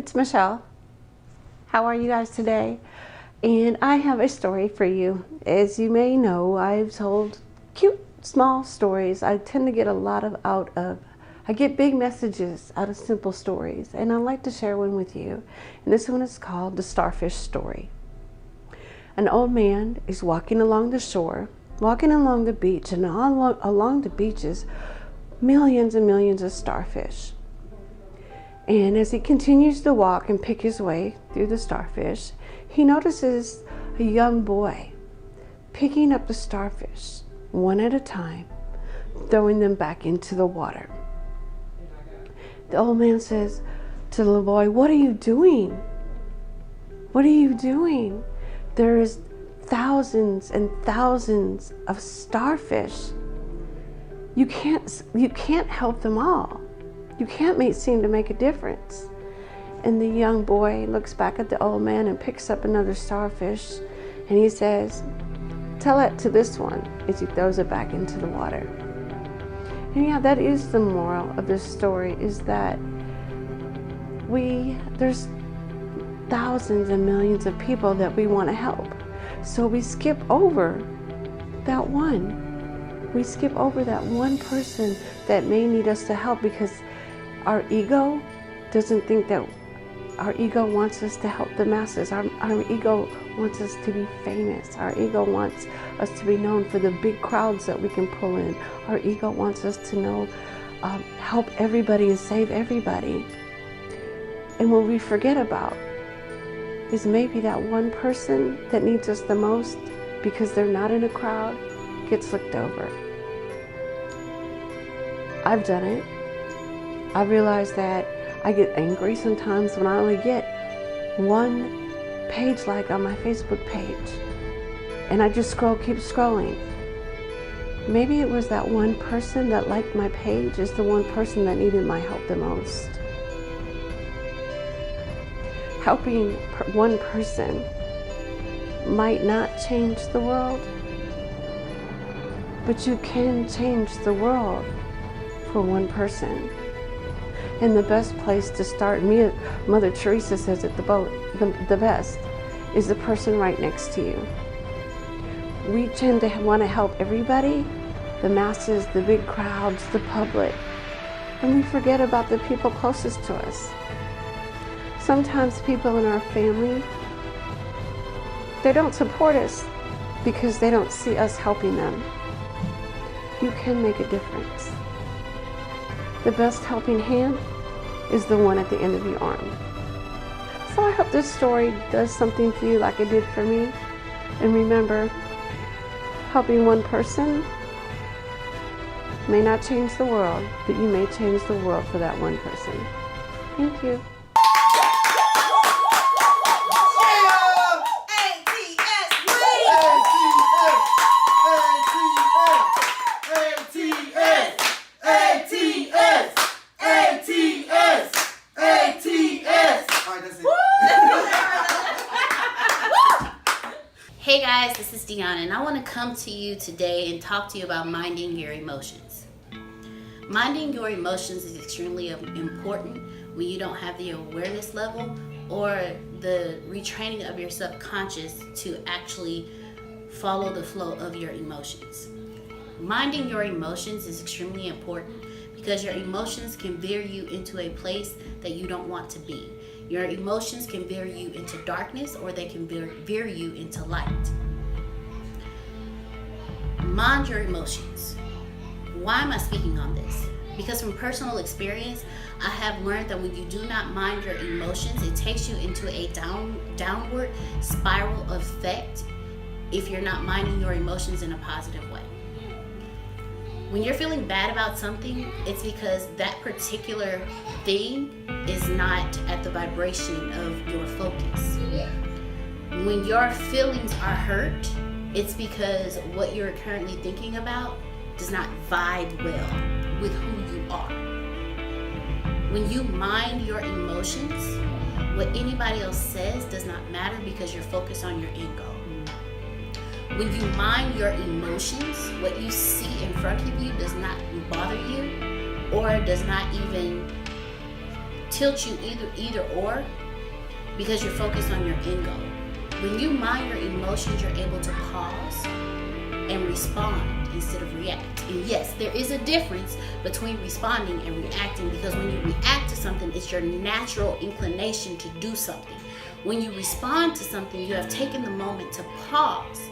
it's Michelle. How are you guys today? And I have a story for you. As you may know, I've told cute, small stories. I tend to get a lot I get big messages out of simple stories, and I'd like to share one with you. And this one is called The Starfish Story. An old man is walking along the shore, walking along the beach, and along the beaches, millions and millions of starfish. And as he continues to walk and pick his way through the starfish, he notices a young boy picking up the starfish one at a time, throwing them back into the water. The old man says to the little boy, "What are you doing? What are you doing? There's thousands and thousands of starfish. You can't help them all. You can't seem to make a difference." And the young boy looks back at the old man and picks up another starfish, and he says, "Tell it to this one," as he throws it back into the water. And yeah, that is the moral of this story, is that there's thousands and millions of people that we want to help. So we skip over that one. We skip over that one person that may need us to help because our ego doesn't think that our ego wants us to help the masses. Our ego wants us to be famous. Our ego wants us to be known for the big crowds that we can pull in. Our ego wants us to help everybody and save everybody. And what we forget about is maybe that one person that needs us the most, because they're not in a crowd, gets looked over. I've done it. I realize that I get angry sometimes when I only get one page like on my Facebook page, and I just keep scrolling. Maybe it was that one person that liked my page is the one person that needed my help the most. Helping one person might not change the world, but you can change the world for one person. And the best place to start, Mother Teresa says it the best, is the person right next to you. We tend to want to help everybody, the masses, the big crowds, the public, and we forget about the people closest to us. Sometimes people in our family, they don't support us because they don't see us helping them. You can make a difference. The best helping hand is the one at the end of your arm. So I hope this story does something for you like it did for me. And remember, helping one person may not change the world, but you may change the world for that one person. Thank you. Hey guys, this is Dine, and I want to come to you today and talk to you about minding your emotions. Minding your emotions is extremely important when you don't have the awareness level or the retraining of your subconscious to actually follow the flow of your emotions. Minding your emotions is extremely important because your emotions can veer you into a place that you don't want to be. Your emotions can veer you into darkness, or they can veer you into light. Mind your emotions. Why am I speaking on this? Because from personal experience, I have learned that when you do not mind your emotions, it takes you into a downward spiral effect if you're not minding your emotions in a positive way. When you're feeling bad about something, it's because that particular thing is not at the vibration of your focus. When your feelings are hurt, it's because what you're currently thinking about does not vibe well with who you are. When you mind your emotions, what anybody else says does not matter because you're focused on your ego. When you mind your emotions, what you see in front of you does not bother you or does not even tilt you either or, because you're focused on your end goal. When you mind your emotions, you're able to pause and respond instead of react. And yes, there is a difference between responding and reacting, because when you react to something, it's your natural inclination to do something. When you respond to something, you have taken the moment to pause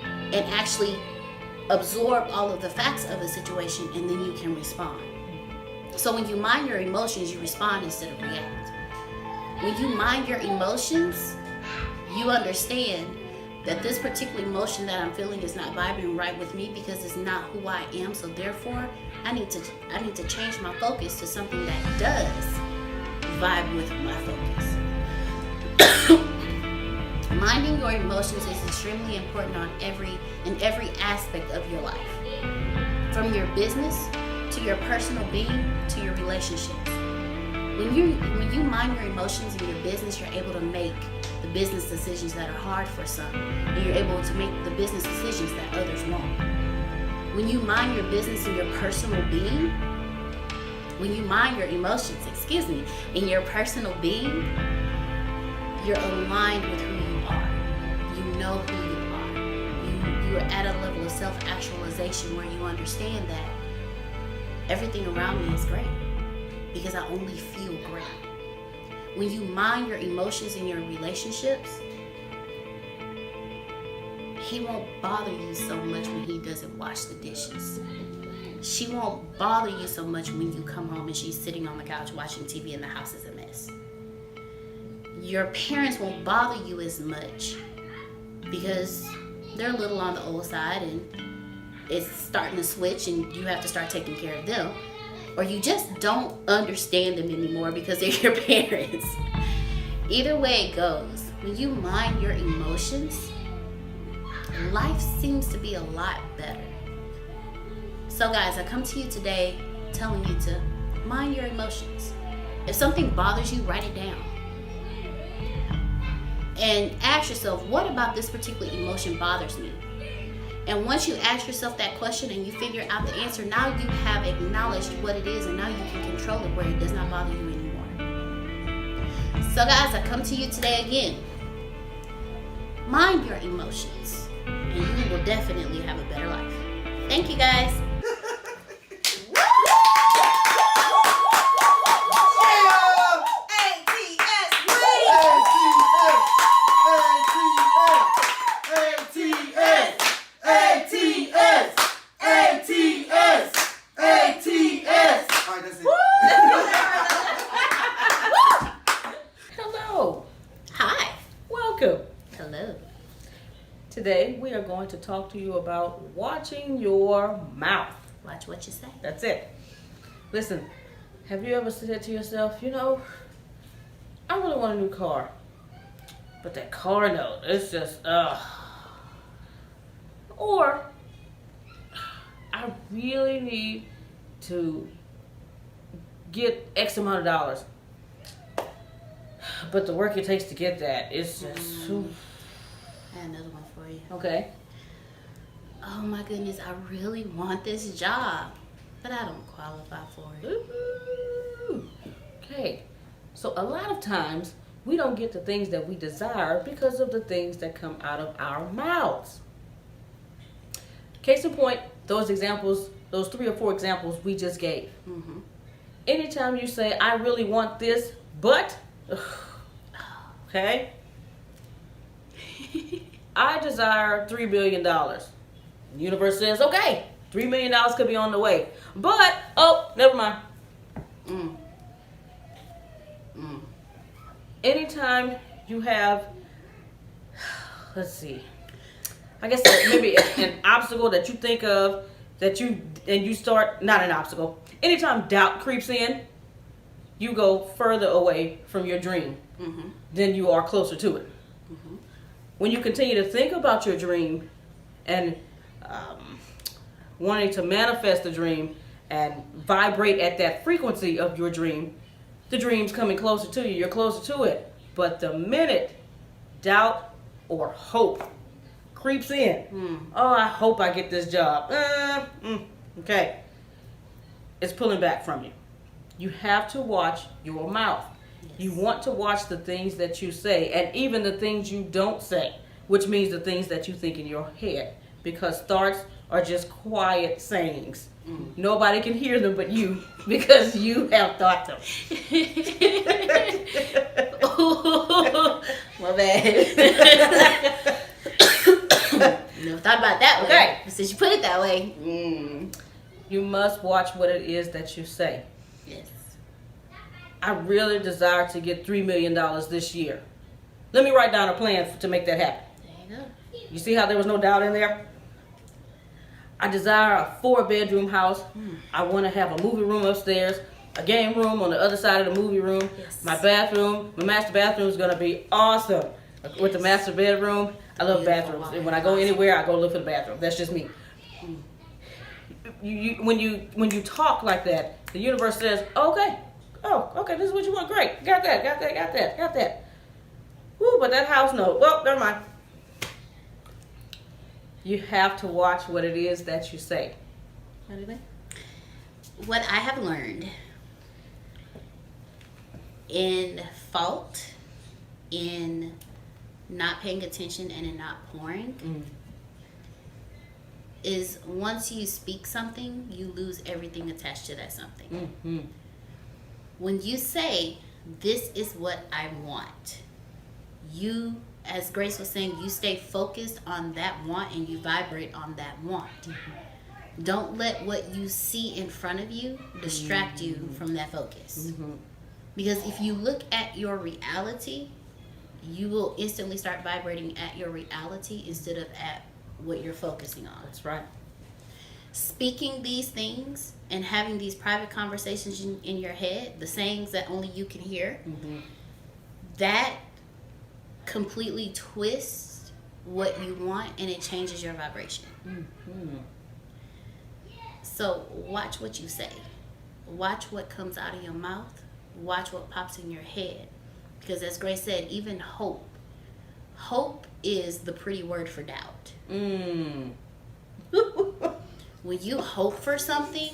and actually absorb all of the facts of a situation, and then you can respond. So when you mind your emotions, you respond instead of react. When you mind your emotions, you understand that this particular emotion that I'm feeling is not vibing right with me, because it's not who I am. So therefore, I need to change my focus to something that does vibe with my focus. Minding your emotions is extremely important in every aspect of your life, from your business to your personal being to your relationships. When you mind your emotions in your business, you're able to make the business decisions that are hard for some, and you're able to make the business decisions that others won't. When you mind your business in your personal being, when you mind your emotions, in your personal being, you're aligned with who you are. You know who you are. You are at a level of self-actualization where you understand that everything around me is great, because I only feel great. When you mind your emotions in your relationships, he won't bother you so much when he doesn't wash the dishes. She won't bother you so much when you come home and she's sitting on the couch watching TV and the house is a mess. Your parents won't bother you as much because they're a little on the old side and it's starting to switch and you have to start taking care of them. Or you just don't understand them anymore because they're your parents. Either way it goes, when you mind your emotions, life seems to be a lot better. So guys, I come to you today telling you to mind your emotions. If something bothers you, write it down. And ask yourself, what about this particular emotion bothers me? And once you ask yourself that question and you figure out the answer, now you have acknowledged what it is, and now you can control it where it does not bother you anymore. So guys, I come to you today again. Mind your emotions, and you will definitely have a better life. Thank you guys. Today we are going to talk to you about watching your mouth. Watch what you say. That's it. Listen, have you ever said to yourself, you know, I really want a new car, but that car note, it's just, or I really need to get X amount of dollars, but the work it takes to get that is just... I have another one for you. Okay. Oh my goodness, I really want this job, but I don't qualify for it. Ooh. Okay. So a lot of times we don't get the things that we desire because of the things that come out of our mouths. Case in point, those examples, those 3 or 4 examples we just gave. Mm-hmm. Anytime you say, I really want this, but, okay, I desire $3 billion. The universe says, okay, $3 million could be on the way. But, oh, never mind. Anytime you have, let's see, I guess maybe an obstacle that you think of, you start, not an obstacle. Anytime doubt creeps in, you go further away from your dream than you are closer to it. When you continue to think about your dream and wanting to manifest the dream and vibrate at that frequency of your dream, the dream's coming closer to you. You're closer to it. But the minute doubt or hope creeps in, oh, I hope I get this job. Okay. It's pulling back from you. You have to watch your mouth. Yes. You want to watch the things that you say, and even the things you don't say, which means the things that you think in your head, because thoughts are just quiet sayings. Nobody can hear them but you, because you have thought them. My bad. Never thought about that way. Okay. But since you put it that way, you must watch what it is that you say. Yes. I really desire to get $3 million this year. Let me write down a plan to make that happen. There you go. You see how there was no doubt in there? I desire a 4-bedroom house. I want to have a movie room upstairs, a game room on the other side of the movie room. Yes. My master bathroom is going to be awesome. With the master bedroom, I love bathrooms. And when I go anywhere, I go look for the bathroom. That's just me. When you talk like that, the universe says, okay, this is what you want. Great. Got that. Woo, but that house, no. Well, never mind. You have to watch what it is that you say. What do you think? What I have learned in fault, in not paying attention, and in not pouring is once you speak something, you lose everything attached to that something. When you say, this is what I want, you, as Grace was saying, you stay focused on that want and you vibrate on that want. Don't let what you see in front of you distract you from that focus. Because if you look at your reality, you will instantly start vibrating at your reality instead of at what you're focusing on. That's right. Speaking these things and having these private conversations in your head, the sayings that only you can hear, that completely twists what you want and it changes your vibration. So watch what you say. Watch what comes out of your mouth. Watch what pops in your head. Because as Grace said, even hope is the pretty word for doubt. When you hope for something,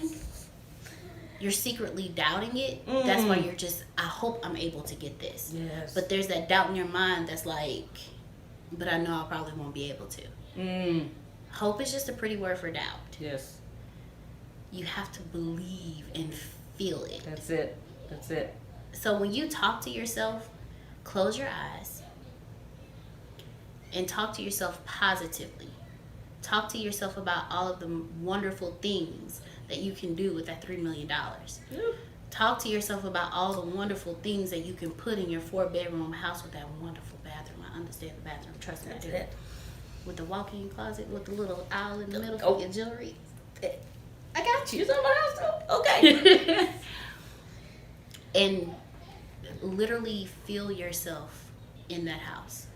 you're secretly doubting it. That's why you're just, I hope I'm able to get this. Yes. But there's that doubt in your mind that's like, but I know I probably won't be able to. Hope is just a pretty word for doubt. Yes. You have to believe and feel it. That's it. So when you talk to yourself, close your eyes and talk to yourself positively. Talk to yourself about all of the wonderful things that you can do with that $3 million. Talk to yourself about all the wonderful things that you can put in your 4-bedroom house with that wonderful bathroom. I understand the bathroom. Trust me, I do. With the walk-in closet, with the little aisle in the middle for your jewelry. I got you. You saw my house too? Okay. And literally feel yourself in that house.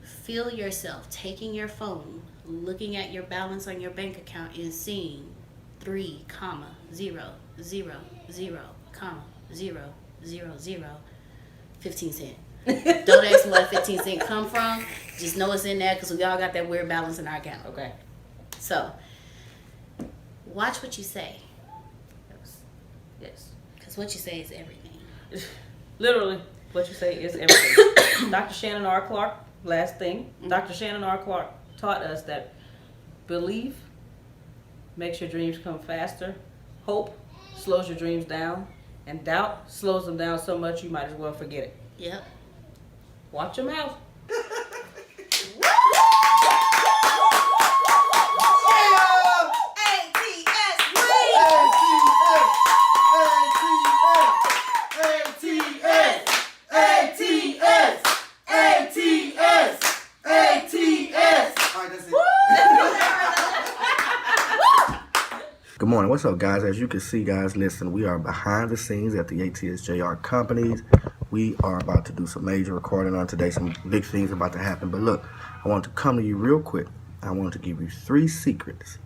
Feel yourself taking your phone, looking at your balance on your bank account and seeing 3, 0, 0, 0, 0, 0, 0, 15 cents. Don't ask me where 15 cents come from. Just know it's in there because we all got that weird balance in our account. Okay. So, watch what you say. Yes. Because what you say is everything. Literally, what you say is everything. Dr. Shannon R. Clark, last thing. Dr. Shannon R. Clark taught us that belief makes your dreams come faster. Hope slows your dreams down. And doubt slows them down so much you might as well forget it. Yep. Watch your mouth. Good morning. What's up, guys? As you can see, guys, listen, we are behind the scenes at the ATSJR companies. We are about to do some major recording on today. Some big things about to happen. But look, I want to come to you real quick. I want to give you 3 secrets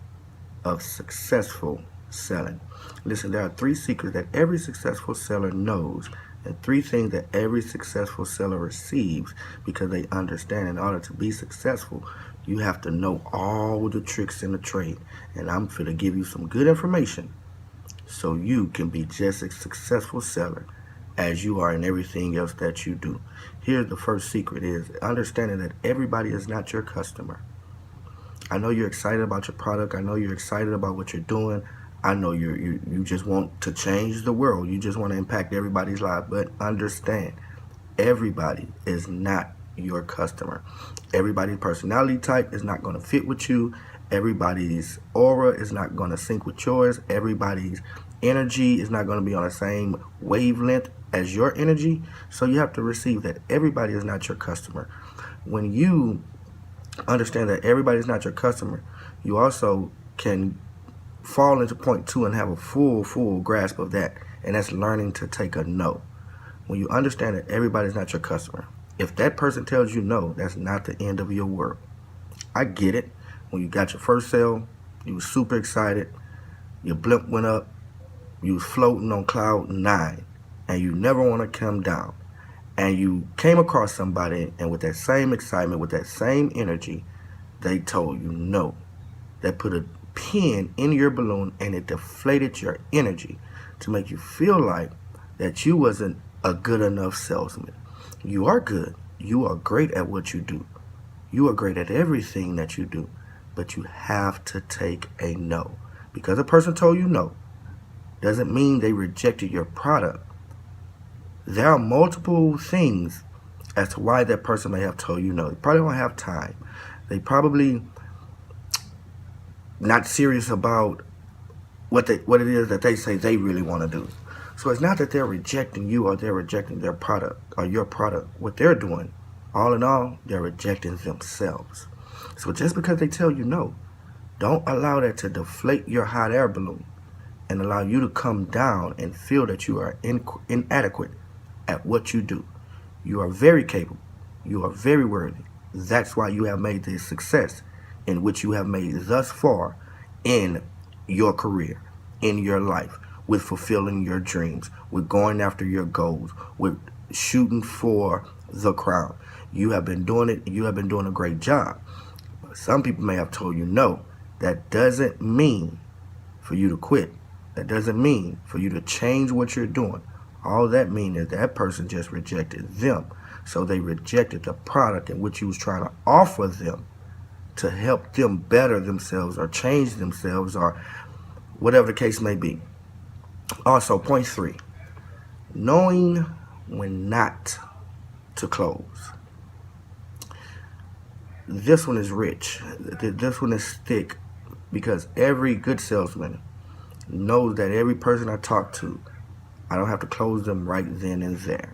of successful selling. Listen, there are 3 secrets that every successful seller knows, and 3 things that every successful seller receives because they understand in order to be successful, you have to know all the tricks in the trade. And I'm going to give you some good information so you can be just as successful seller as you are in everything else that you do. Here's the first secret is understanding that everybody is not your customer. I know you're excited about your product. I know you're excited about what you're doing. I know you just want to change the world. You just want to impact everybody's life. But understand, everybody is not your customer. Everybody's personality type is not going to fit with you. Everybody's aura is not going to sync with yours. Everybody's energy is not going to be on the same wavelength as your energy. So you have to receive that everybody is not your customer. When you understand that everybody is not your customer, you also can fall into point 2 and have a full grasp of that, and that's learning to take a no. When you understand that everybody's not your customer, if that person tells you no, that's not the end of your world. I get it. When you got your first sale, you was super excited, your blimp went up, you was floating on cloud 9, and you never want to come down. And you came across somebody, and with that same excitement, with that same energy, they told you no. They put a pin in your balloon, and it deflated your energy to make you feel like that you wasn't a good enough salesman. You are good. You are great at what you do. You are great at everything that you do. But you have to take a no. Because a person told you no doesn't mean they rejected your product. There are multiple things as to why that person may have told you no. They probably don't have time. They probably not serious about what it is that they say they really want to do. So it's not that they're rejecting you or they're rejecting their product or your product. What they're doing, all in all, they're rejecting themselves. So just because they tell you no, don't allow that to deflate your hot air balloon and allow you to come down and feel that you are inadequate at what you do. You are very capable. You are very worthy. That's why you have made the success in which you have made thus far in your career, in your life, with fulfilling your dreams, with going after your goals, with shooting for the crown. You have been doing it. You have been doing a great job. Some people may have told you no. That doesn't mean for you to quit. That doesn't mean for you to change what you're doing. All that means is that person just rejected them. So they rejected the product in which you was trying to offer them to help them better themselves or change themselves or whatever the case may be. Also, point 3, knowing when not to close. This one is rich. This one is thick because every good salesman knows that every person I talk to, I don't have to close them right then and there.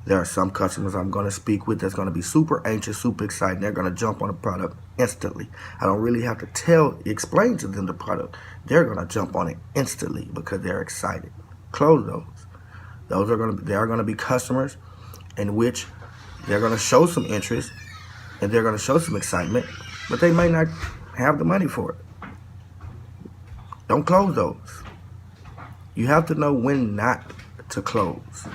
There are some customers I'm going to speak with that's going to be super anxious, super excited. They're going to jump on the product instantly. I don't really have to explain to them the product. They're going to jump on it instantly because they're excited. Close those. There are going to be customers in which they're going to show some interest and they're going to show some excitement, but they may not have the money for it. Don't close those. You have to know when not to close.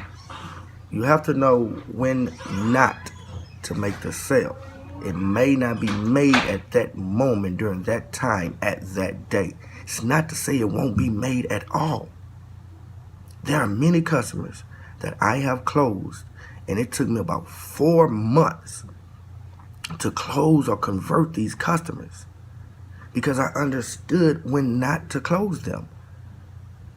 You have to know when not to make the sale. It may not be made at that moment, during that time, at that day. It's not to say it won't be made at all. There are many customers that I have closed, and it took me about 4 months to close or convert these customers because I understood when not to close them.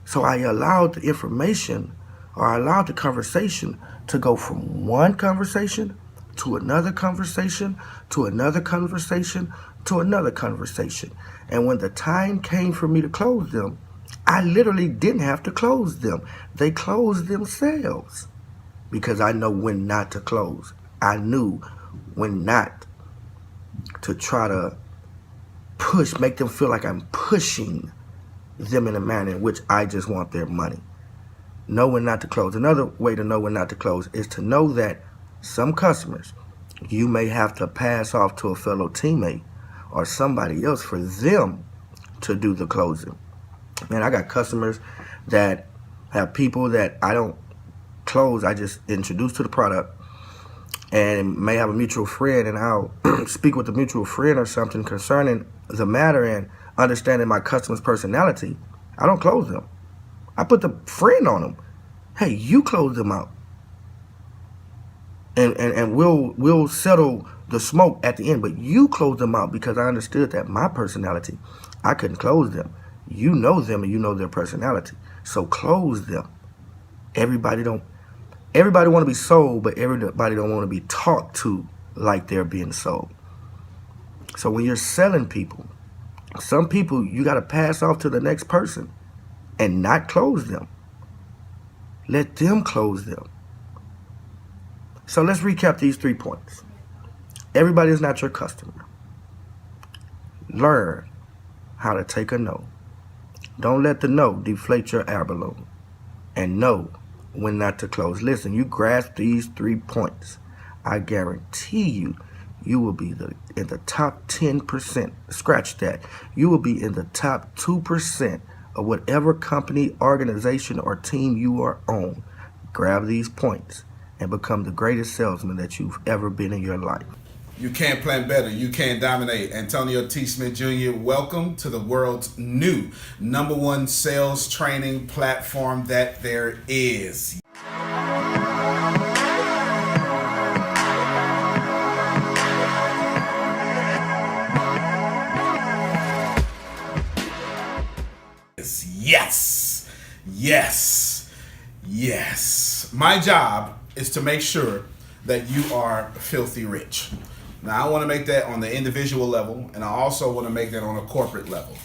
So I allowed the information, or I allowed the conversation to go from one conversation to another conversation to another conversation to another conversation. And when the time came for me to close them, I literally didn't have to close them. They closed themselves because I know when not to close. I knew when not to try to make them feel like I'm pushing them in a manner in which I just want their money. Know when not to close. Another way to know when not to close is to know that some customers you may have to pass off to a fellow teammate or somebody else for them to do the closing. Man, I got customers that have people that I don't close. I just introduce to the product and may have a mutual friend, and I'll speak with the mutual friend or something concerning the matter and understanding my customer's personality. I don't close them. I put the friend on them. Hey, you close them out. And we'll settle the smoke at the end, but you close them out, because I understood that my personality, I couldn't close them. You know them and you know their personality. So close them. Everybody want to be sold, but everybody don't want to be talked to like they're being sold. So when you're selling people, some people you got to pass off to the next person and not close them. Let them close them. So let's recap these 3 points. Everybody is not your customer. Learn how to take a no. Don't let the no deflate your air balloon. And know when not to close. Listen, you grasp these 3 points, I guarantee you will be in the top 10%. Scratch that. You will be in the top 2% of whatever company, organization, or team you are on. Grab these points and become the greatest salesman that you've ever been in your life. You can plan better. You can dominate. Antonio T. Smith Jr., welcome to the world's new #1 sales training platform that there is. Yes, yes, yes. My job is to make sure that you are filthy rich. Now, I want to make that on the individual level, and I also want to make that on a corporate level.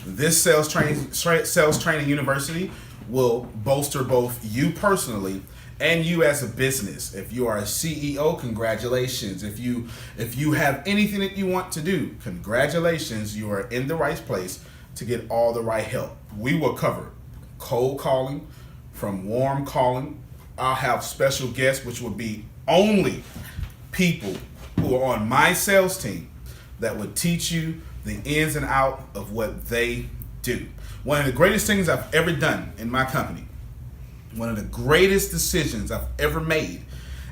This sales training university will bolster both you personally and you as a business. If you are a CEO, congratulations. If you have anything that you want to do, congratulations. You are in the right place to get all the right help. We will cover cold calling from warm calling. I'll have special guests, which will be only people who are on my sales team that would teach you the ins and out of what they do. One of the greatest things I've ever done in my company, one of the greatest decisions I've ever made,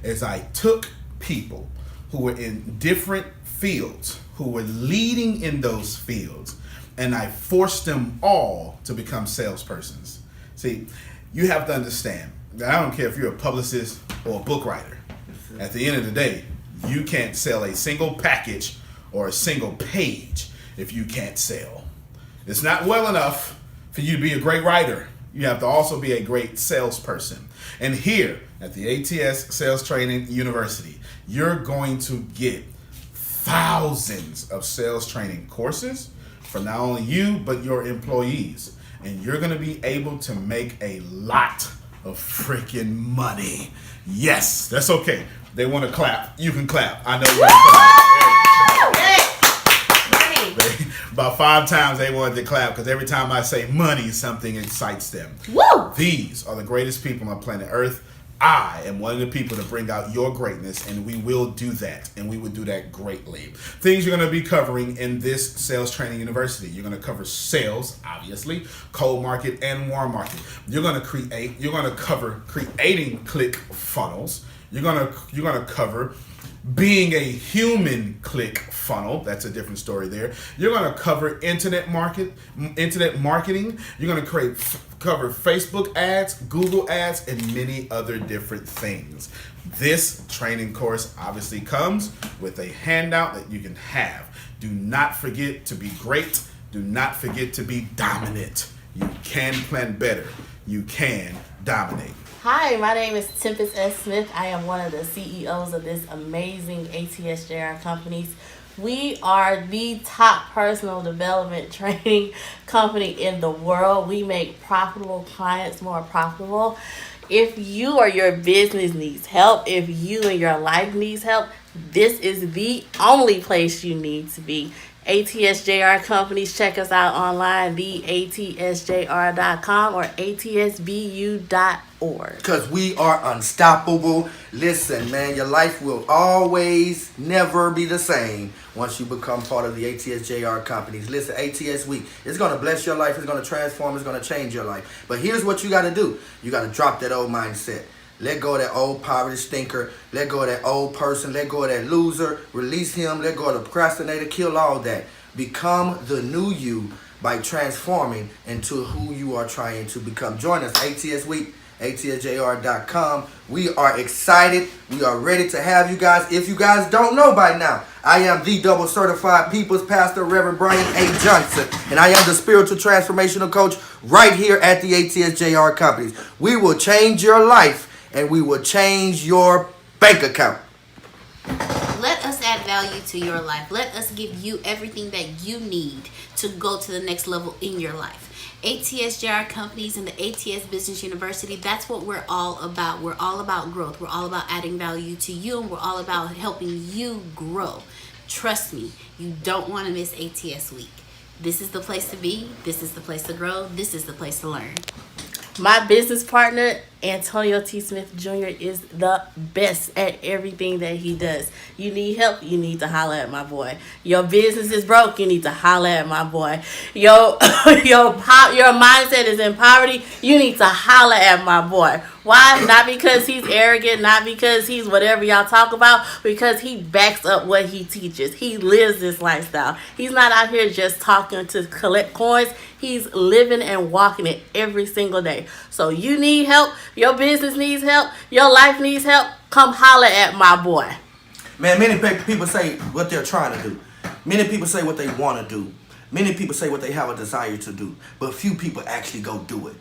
is I took people who were in different fields, who were leading in those fields, and I forced them all to become salespersons. See, you have to understand that I don't care if you're a publicist or a book writer. At the end of the day, you can't sell a single package or a single page if you can't sell. It's not well enough for you to be a great writer. You have to also be a great salesperson. And here at the ATS Sales Training University, you're going to get thousands of sales training courses for not only you, but your employees. And you're going to be able to make a lot of freaking money. Yes, that's okay. They want to clap. You can clap. I know you can clap. About 5 times they wanted to clap because every time I say money, something excites them. Woo! These are the greatest people on planet Earth. I am one of the people to bring out your greatness, and we will do that, and we will do that greatly. Things you're going to be covering in this sales training university. You're going to cover sales, obviously, cold market and warm market. You're going to cover creating click funnels. You're going to cover being a human click funnel. That's a different story there. You're going to cover internet marketing. You're going to cover Facebook ads, Google ads, and many other different things. This training course obviously comes with a handout that you can have. Do not forget to be great. Do not forget to be dominant. You can plan better. You can dominate. Hi, my name is Tempest S. Smith. I am one of the CEOs of this amazing ATSJR companies. We are the top personal development training company in the world. We make profitable clients more profitable. If you or your business needs help, if you and your life needs help, this is the only place you need to be. ATSJR companies, check us out online, theatsjr.com or atsbu.org. Because we are unstoppable. Listen, man, your life will always never be the same once you become part of the ATSJR companies. Listen, ATS Week, it's going to bless your life. It's going to transform. It's going to change your life. But here's what you got to do. You got to drop that old mindset. Let go of that old poverty stinker. Let go of that old person. Let go of that loser. Release him. Let go of the procrastinator. Kill all that. Become the new you by transforming into who you are trying to become. Join us ATS Week, ATSJR.com. We are excited. We are ready to have you guys. If you guys don't know by now, I am the double certified People's Pastor, Reverend Brian A. Johnson, and I am the spiritual transformational coach right here at the ATSJR Companies. We will change your life and we will change your bank account. Let us add value to your life. Let us give you everything that you need to go to the next level in your life. ATSJR Companies and the ATS Business University, that's what we're all about. We're all about growth. We're all about adding value to you, and we're all about helping you grow. Trust me, you don't want to miss ATS Week. This is the place to be. This is the place to grow. This is the place to learn. My business partner, Antonio T. Smith Jr., is the best at everything that he does. You need help, you need to holler at my boy. Your business is broke, you need to holler at my boy. Your mindset is in poverty, you need to holler at my boy. Why? Not because he's arrogant, not because he's whatever y'all talk about, because he backs up what he teaches. He lives this lifestyle. He's not out here just talking to collect coins. He's living and walking it every single day. So you need help, your business needs help, your life needs help, come holler at my boy. Man, many people say what they're trying to do. Many people say what they want to do. Many people say what they have a desire to do. But few people actually go do it.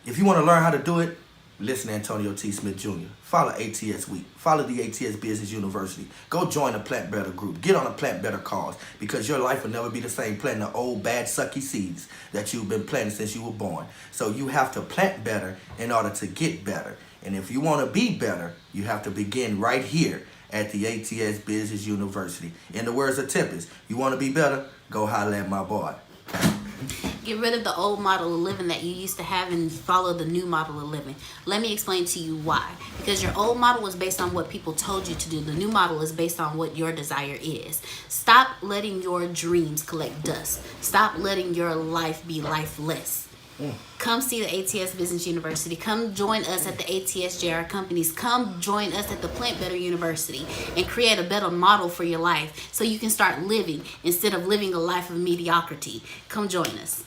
If you want to learn how to do it, listen to Antonio T. Smith Jr. Follow ATS Week. Follow the ATS Business University. Go join the Plant Better group. Get on a Plant Better cause, because your life will never be the same planting the old bad sucky seeds that you've been planting since you were born. So you have to plant better in order to get better. And if you want to be better, you have to begin right here at the ATS Business University. In the words of Tempest, you want to be better? Go holler at my boy. Get rid of the old model of living that you used to have and follow the new model of living. Let me explain to you why. Because your old model was based on what people told you to do. The new model is based on what your desire is. Stop letting your dreams collect dust. Stop letting your life be lifeless. Come see the ATS Business University. Come join us at the ATSJR Companies. Come join us at the Plant Better University and create a better model for your life so you can start living instead of living a life of mediocrity. Come join us.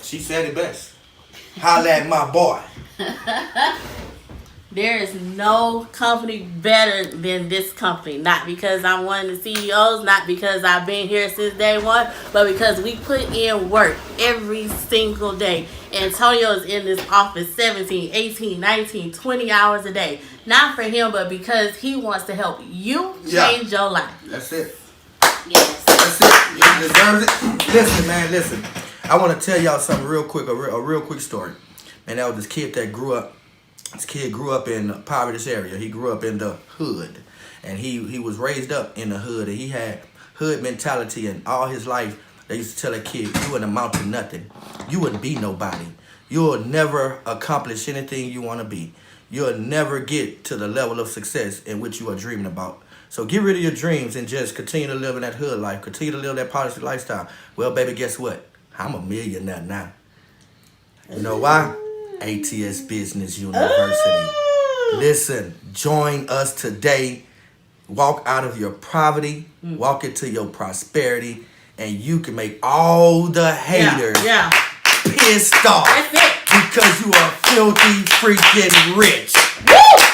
She said it best. Holla at my boy. There is no company better than this company. Not because I'm one of the CEOs, not because I've been here since day one, but because we put in work every single day. Antonio is in this office 17, 18, 19, 20 hours a day. Not for him, but because he wants to help you change your life. That's it. Yes. That's it. He deserves it. Listen, man, listen. I want to tell y'all something real quick, a real quick story. Man, that was this kid that grew up. This kid grew up in a poverty area. He grew up in the hood. And he was raised up in the hood. And he had hood mentality. And all his life, they used to tell a kid, you wouldn't amount to nothing. You wouldn't be nobody. You'll never accomplish anything you want to be. You'll never get to the level of success in which you are dreaming about. So get rid of your dreams and just continue to live in that hood life. Continue to live that poverty lifestyle. Well, baby, guess what? I'm a millionaire now. You know why? ATS Business University. Listen, join us today. Walk out of your poverty, walk into your prosperity, and you can make all the haters pissed off. That's it. Because you are filthy freaking rich. Yes.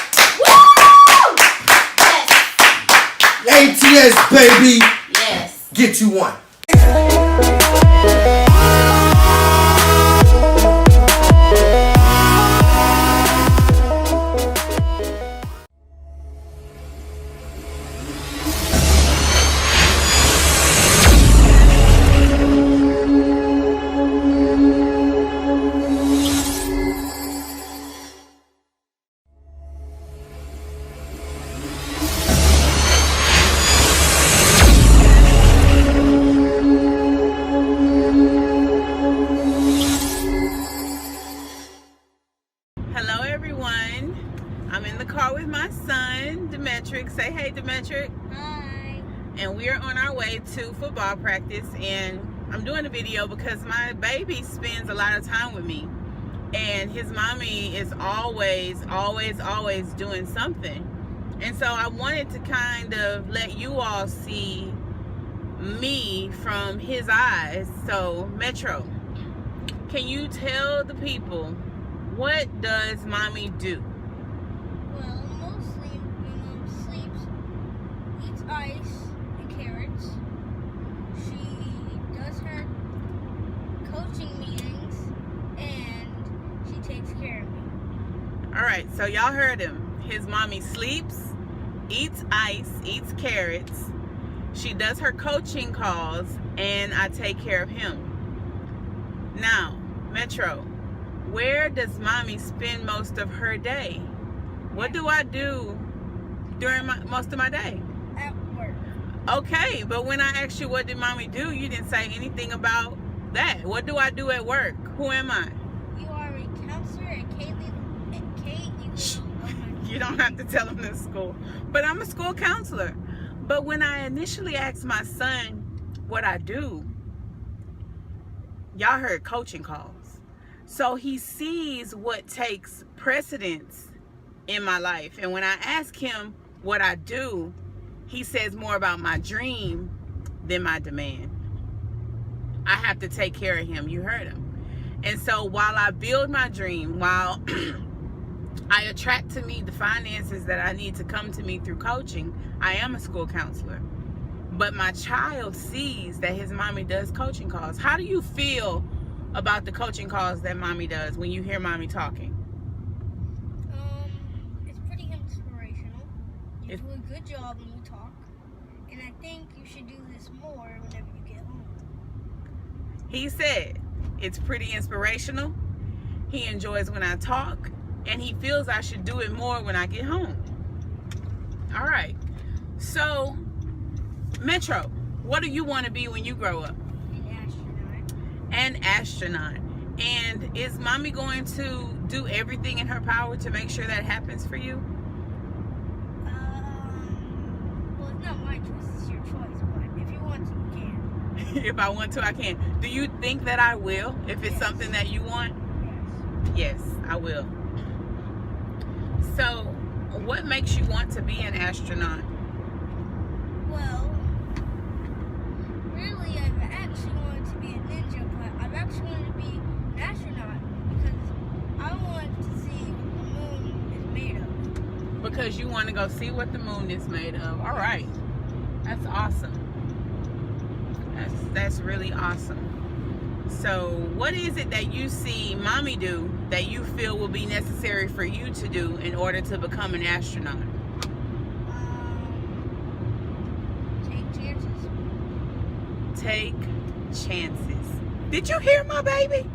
ATS, baby. Yes. Get you one. Hello everyone. I'm in the car with my son, Demetric. Say hey, Demetric. Hi. And we are on our way to football practice, and I'm doing a video because my baby spends a lot of time with me, and his mommy is always doing something. And so I wanted to kind of let you all see me from his eyes. So, Metro, can you tell the people, what does mommy do? Well, mostly when mom sleeps, eats ice and carrots. She does her coaching meetings, and she takes care of me. All right, so y'all heard him. His mommy sleeps, eats ice, eats carrots. She does her coaching calls, and I take care of him. Now, Metro, where does mommy spend most of her day? What do I do during most of my day? At work. Okay, but when I asked you what did mommy do, you didn't say anything about that. What do I do at work? Who am I? You are a counselor at You don't have to tell him this school. But I'm a school counselor. But when I initially asked my son what I do, y'all heard coaching calls. So he sees what takes precedence in my life. And when I ask him what I do, he says more about my dream than my demand. I have to take care of him. You heard him. And so while I build my dream, while I attract to me the finances that I need to come to me through coaching, I am a school counselor. But my child sees that his mommy does coaching calls. How do you feel about the coaching calls that mommy does when you hear mommy talking? It's pretty inspirational. You do a good job when you talk. And I think you should do this more whenever you get home. He said it's pretty inspirational. He enjoys when I talk. And he feels I should do it more when I get home. All right. So, Metro, what do you want to be when you grow up? An astronaut. And is mommy going to do everything in her power to make sure that happens for you? Well, it's not my choice, it's your choice, but if you want to, you can. If I want to, I can. Do you think that I will? If it's something that you want? Yes. Yes, I will. So, what makes you want to be an astronaut? Well, really, I've actually wanted to be a ninja, but I've actually wanted to be an astronaut because I want to see what the moon is made of. Because you want to go see what the moon is made of. All right. That's awesome. That's really awesome. So, what is it that you see mommy do that you feel will be necessary for you to do in order to become an astronaut? Take chances. Take chances. Did you hear my baby?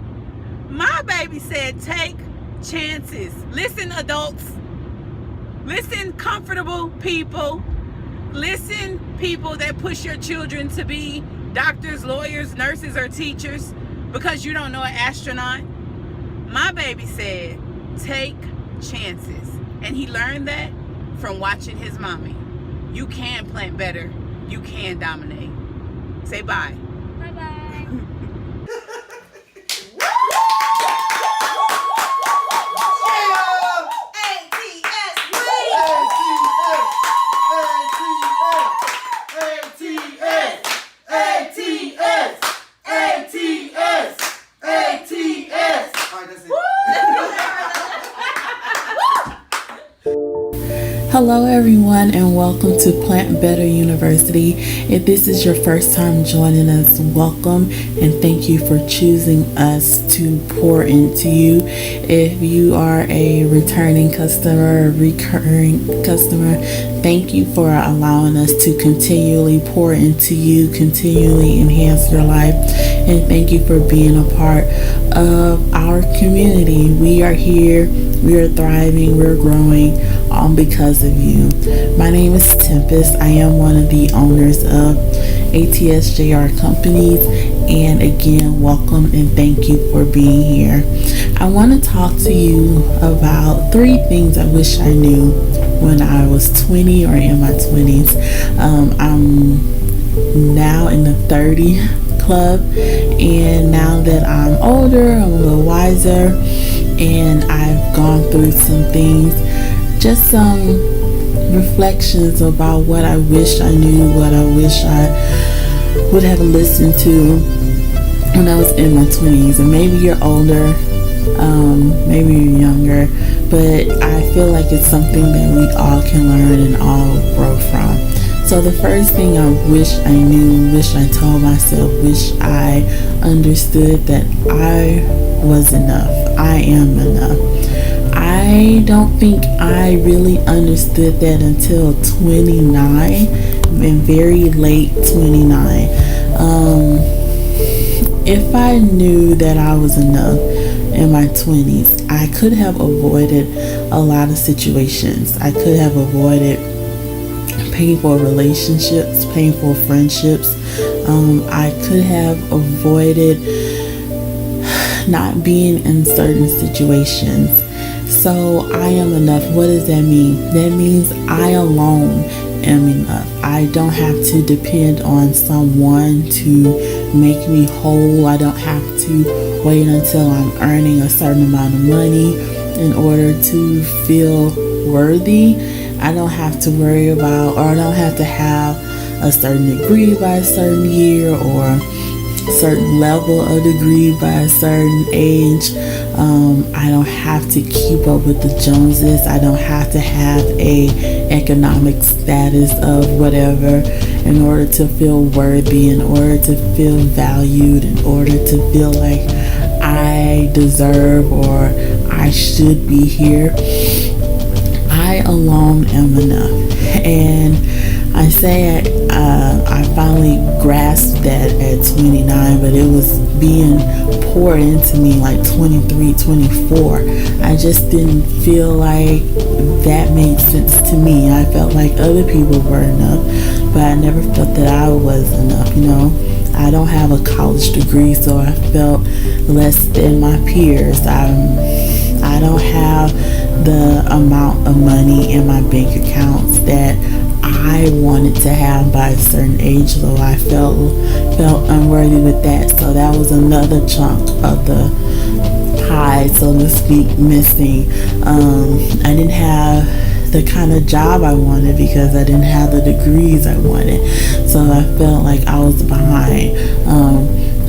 My baby said take chances. Listen, adults. Listen, comfortable people. Listen, people that push your children to be doctors, lawyers, nurses, or teachers because you don't know an astronaut. My baby said, take chances. And he learned that from watching his mommy. You can plant better. You can dominate. Say bye. Bye-bye. Hello everyone and welcome to Plant Better University. If this is your first time joining us, welcome and thank you for choosing us to pour into you. If you are a returning customer, recurring customer, thank you for allowing us to continually pour into you, continually enhance your life, and thank you for being a part of our community. We are here, we are thriving, we're growing, all because of you. My name is Tempest. I am one of the owners of ATSJR Companies, and again, welcome and thank you for being here. I want to talk to you about 3 things I wish I knew when I was 20 or in my 20s. I'm now in the 30 club, and now that I'm older, I'm a little wiser, and I've gone through some things, just some reflections about what I wish I knew, what I wish I would have listened to when I was in my 20s. And maybe you're older, maybe you're younger, but I feel like it's something that we all can learn and all grow from. So the first thing I wish I knew, wish I told myself, wish I understood that I was enough. I am enough. I don't think I really understood that until 29, and very late 29. If I knew that I was enough in my 20s, I could have avoided a lot of situations. I could have avoided painful relationships, painful friendships. I could have avoided not being in certain situations. So I am enough. What does that mean? That means I alone am enough. I don't have to depend on someone to make me whole. I don't have to wait until I'm earning a certain amount of money in order to feel worthy. I don't have to worry about, or I don't have to have a certain degree by a certain year, or a certain level of degree by a certain age. I don't have to keep up with the Joneses. I don't have to have a economic status of whatever in order to feel worthy, in order to feel valued, in order to feel like I deserve or I should be here. I alone am enough. And I say I finally grasped that at 29, but it was being poured into me like 23, 24. I just didn't feel like that made sense to me. I felt like other people were enough, but I never felt that I was enough, you know. I don't have a college degree, so I felt less than my peers. I don't have the amount of money in my bank accounts that I wanted to have by a certain age, so I felt unworthy with that. So that was another chunk of the pie, so to speak, missing. I didn't have the kind of job I wanted because I didn't have the degrees I wanted, so I felt like I was behind.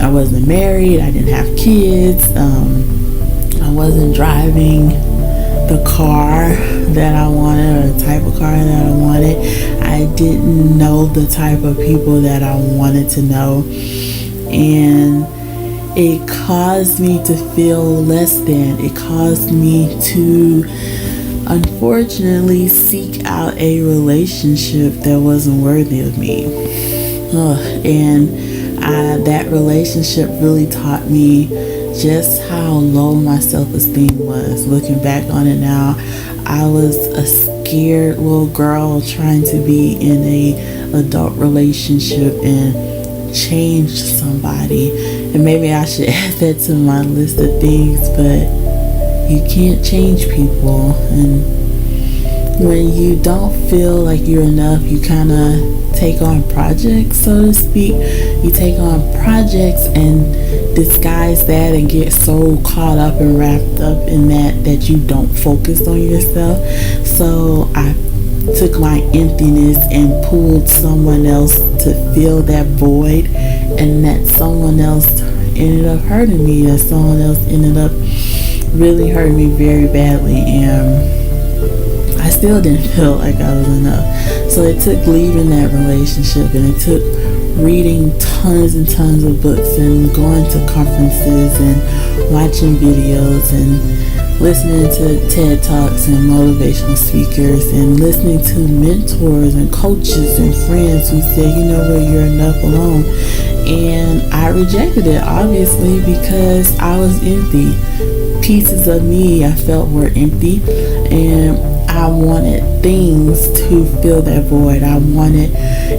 I wasn't married, I didn't have kids, I wasn't driving the car that I wanted, or the type of car that I wanted. I didn't know the type of people that I wanted to know, and it caused me to feel less than. It caused me to, unfortunately, seek out a relationship that wasn't worthy of me. And that relationship really taught me just how low my self-esteem was. Looking back on it now, I was a scared little girl trying to be in a adult relationship and change somebody. And maybe I should add that to my list of things, but you can't change people. And when you don't feel like you're enough, you kind of take on projects, so to speak. You take on projects and disguise that and get so caught up and wrapped up in that you don't focus on yourself. So I took my emptiness and pulled someone else to fill that void, and that someone else ended up hurting me. That someone else ended up really hurting me very badly, and I still didn't feel like I was enough. So it took leaving that relationship, and it took reading tons and tons of books and going to conferences and watching videos and listening to TED Talks and motivational speakers and listening to mentors and coaches and friends who said, you know what, you're enough alone. And I rejected it, obviously, because I was empty. Pieces of me I felt were empty, and I wanted things to fill that void. I wanted,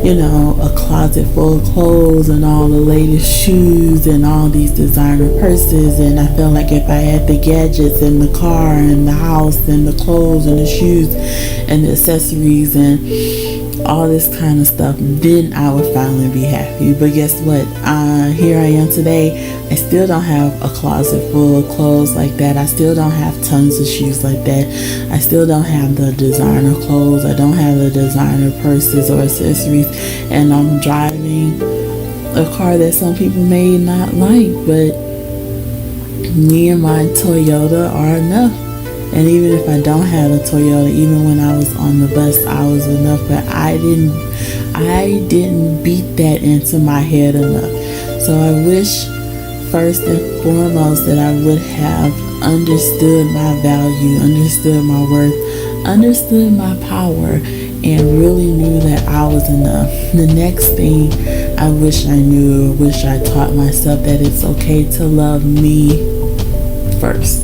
a closet full of clothes and all the latest shoes and all these designer purses. And I felt like if I had the gadgets and the car and the house and the clothes and the shoes and the accessories and all this kind of stuff, then I would finally be happy. But guess what? Here I am today. I still don't have a closet full of clothes like that. I still don't have tons of shoes like that. I still don't have the designer clothes. I don't have the designer purses or accessories. And I'm driving a car that some people may not like, but me and my Toyota are enough. And even if I don't have a Toyota, even when I was on the bus, I was enough. But I didn't beat that into my head enough. So I wish first and foremost that I would have understood my value, understood my worth, understood my power, and really knew that I was enough. The next thing I wish I knew, or wish I taught myself, that it's okay to love me first.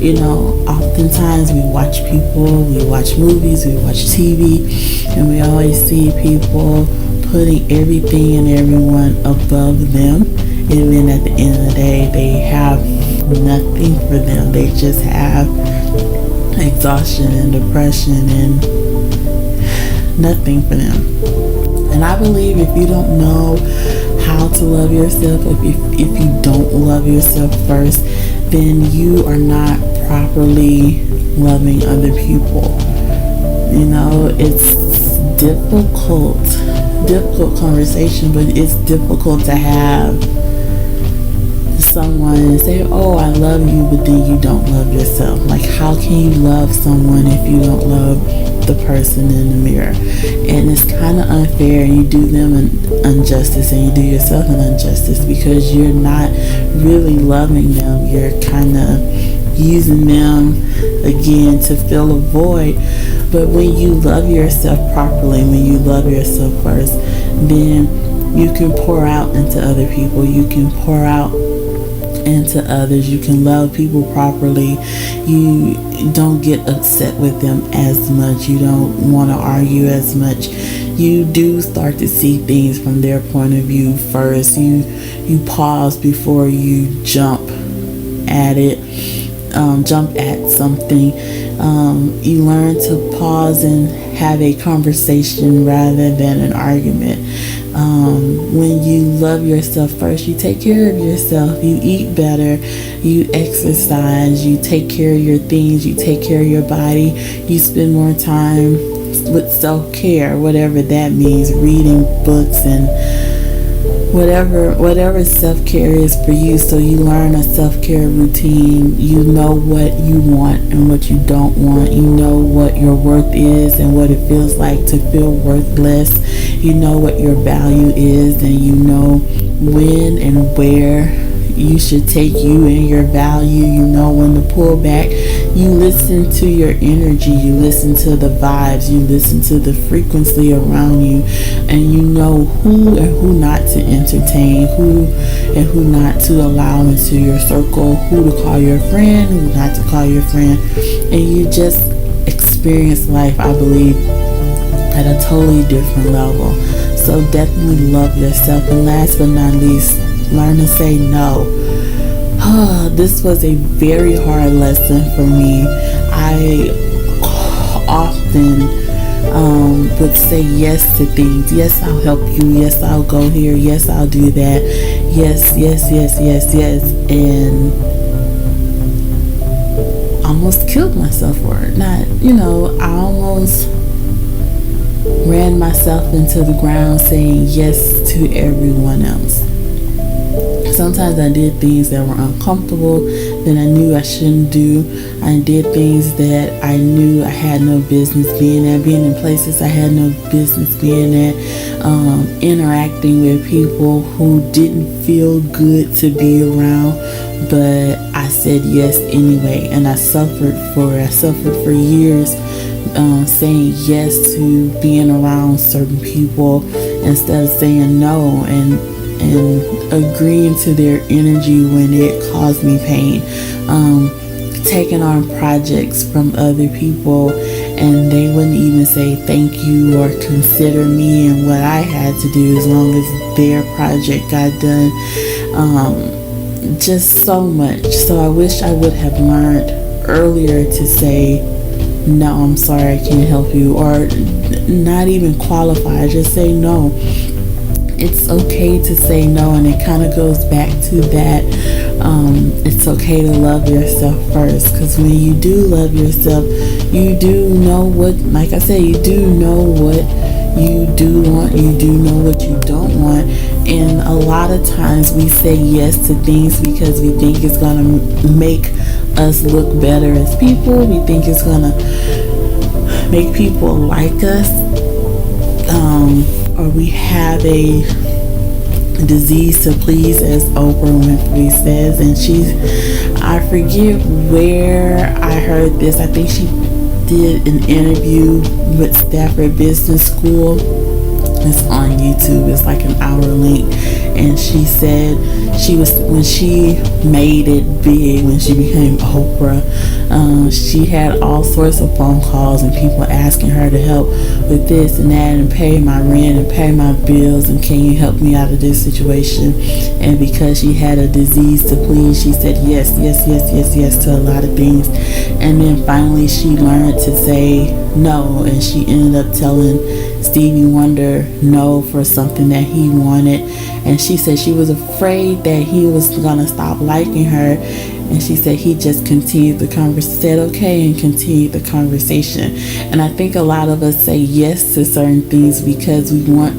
You know, oftentimes we watch people, we watch movies, we watch TV, and we always see people putting everything and everyone above them. And then at the end of the day, they have nothing for them. They just have exhaustion and depression and nothing for them. And I believe if you don't know how to love yourself, if you don't love yourself first, then you are not properly loving other people. You know, it's difficult conversation, but it's difficult to have someone say, oh, I love you, but then you don't love yourself. Like, how can you love someone if you don't love the person in the mirror? And it's kind of unfair, and you do them an injustice, and you do yourself an injustice, because you're not really loving them. You're kind of using them again to fill a void. But when you love yourself properly, when you love yourself first, then you can pour out into other people. You can pour out into others. You can love people properly. You don't get upset with them as much. You don't want to argue as much. You do start to see things from their point of view first. You pause before you jump at it, jump at something. You learn to pause and have a conversation rather than an argument. When you love yourself first, you take care of yourself. You eat better, you exercise, you take care of your things, you take care of your body. You spend more time with self-care, whatever that means, reading books and whatever self-care is for you. So you learn a self-care routine. You know what you want and what you don't want. You know what your worth is and what it feels like to feel worthless. You know what your value is, and you know when and where you should take you and your value. You know when to pull back. You listen to your energy. You listen to the vibes. You listen to the frequency around you, and you know who and who not to entertain, who and who not to allow into your circle, who to call your friend, who not to call your friend. And you just experience life, I believe, at a totally different level. So definitely love yourself. And last but not least, learn to say no. This was a very hard lesson for me. I often would say yes to things. Yes, I'll help you. Yes, I'll go here. Yes, I'll do that. Yes, and almost killed myself for it. I almost ran myself into the ground saying yes to everyone else. Sometimes I did things that were uncomfortable, that I knew I shouldn't do. I did things that I knew I had no business being at, being in places I had no business being at, interacting with people who didn't feel good to be around, but I said yes anyway, and I suffered for years, saying yes to being around certain people instead of saying no, and agreeing to their energy when it caused me pain, taking on projects from other people and they wouldn't even say thank you or consider me and what I had to do as long as their project got done. Just so much. So I wish I would have learned earlier to say no, I'm sorry, I can't help you, or not even qualify, just say no. It's okay to say no, and it kind of goes back to that. It's okay to love yourself first, because when you do love yourself, you do know what, like I said, you do know what you do want, you do know what you don't want. And a lot of times we say yes to things because we think it's gonna make us look better as people. We think it's gonna make people like us, or we have a disease to please, as Oprah Winfrey says. And I forget where I heard this. I think she did an interview with Stafford Business School. It's on YouTube. It's like an hour link. And she said when she made it big, when she became Oprah, she had all sorts of phone calls and people asking her to help with this and that and pay my rent and pay my bills, and can you help me out of this situation? And because she had a disease to please, she said yes to a lot of things. And then finally she learned to say no, and she ended up telling Stevie Wonder no for something that he wanted. And she said she was afraid that he was gonna stop liking her, and she said he just continued the conversation, said okay, and continued the conversation. And I think a lot of us say yes to certain things because we want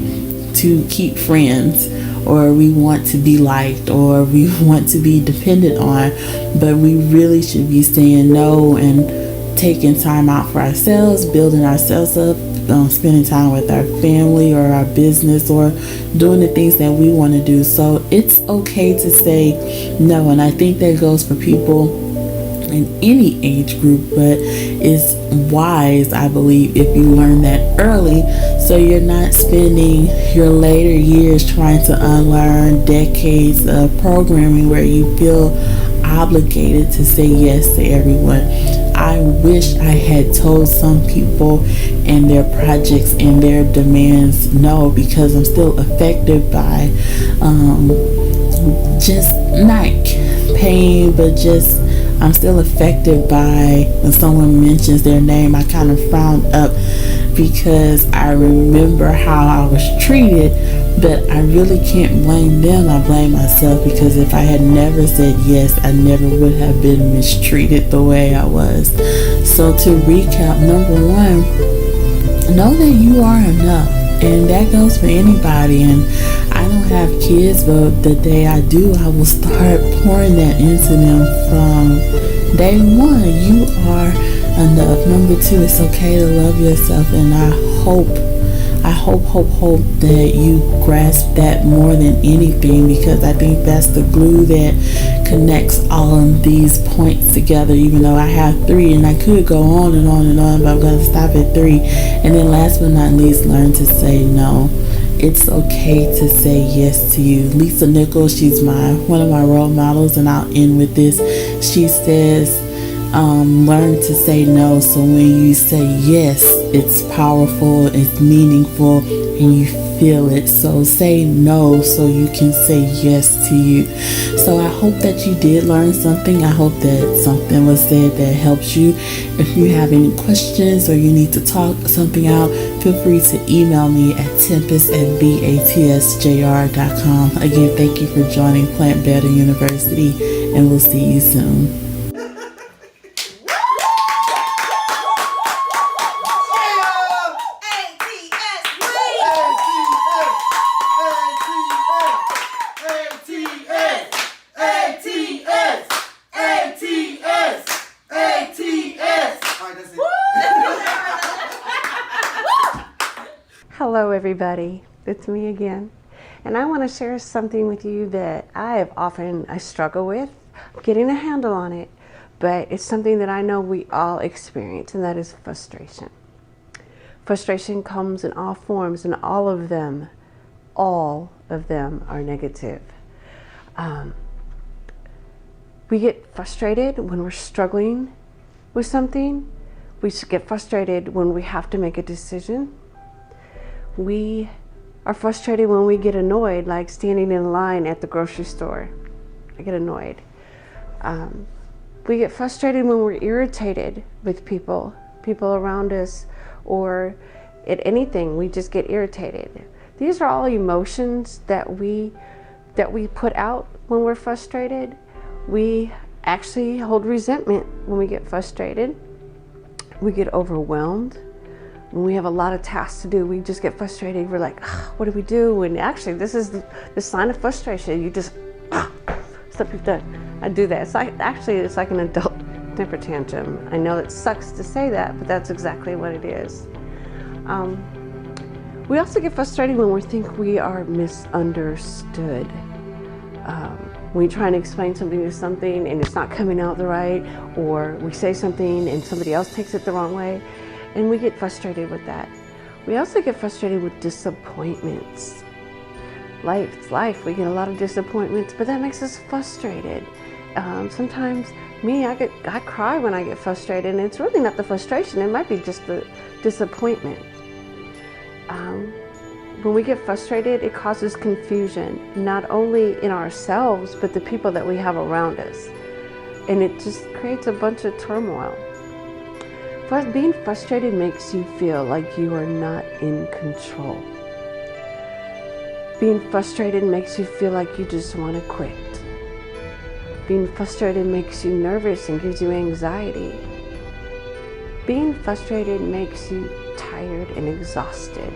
to keep friends, or we want to be liked, or we want to be depended on. But we really should be saying no and taking time out for ourselves, building ourselves up, spending time with our family or our business, or doing the things that we want to do. So it's okay to say no. And I think that goes for people in any age group, but it's wise, I believe, if you learn that early, so you're not spending your later years trying to unlearn decades of programming where you feel obligated to say yes to everyone. I wish I had told some people and their projects and their demands no, because I'm still affected by just not pain, but just I'm still affected by when someone mentions their name. I kind of frown up because I remember how I was treated, but I really can't blame them. I blame myself, because if I had never said yes, I never would have been mistreated the way I was. So to recap, number one, know that you are enough, and that goes for anybody. And I don't have kids, but the day I do, I will start pouring that into them from day one. You are enough. Number two, it's okay to love yourself, and I hope that you grasp that more than anything, because I think that's the glue that connects all of these points together. Even though I have three, and I could go on and on and on, but I'm going to stop at three. And then last but not least, learn to say no. It's okay to say yes to you. Lisa Nichols, she's one of my role models, and I'll end with this. She says, learn to say no, so when you say yes, it's powerful, it's meaningful, and you feel it. So say no so you can say yes to you. So I hope that you did learn something. I hope that something was said that helps you. If you have any questions or you need to talk something out, feel free to email me at tempest@batsjr.com. Again, thank you for joining Plant Better University, and we'll see you soon. Hello everybody, it's me again, and I want to share something with you that I struggle with getting a handle on it, but it's something that I know we all experience, and that is frustration. Frustration comes in all forms, and all of them are negative. We get frustrated when we're struggling with something. We get frustrated when we have to make a decision. We are frustrated when we get annoyed, like standing in line at the grocery store. I get annoyed. We get frustrated when we're irritated with people around us, or at anything. We just get irritated. These are all emotions that we put out when we're frustrated. We actually hold resentment when we get frustrated. We get overwhelmed. When we have a lot of tasks to do, we just get frustrated. We're like, what do we do? And actually, this is the sign of frustration. You just, stuff you've done. I do that. It's like an adult temper tantrum. I know it sucks to say that, but that's exactly what it is. We also get frustrated when we think we are misunderstood. When you're trying to explain something to something and it's not coming out the right, or we say something and somebody else takes it the wrong way, and we get frustrated with that. We also get frustrated with disappointments. It's life. We get a lot of disappointments, but that makes us frustrated. Sometimes I cry when I get frustrated, and it's really not the frustration. It might be just the disappointment. When we get frustrated, it causes confusion, not only in ourselves, but the people that we have around us. And it just creates a bunch of turmoil. Being frustrated makes you feel like you are not in control. Being frustrated makes you feel like you just want to quit. Being frustrated makes you nervous and gives you anxiety. Being frustrated makes you tired and exhausted.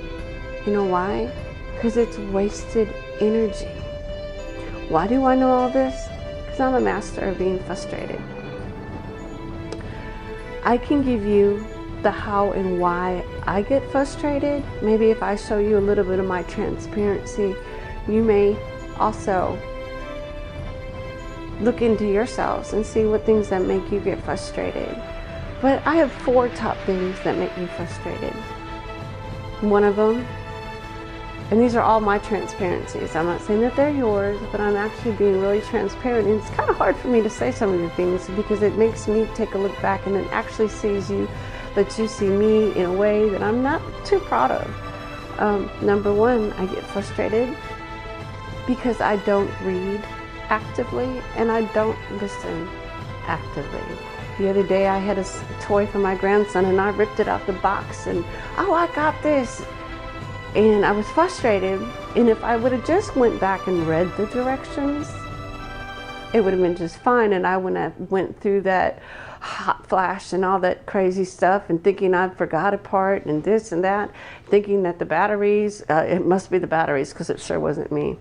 You know why? Because it's wasted energy. Why do I know all this? Because I'm a master of being frustrated. I can give you the how and why I get frustrated. Maybe if I show you a little bit of my transparency, you may also look into yourselves and see what things that make you get frustrated. But I have 4 top things that make me frustrated. One of them, and these are all my transparencies. I'm not saying that they're yours, but I'm actually being really transparent. And it's kind of hard for me to say some of the things because it makes me take a look back and then actually sees you, that you see me in a way that I'm not too proud of. Number 1, I get frustrated because I don't read actively and I don't listen actively. The other day I had a toy for my grandson and I ripped it out the box and, oh, I got this. And I was frustrated, and if I would have just went back and read the directions, it would have been just fine, and I wouldn't have went through that hot flash and all that crazy stuff and thinking I forgot a part and this and that, thinking that the batteries, it must be the batteries because it sure wasn't me.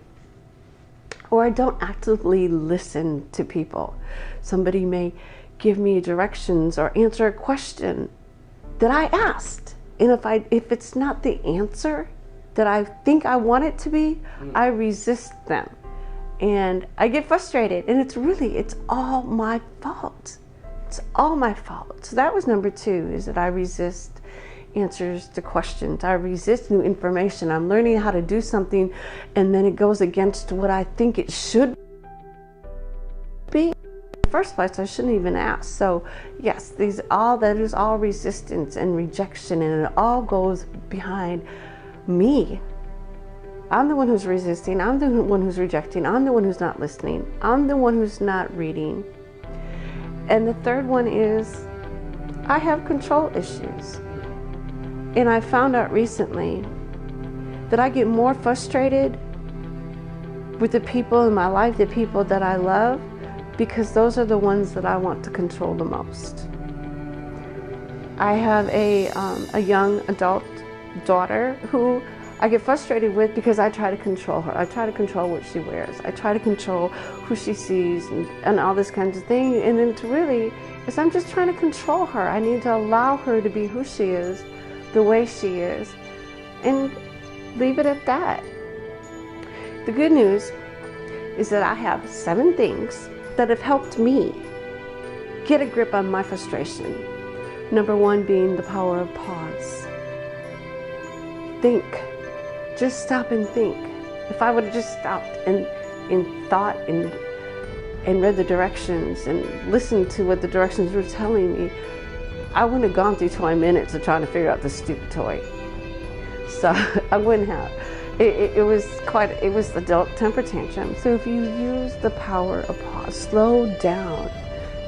Or I don't actively listen to people. Somebody may give me directions or answer a question that I asked, and if it's not the answer that I think I want it to be, I resist them. And I get frustrated, and it's all my fault. It's all my fault. So that was number 2, is that I resist answers to questions. I resist new information. I'm learning how to do something, and then it goes against what I think it should be. In the first place, I shouldn't even ask. So yes, that is all resistance and rejection, and it all goes behind me. I'm the one who's resisting. I'm the one who's rejecting. I'm the one who's not listening. I'm the one who's not reading. And the third one is I have control issues. And I found out recently that I get more frustrated with the people in my life, the people that I love, because those are the ones that I want to control the most. I have a young adult daughter who I get frustrated with because I try to control her. I try to control what she wears. I try to control who she sees and all this kinds of thing. And then I'm just trying to control her. I need to allow her to be who she is, the way she is, and leave it at that. The good news is that I have 7 things that have helped me get a grip on my frustration. Number 1 being the power of pause. Think. Just stop and think. If I would have just stopped and thought and read the directions and listened to what the directions were telling me, I wouldn't have gone through 20 minutes of trying to figure out this stupid toy. So I wouldn't have. It was adult temper tantrum. So if you use the power of pause, slow down,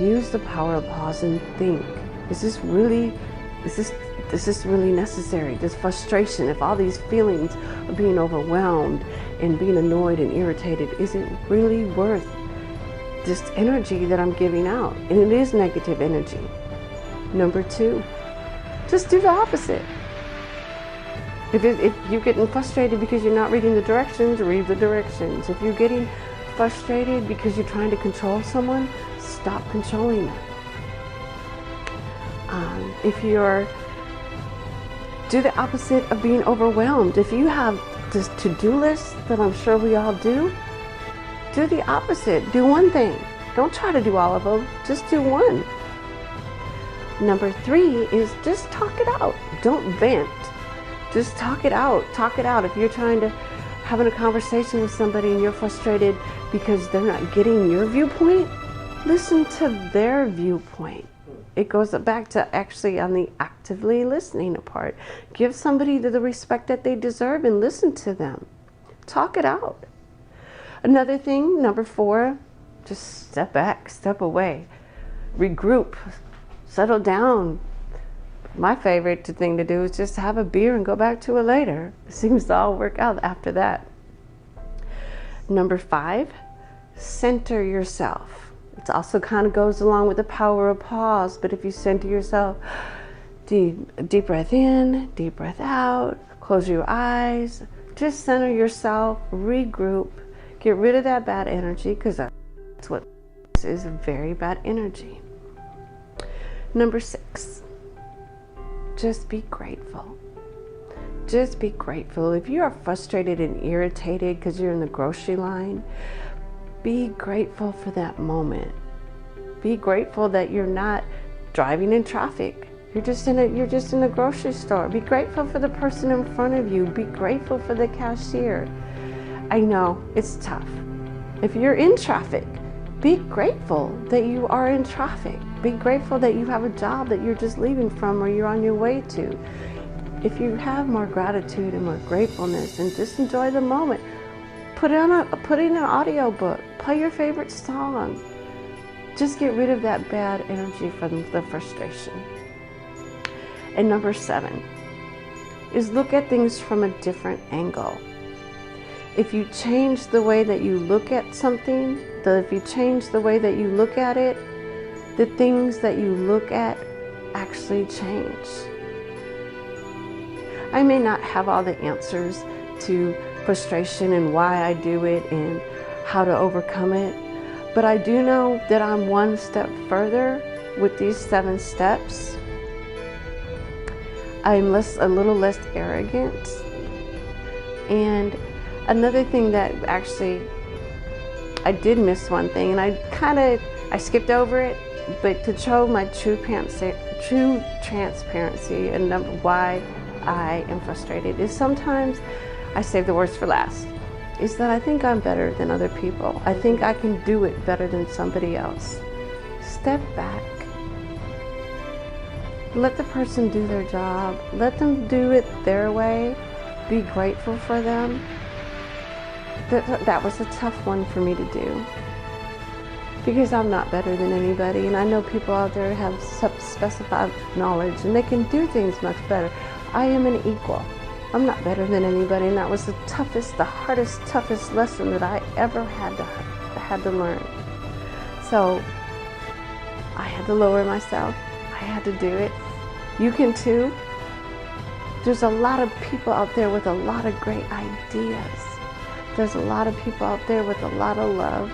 use the power of pause and think. Is this really necessary? This frustration, if all these feelings of being overwhelmed and being annoyed and irritated, is it really worth this energy that I'm giving out? And it is negative energy. Number 2, just do the opposite. If you're getting frustrated because you're not reading the directions, read the directions. If you're getting frustrated because you're trying to control someone, stop controlling them. If you're, do the opposite of being overwhelmed. If you have this to-do list that I'm sure we all do the opposite. Do one thing. Don't try to do all of them. Just do one. Number 3 is just talk it out. Don't vent. Just talk it out. Talk it out. If you're having a conversation with somebody and you're frustrated because they're not getting your viewpoint, listen to their viewpoint. It goes back to actually on the actively listening part. Give somebody the respect that they deserve and listen to them. Talk it out. Another thing, number 4, just step back, step away, regroup, settle down. My favorite thing to do is just have a beer and go back to it later. It seems to all work out after that. Number 5, center yourself. It also kind of goes along with the power of pause, but if you center yourself, deep breath in, deep breath out, close your eyes, just center yourself, regroup, get rid of that bad energy, because that's what this is, very bad energy. Number 6, just be grateful. Just be grateful. If you are frustrated and irritated because you're in the grocery line, be grateful for that moment. Be grateful that you're not driving in traffic. You're just in a grocery store. Be grateful for the person in front of you. Be grateful for the cashier. I know it's tough. If you're in traffic, be grateful that you are in traffic. Be grateful that you have a job that you're just leaving from or you're on your way to. If you have more gratitude and more gratefulness and just enjoy the moment, put in an audio book, play your favorite song. Just get rid of that bad energy from the frustration. And number 7 is look at things from a different angle. If you change the way that you look at something, if you change the way that you look at it, the things that you look at actually change. I may not have all the answers to frustration and why I do it and how to overcome it, but I do know that I'm one step further with these 7 steps. I'm a little less arrogant. And another thing that actually, I did miss one thing, and I skipped over it, but to show my true transparency and why I am frustrated is sometimes I save the worst for last. Is that I think I'm better than other people. I think I can do it better than somebody else. Step back. Let the person do their job. Let them do it their way. Be grateful for them. That was a tough one for me to do, because I'm not better than anybody, and I know people out there have specified knowledge and they can do things much better. I am an equal. I'm not better than anybody, and that was the hardest, toughest lesson that I ever had to learn. So I had to lower myself. I had to do it. You can too. There's a lot of people out there with a lot of great ideas. There's a lot of people out there with a lot of love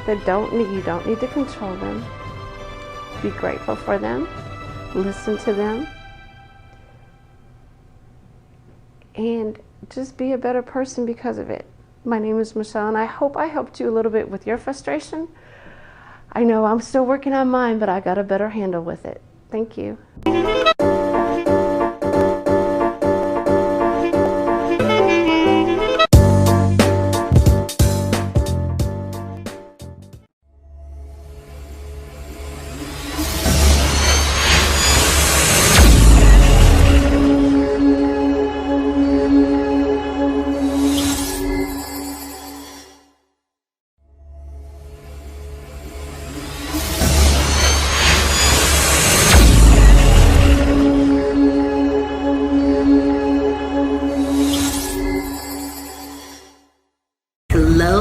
that you don't need to control them. Be grateful for them. Listen to them. And just be a better person because of it. My name is Michelle, and I hope I helped you a little bit with your frustration. I know I'm still working on mine, but I got a better handle with it. Thank you.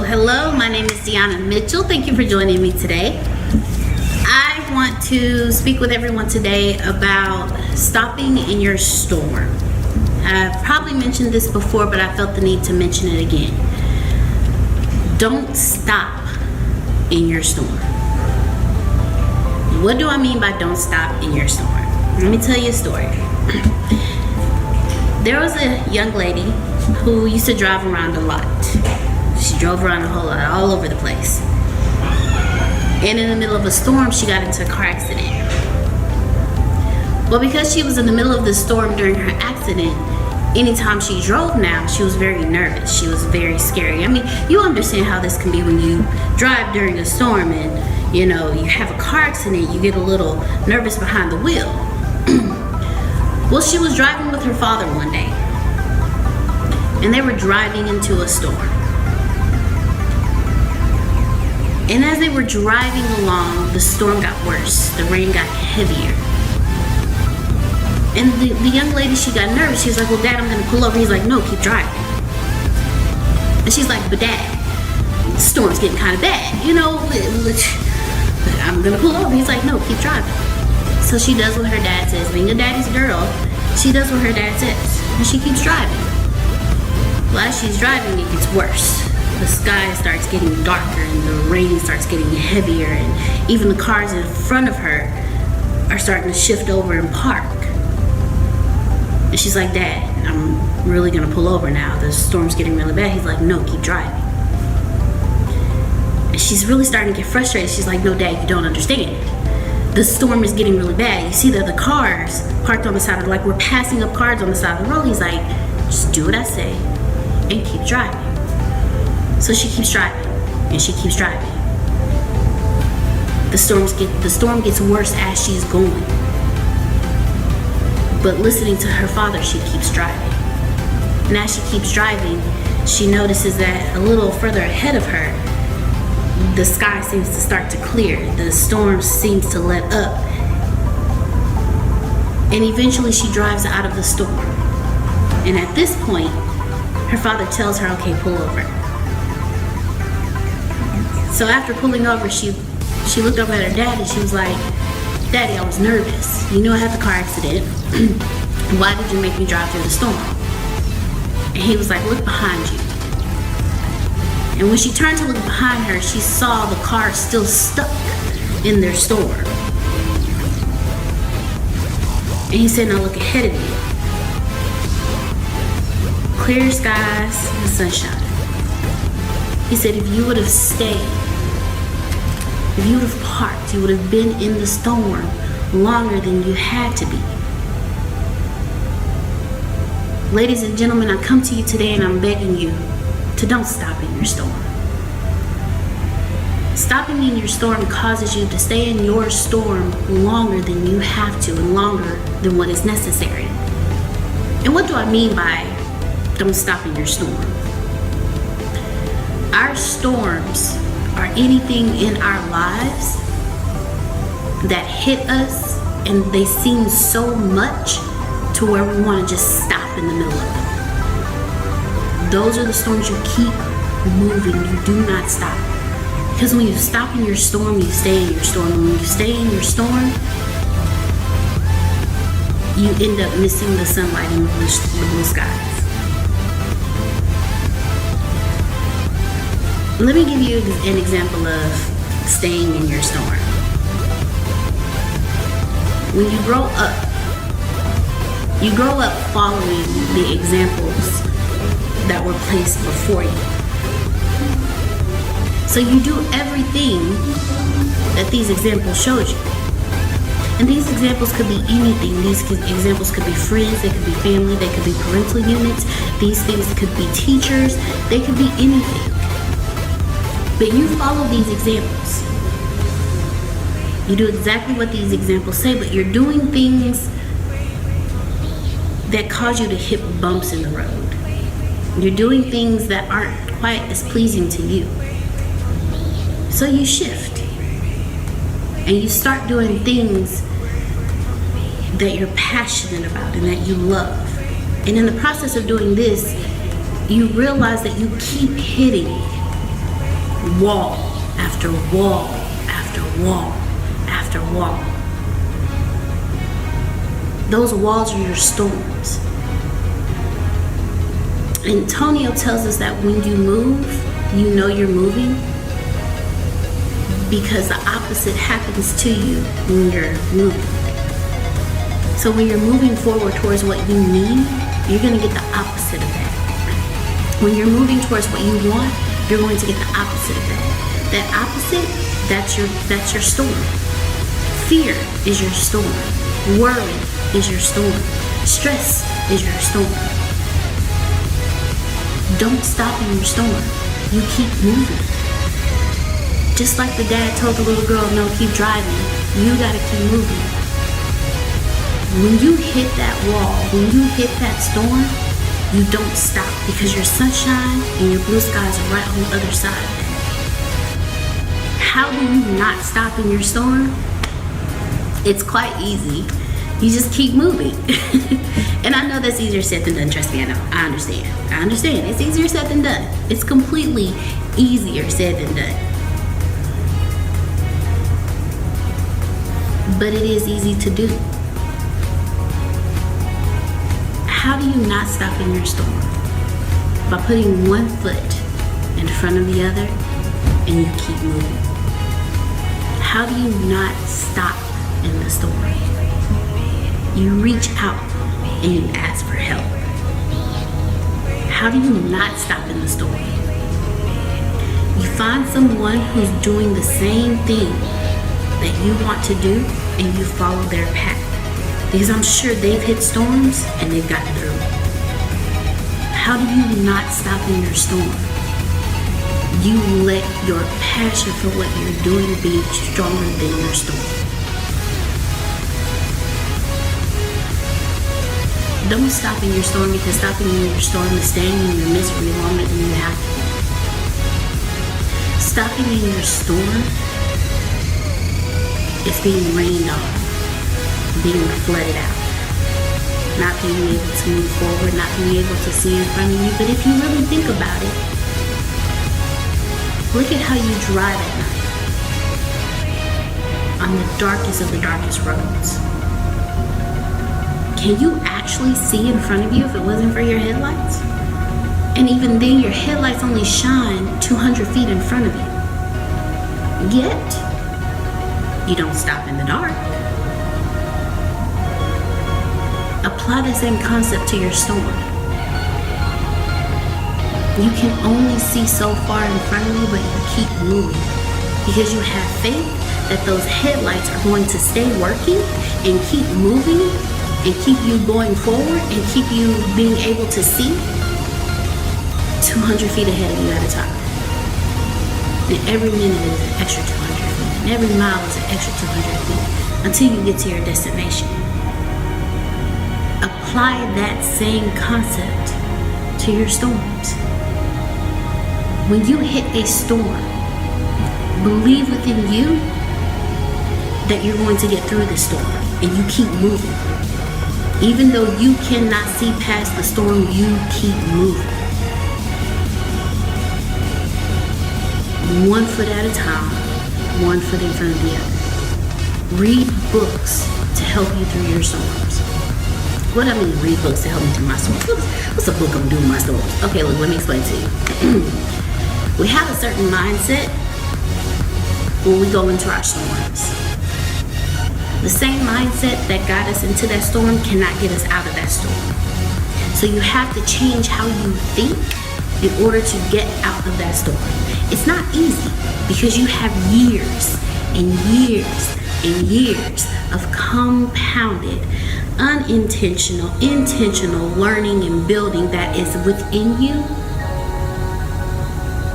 Hello, my name is Deanna Mitchell. Thank you for joining me today. I want to speak with everyone today about stopping in your storm. I've probably mentioned this before, but I felt the need to mention it again. Don't stop in your storm. What do I mean by don't stop in your storm? Let me tell you a story. There was a young lady who used to drive around a lot. She drove around a whole lot, all over the place. And in the middle of a storm, she got into a car accident. Well, because she was in the middle of the storm during her accident, anytime she drove now, she was very nervous. She was very scary. I mean, you understand how this can be when you drive during a storm and, you know, you have a car accident, you get a little nervous behind the wheel. Well, she was driving with her father one day, and they were driving into a storm. And as they were driving along, the storm got worse. The rain got heavier. And the young lady, she got nervous. She was like, well, Dad, I'm going to pull over. He's like, no, keep driving. And she's like, but Dad, the storm's getting kind of bad. You know, I'm going to pull over. He's like, no, keep driving. So she does what her dad says. Being a daddy's girl, she does what her dad says. And she keeps driving. Well, as she's driving, it gets worse. The sky starts getting darker and the rain starts getting heavier, and even the cars in front of her are starting to shift over and park. And she's like, Dad, I'm really gonna pull over now. The storm's getting really bad. He's like, no, keep driving. And she's really starting to get frustrated. She's like, no, Dad, you don't understand. The storm is getting really bad. You see that the cars parked on the side of, like, we're passing up cars on the side of the road. He's like, just do what I say and keep driving. So she keeps driving, and she keeps driving. The storm gets worse as she's going. But listening to her father, she keeps driving. And as she keeps driving, she notices that a little further ahead of her, the sky seems to start to clear. The storm seems to let up. And eventually she drives out of the storm. And at this point, her father tells her, okay, pull over. So after pulling over, she looked over at her dad and she was like, Daddy, I was nervous. You knew I had the car accident. Why did you make me drive through the storm? And he was like, look behind you. And when she turned to look behind her, she saw the car still stuck in their storm. And he said, now look ahead of you. Clear skies and sunshine. He said, if you would have stayed, if you would have parked, you would have been in the storm longer than you had to be. Ladies and gentlemen, I come to you today and I'm begging you to don't stop in your storm. Stopping in your storm causes you to stay in your storm longer than you have to and longer than what is necessary. And what do I mean by don't stop in your storm? Our storms are anything in our lives that hit us and they seem so much to where we want to just stop in the middle of it. Those are the storms you keep moving. You do not stop. Because when you stop in your storm, you stay in your storm. And when you stay in your storm, you end up missing the sunlight and the blue skies. Let me give you an example of staying in your storm. When you grow up following the examples that were placed before you. So you do everything that these examples showed you. And these examples could be anything. These examples could be friends, they could be family, they could be parental units. These things could be teachers, they could be anything. But you follow these examples. You do exactly what these examples say, but you're doing things that cause you to hit bumps in the road. You're doing things that aren't quite as pleasing to you. So you shift. And you start doing things that you're passionate about and that you love. And in the process of doing this, you realize that you keep hitting wall after wall after wall after wall. Those walls are your storms. Antonio tells us that when you move, you know you're moving, because the opposite happens to you when you're moving. So when you're moving forward towards what you need, you're going to get the opposite of that. When you're moving towards what you want, you're going to get the opposite of that. That opposite, that's your storm. Fear is your storm. Worry is your storm. Stress is your storm. Don't stop in your storm. You keep moving. Just like the dad told the little girl, no, keep driving. You gotta keep moving. When you hit that wall, when you hit that storm, you don't stop, because your sunshine and your blue skies are right on the other side of that. How do you not stop in your storm? It's quite easy. You just keep moving. And I know that's easier said than done. Trust me, I know. I understand. It's easier said than done. It's completely easier said than done. But it is easy to do. How do you not stop in your storm? By putting one foot in front of the other and you keep moving. How do you not stop in the storm? You reach out and you ask for help. How do you not stop in the storm? You find someone who's doing the same thing that you want to do and you follow their path. Because I'm sure they've hit storms and they've gotten through. How do you not stop in your storm? You let your passion for what you're doing be stronger than your storm. Don't stop in your storm, because stopping in your storm is staying in your misery longer than you have to. Stopping in your storm is being rained on, being flooded out, not being able to move forward, not being able to see in front of you. But if you really think about it, look at how you drive at night on the darkest of the darkest roads. Can you actually see in front of you if it wasn't for your headlights? And even then, your headlights only shine 200 feet in front of you. Yet, you don't stop in the dark. Apply the same concept to your storm. You can only see so far in front of you, but you keep moving because you have faith that those headlights are going to stay working and keep moving and keep you going forward and keep you being able to see 200 feet ahead of you at a time. And every minute is an extra 200 feet. And every mile is an extra 200 feet until you get to your destination. Apply that same concept to your storms. When you hit a storm, believe within you that you're going to get through the storm, and you keep moving. Even though you cannot see past the storm, you keep moving. One foot at a time, one foot in front of the other. Read books to help you through your storms. What I mean, read books to help me through my storms? What's a book I'm doing my storms? Okay, look, let me explain to you. We have a certain mindset when we go into our storms. The same mindset that got us into that storm cannot get us out of that storm. So you have to change how you think in order to get out of that storm. It's not easy because you have years and years and years of compounded, unintentional, intentional learning and building that is within you.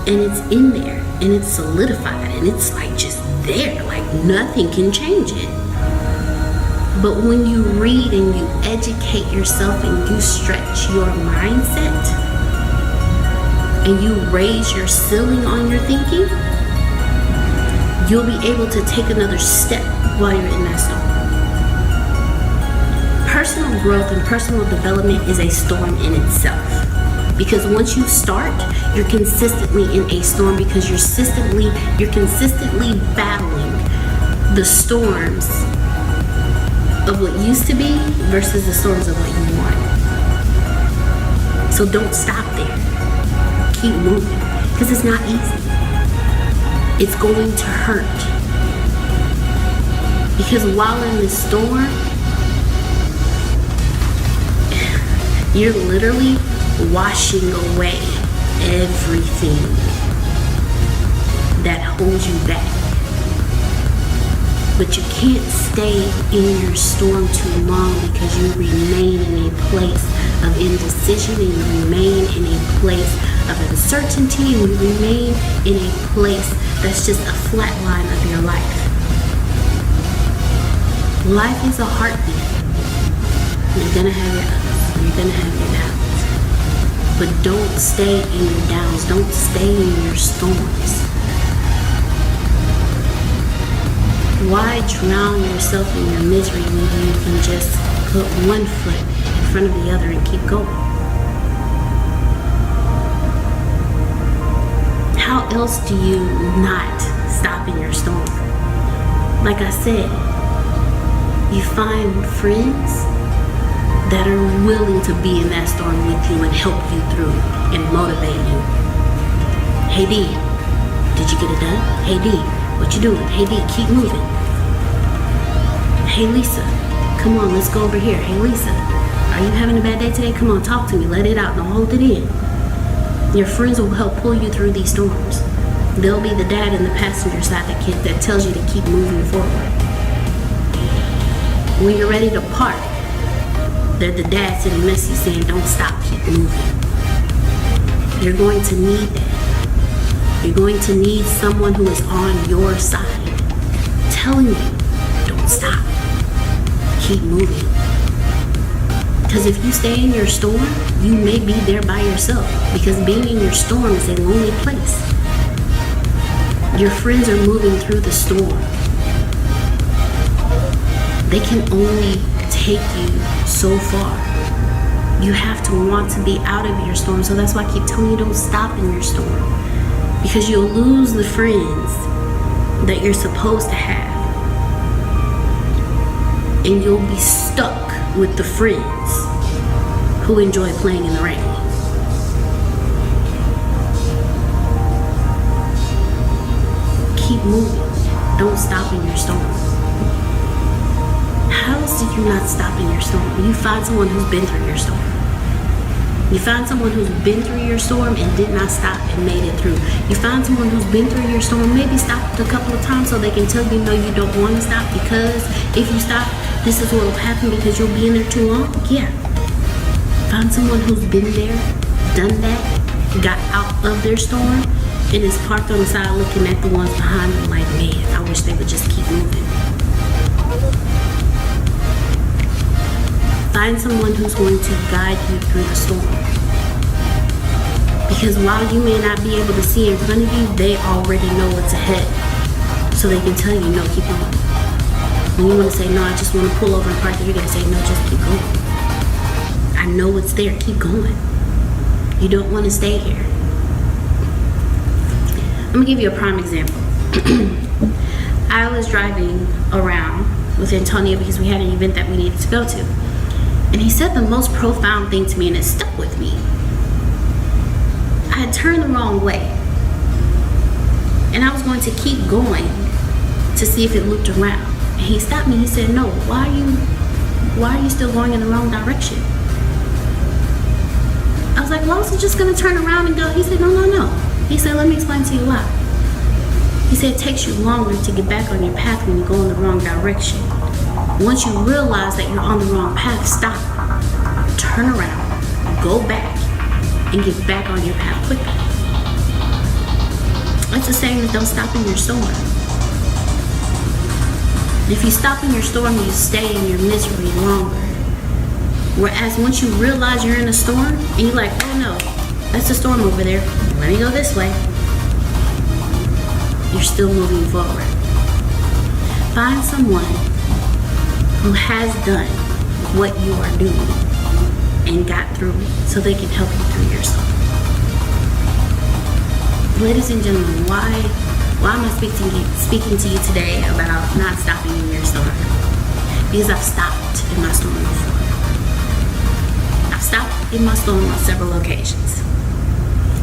And it's in there and it's solidified and it's like just there, like nothing can change it. But when you read and you educate yourself and you stretch your mindset and you raise your ceiling on your thinking, you'll be able to take another step while you're in that storm. Personal growth and personal development is a storm in itself. Because once you start, you're consistently in a storm because you're consistently battling the storms of what used to be versus the storms of what you want. So don't stop there. Keep moving, because it's not easy. It's going to hurt. Because while in this storm, you're literally washing away everything that holds you back. But you can't stay in your storm too long, because you remain in a place of indecision, and you remain in a place of uncertainty, and you remain in a place that's just a flat line of your life. Life is a heartbeat. You're gonna have your ups, and you're gonna have your downs. But don't stay in your downs. Don't stay in your storms. Why drown yourself in your misery when you can just put one foot in front of the other and keep going? How else do you not stop in your storm? Like I said, you find friends that are willing to be in that storm with you and help you through and motivate you. Hey D, did you get it done? Hey D, what you doing? Hey D, keep moving. Hey Lisa, come on, let's go over here. Hey Lisa, are you having a bad day today? Come on, talk to me. Let it out. Don't hold it in. Your friends will help pull you through these storms. They'll be the dad in the passenger side that tells you to keep moving forward. When you're ready to park, they're the dad sitting next to you saying, don't stop, keep moving. You're going to need that. You're going to need someone who is on your side, telling you, don't stop, keep moving. Because if you stay in your storm, you may be there by yourself. Because being in your storm is a lonely place. Your friends are moving through the storm. They can only take you so far. You have to want to be out of your storm. So that's why I keep telling you, don't stop in your storm. Because you'll lose the friends that you're supposed to have. And you'll be stuck with the friends who enjoy playing in the rain. Keep moving. Don't stop in your storm. How else did you not stop in your storm? You find someone who's been through your storm. You find someone who's been through your storm and did not stop and made it through. You find someone who's been through your storm, maybe stopped a couple of times so they can tell you, no, you don't want to stop, because if you stop, this is what will happen because you'll be in there too long. Yeah. Find someone who's been there, done that, got out of their storm, and is parked on the side looking at the ones behind them like, man, I wish they would just keep moving. Find someone who's going to guide you through the storm. Because while you may not be able to see in front of you, they already know what's ahead. So they can tell you, no, keep going. When you want to say, no, I just want to pull over and park, you're going to say, no, just keep going. I know what's there, keep going. You don't want to stay here. I'm going to give you a prime example. I was driving around with Antonio because we had an event that we needed to go to. And he said the most profound thing to me, and it stuck with me. I had turned the wrong way. And I was going to keep going to see if it looped around. And he stopped me. He said, no, why are you still going in the wrong direction? I was like, well, I was just going to turn around and go. He said, no. He said, let me explain to you why. He said, it takes you longer to get back on your path when you go in the wrong direction. Once you realize that you're on the wrong path, stop, turn around, go back, and get back on your path quicker. It's the same as don't stop in your storm. If you stop in your storm, you stay in your misery longer. Whereas once you realize you're in a storm, and you're like, oh no, that's a storm over there, let me go this way, you're still moving forward. Find someone who has done what you are doing and got through it so they can help you through your storm. Ladies and gentlemen, why am I speaking to you today about not stopping in your storm? Because I've stopped in my storm before. I've stopped in my storm on several occasions.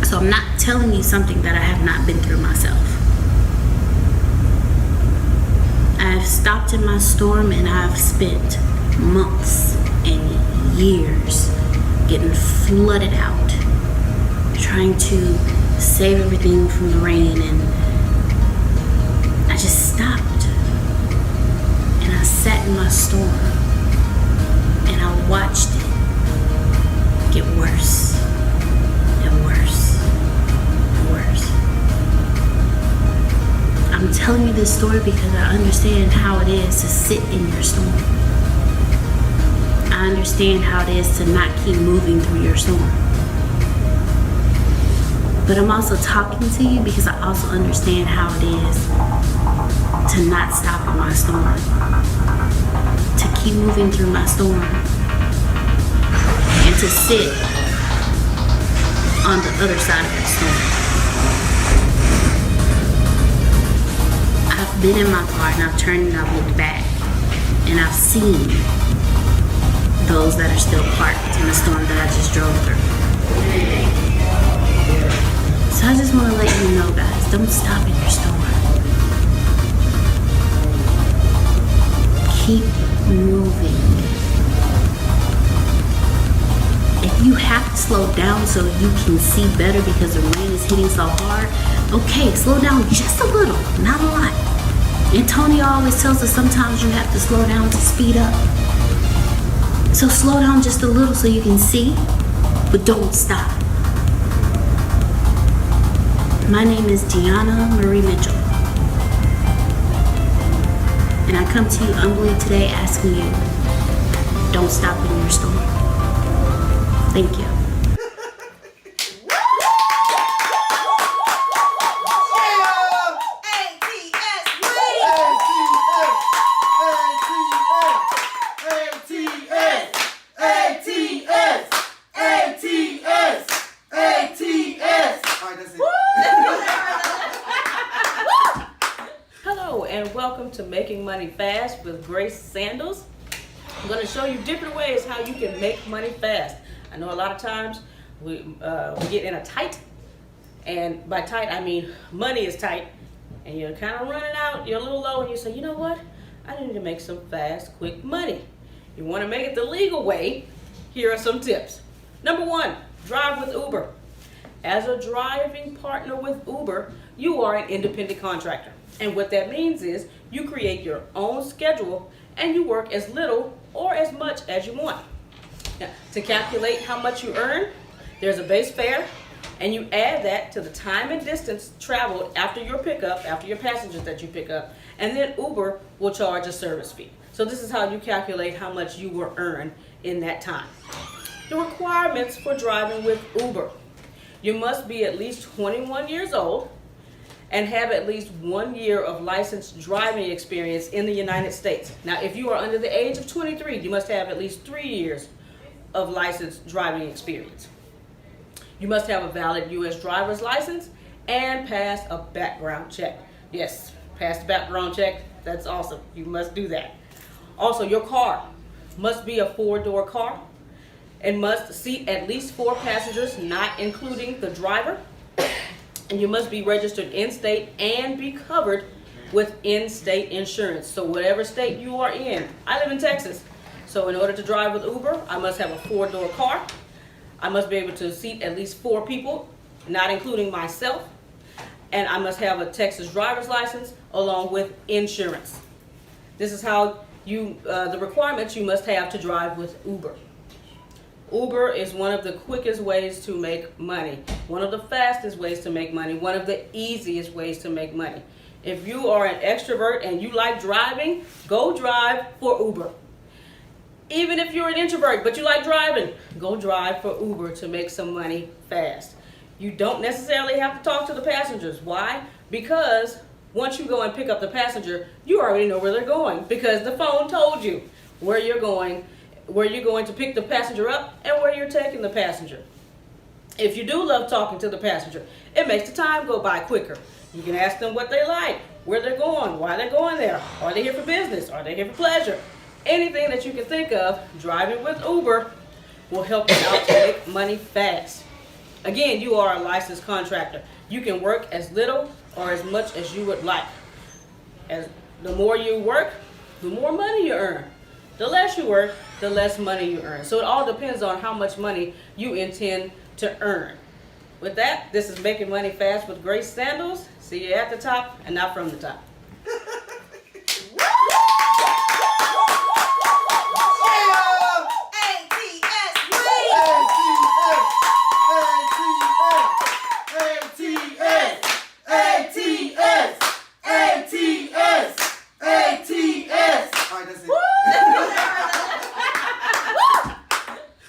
So I'm not telling you something that I have not been through myself. I've stopped in my storm and I've spent months and years getting flooded out, trying to save everything from the rain, and I just stopped and I sat in my storm and I watched it get worse and worse and worse. I'm telling you this story because I understand how it is to sit in your storm. I understand how it is to not keep moving through your storm. But I'm also talking to you because I also understand how it is to not stop in my storm, to keep moving through my storm, and to sit on the other side of that storm. I've been in my car and I've turned and I've looked back and I've seen those that are still parked in the storm that I just drove through. So I just want to let you know, guys, don't stop in your storm. Keep moving. If you have to slow down so you can see better because the rain is hitting so hard, okay, slow down just a little, not a lot. Antonio always tells us sometimes you have to slow down to speed up. So slow down just a little so you can see, but don't stop. My name is Deanna Marie Mitchell, and I come to you humbly today asking you, don't stop in your storm. Thank you. Hello and welcome to Making Money Fast with Grace Sandals. I'm going to show you different ways how you can make money fast. I know a lot of times we get in a tight, and by tight I mean money is tight, and you're kind of running out, you're a little low, and you say, you know what, I need to make some fast, quick money. You want to make it the legal way. Here are some tips. Number one, drive with Uber. As a driving partner with Uber, you are an independent contractor. And what that means is you create your own schedule and you work as little or as much as you want. Now, to calculate how much you earn, there's a base fare, and you add that to the time and distance traveled after your pickup, after your passengers that you pick up, and then Uber will charge a service fee. So this is how you calculate how much you will earn in that time. The requirements for driving with Uber. You must be at least 21 years old and have at least 1 year of licensed driving experience in the United States. Now, if you are under the age of 23, you must have at least 3 years of licensed driving experience. You must have a valid U.S. driver's license and pass a background check. Yes, pass the background check. That's awesome. You must do that. Also, your car must be a 4-door car and must seat at least 4 passengers, not including the driver. And you must be registered in-state and be covered with in-state insurance. So whatever state you are in. I live in Texas. So in order to drive with Uber, I must have a 4-door car. I must be able to seat at least 4 people, not including myself. And I must have a Texas driver's license along with insurance. This is how the requirements you must have to drive with Uber. Uber is one of the quickest ways to make money, one of the fastest ways to make money, one of the easiest ways to make money. If you are an extrovert and you like driving, go drive for Uber. Even if you're an introvert but you like driving, go drive for Uber to make some money fast. You don't necessarily have to talk to the passengers. Why? Because once you go and pick up the passenger, you already know where they're going because the phone told you where you're going to pick the passenger up and where you're taking the passenger. If you do love talking to the passenger, it makes the time go by quicker. You can ask them what they like, where they're going, why they're going there. Are they here for business? Are they here for pleasure? Anything that you can think of, driving with Uber, will help you out to make money fast. Again, you are a licensed contractor. You can work as little or as much as you would like. As the more you work, the more money you earn. The less you work, the less money you earn. So it all depends on how much money you intend to earn. With that, this is Making Money Fast with Grace Sandals. See you at the top and not from the top.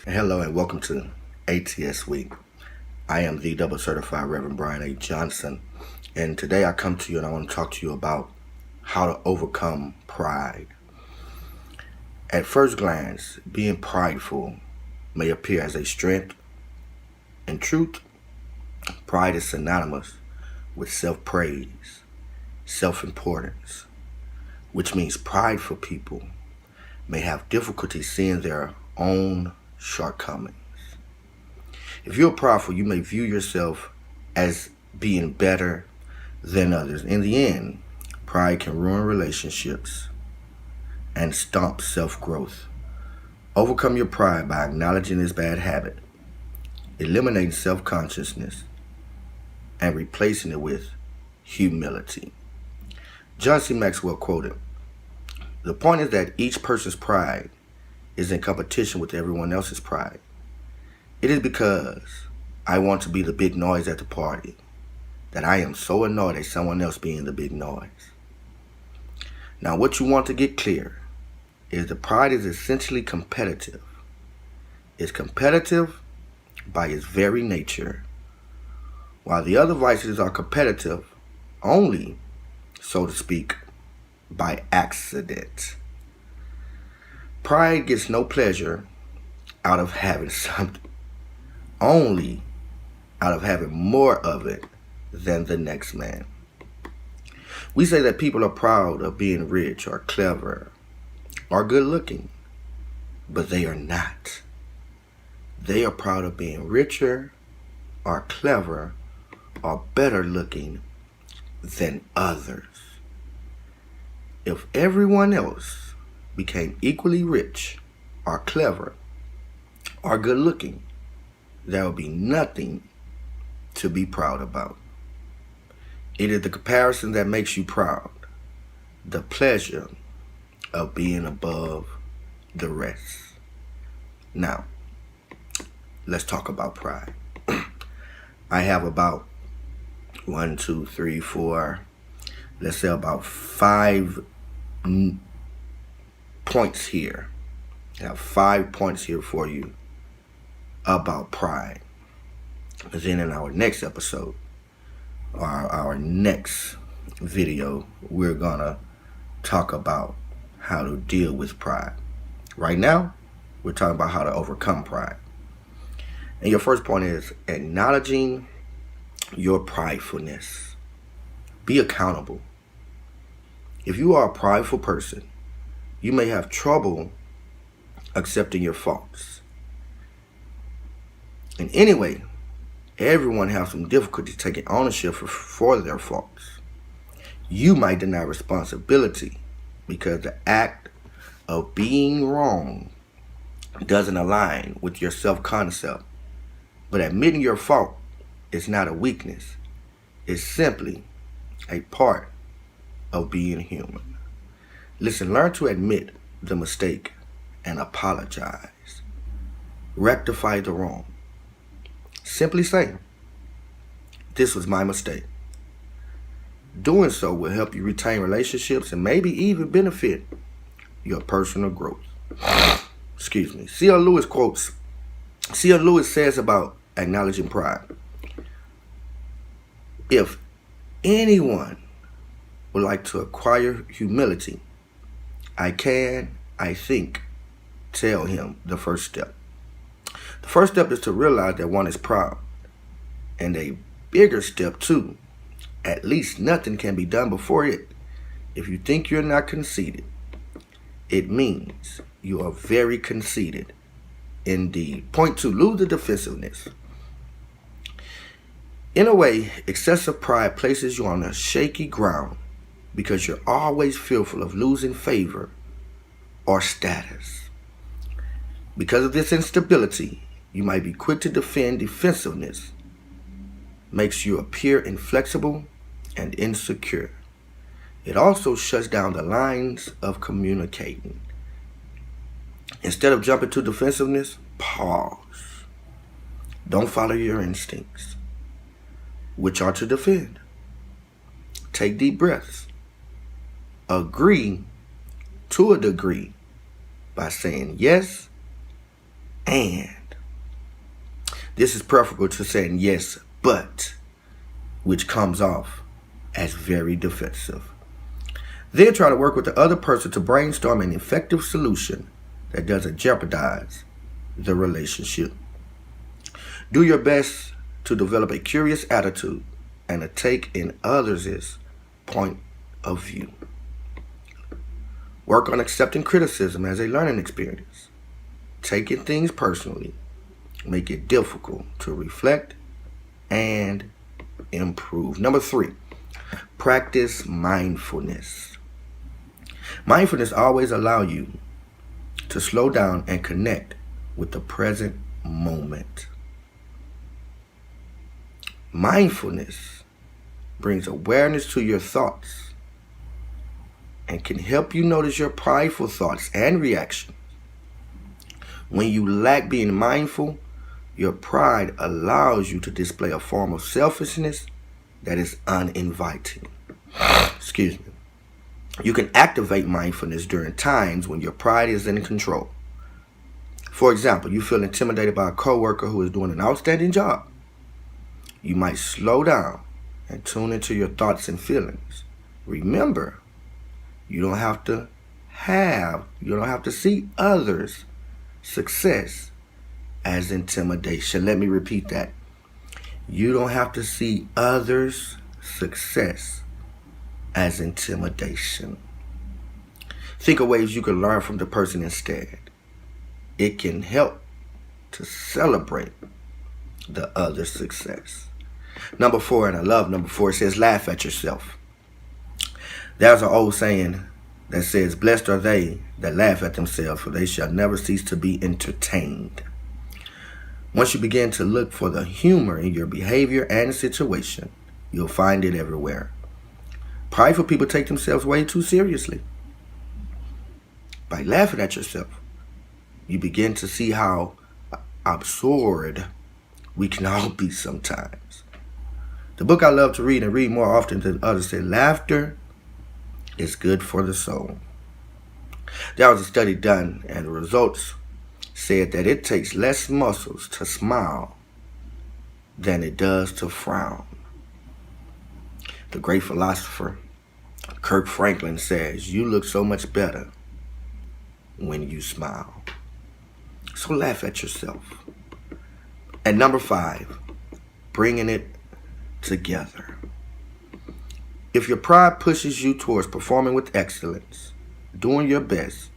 Hello and welcome to ATS Week. I am the double certified Reverend Brian A. Johnson, and today I come to you and I want to talk to you about how to overcome pride. At first glance, being prideful may appear as a strength. In truth, pride is synonymous with self-praise, self-importance, which means prideful people may have difficulty seeing their own shortcomings. If you're prideful, you may view yourself as being better than others. In the end, pride can ruin relationships and stomp self-growth. Overcome your pride by acknowledging this bad habit, eliminating self-consciousness, and replacing it with humility. John C. Maxwell quoted, "The point is that each person's pride is in competition with everyone else's pride. It is because I want to be the big noise at the party that I am so annoyed at someone else being the big noise." Now, what you want to get clear is the pride is essentially competitive. It's competitive by its very nature, while the other vices are competitive only, so to speak, by accident. Pride gets no pleasure out of having something, only out of having more of it than the next man. We say that people are proud of being rich or clever or good looking, but they are not. They are proud of being richer or clever or better looking than others. If everyone else became equally rich or clever or good looking, there would be nothing to be proud about. It is the comparison that makes you proud, the pleasure of being above the rest. Now, let's talk about pride. I have about 5 points here. I have 5 points here for you about pride. And then in our next episode, or our next video, we're gonna talk about how to deal with pride. Right now, we're talking about how to overcome pride. And your first point is acknowledging your pridefulness. Be accountable. If you are a prideful person, you may have trouble accepting your faults. And anyway, everyone has some difficulty taking ownership for their faults. You might deny responsibility because the act of being wrong doesn't align with your self-concept. But admitting your fault is not a weakness. It's simply a part of being human. Listen, learn to admit the mistake and apologize. Rectify the wrong. Simply say, "This was my mistake." Doing so will help you retain relationships and maybe even benefit your personal growth. Excuse me. C.L. Lewis says about acknowledging pride, "If anyone would like to acquire humility, I think, tell him the first step. The first step is to realize that one is proud. And a bigger step too, at least nothing can be done before it. If you think you're not conceited, it means you are very conceited indeed. Point 2, lose the defensiveness. In a way, excessive pride places you on a shaky ground because you're always fearful of losing favor or status. Because of this instability, you might be quick to defend. Defensiveness makes you appear inflexible and insecure. It also shuts down the lines of communicating. Instead of jumping to defensiveness, pause. Don't follow your instincts, which are to defend. Take deep breaths. Agree to a degree by saying yes and. This is preferable to saying yes but, which comes off as very defensive. Then try to work with the other person to brainstorm an effective solution that doesn't jeopardize the relationship. Do your best to develop a curious attitude and a take in others' point of view. Work on accepting criticism as a learning experience. Taking things personally make it difficult to reflect and improve. Number 3, practice mindfulness. Mindfulness always allows you to slow down and connect with the present moment. Mindfulness brings awareness to your thoughts and can help you notice your prideful thoughts and reactions. When you lack being mindful, your pride allows you to display a form of selfishness that is uninviting. Excuse me. You can activate mindfulness during times when your pride is in control. For example, you feel intimidated by a coworker who is doing an outstanding job. You might slow down and tune into your thoughts and feelings. Remember, you don't have to see others' success as intimidation. Let me repeat that. You don't have to see others' success as intimidation. Think of ways you can learn from the person instead. It can help to celebrate the other's success. Number 4, and I love number 4, it says laugh at yourself. There's an old saying that says, blessed are they that laugh at themselves, for they shall never cease to be entertained. Once you begin to look for the humor in your behavior and situation, you'll find it everywhere. Prideful people take themselves way too seriously. By laughing at yourself, you begin to see how absurd we can all be sometimes. The book I love to read and read more often than others said, laughter is good for the soul. There was a study done, and the results said that it takes less muscles to smile than it does to frown. The great philosopher Kirk Franklin says, you look so much better when you smile. So laugh at yourself. And number 5, bringing it together. If your pride pushes you towards performing with excellence, doing your best,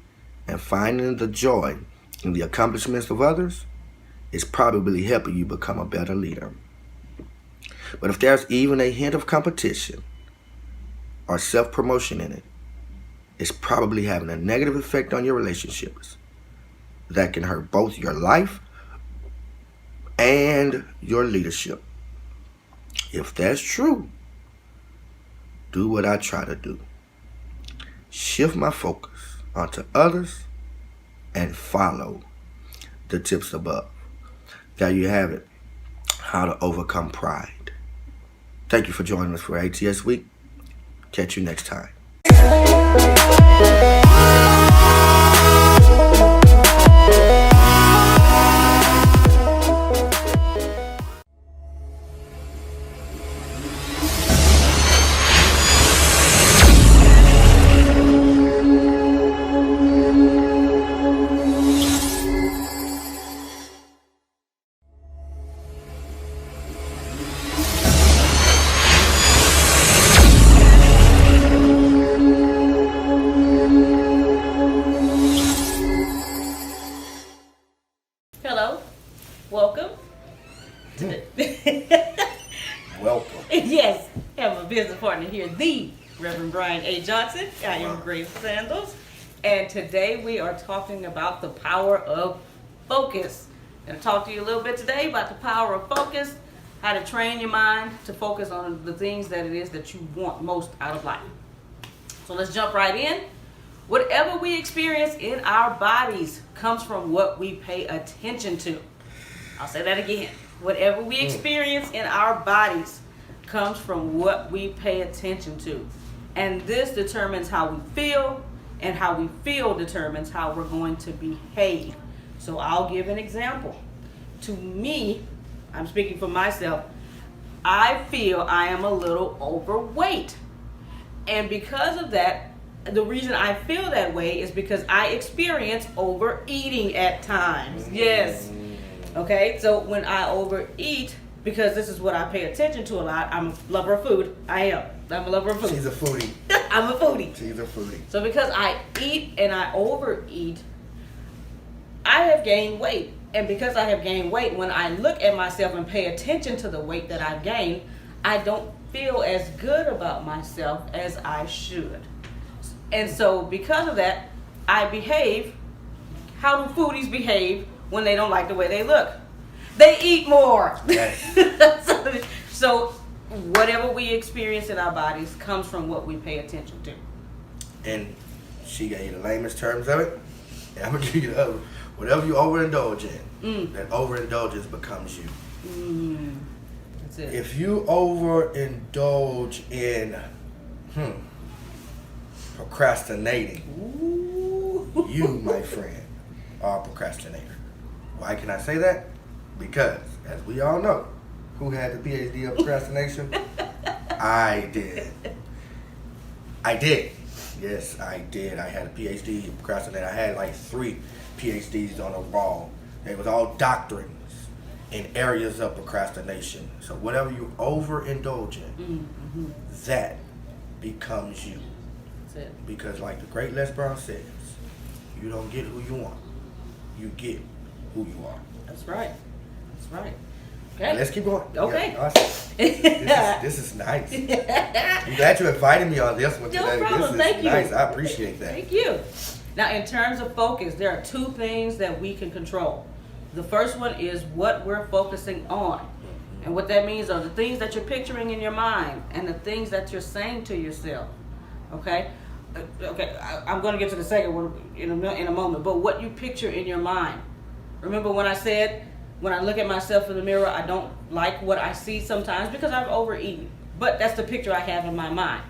and finding the joy in the accomplishments of others, it's probably helping you become a better leader. But if there's even a hint of competition or self-promotion in it, it's probably having a negative effect on your relationships that can hurt both your life and your leadership. If that's true, do what I try to do. Shift my focus onto others and follow the tips above. There you have it. How to overcome pride. Thank you for joining us for ATS Week. Catch you next time. Welcome. Yes, I have a business partner here, the Reverend Brian A. Johnson. I am Grace Sandals. And today we are talking about the power of focus. I'm going to talk to you a little bit today about the power of focus, how to train your mind to focus on the things that it is that you want most out of life. So let's jump right in. Whatever we experience in our bodies comes from what we pay attention to. I'll say that again. Whatever we experience in our bodies comes from what we pay attention to. And this determines how we feel, and how we feel determines how we're going to behave. So I'll give an example. To me, I'm speaking for myself, I feel I am a little overweight. And because of that, the reason I feel that way is because I experience overeating at times. Yes. Okay, so when I overeat, because this is what I pay attention to a lot, I'm a lover of food. I'm a lover of food. She's a foodie. I'm a foodie. She's a foodie. So because I eat and I overeat, I have gained weight. And because I have gained weight, when I look at myself and pay attention to the weight that I've gained, I don't feel as good about myself as I should. And so because of that, I behave. How do foodies behave when they don't like the way they look? They eat more. Yes. So whatever we experience in our bodies comes from what we pay attention to. And she gave you the lamest terms of it. And I'm going to give you the other. Whatever you overindulge in, that overindulgence becomes you. That's it. If you overindulge in procrastinating, you, my friend, are a procrastinator. Why can I say that? Because, as we all know, who had the PhD of procrastination? I did. Yes, I did. I had a PhD in procrastination. I had like 3 PhDs on a wall. They was all doctrines in areas of procrastination. So whatever you overindulge in, that becomes you. That's it. Because like the great Les Brown says, you don't get who you want. You get who you are. That's right. That's right. Now, Okay. let's keep going. Okay. Yeah, awesome. This is nice. I'm glad you invited me on this one No today. problem. This is Thank you. nice. I appreciate that. Thank you. Now, in terms of focus, there are 2 things that we can control. The first one is what we're focusing on. And what that means are the things that you're picturing in your mind and the things that you're saying to yourself. Okay? I'm going to get to the second one in a moment. But what you picture in your mind. Remember when I said, when I look at myself in the mirror, I don't like what I see sometimes because I've overeaten. But that's the picture I have in my mind.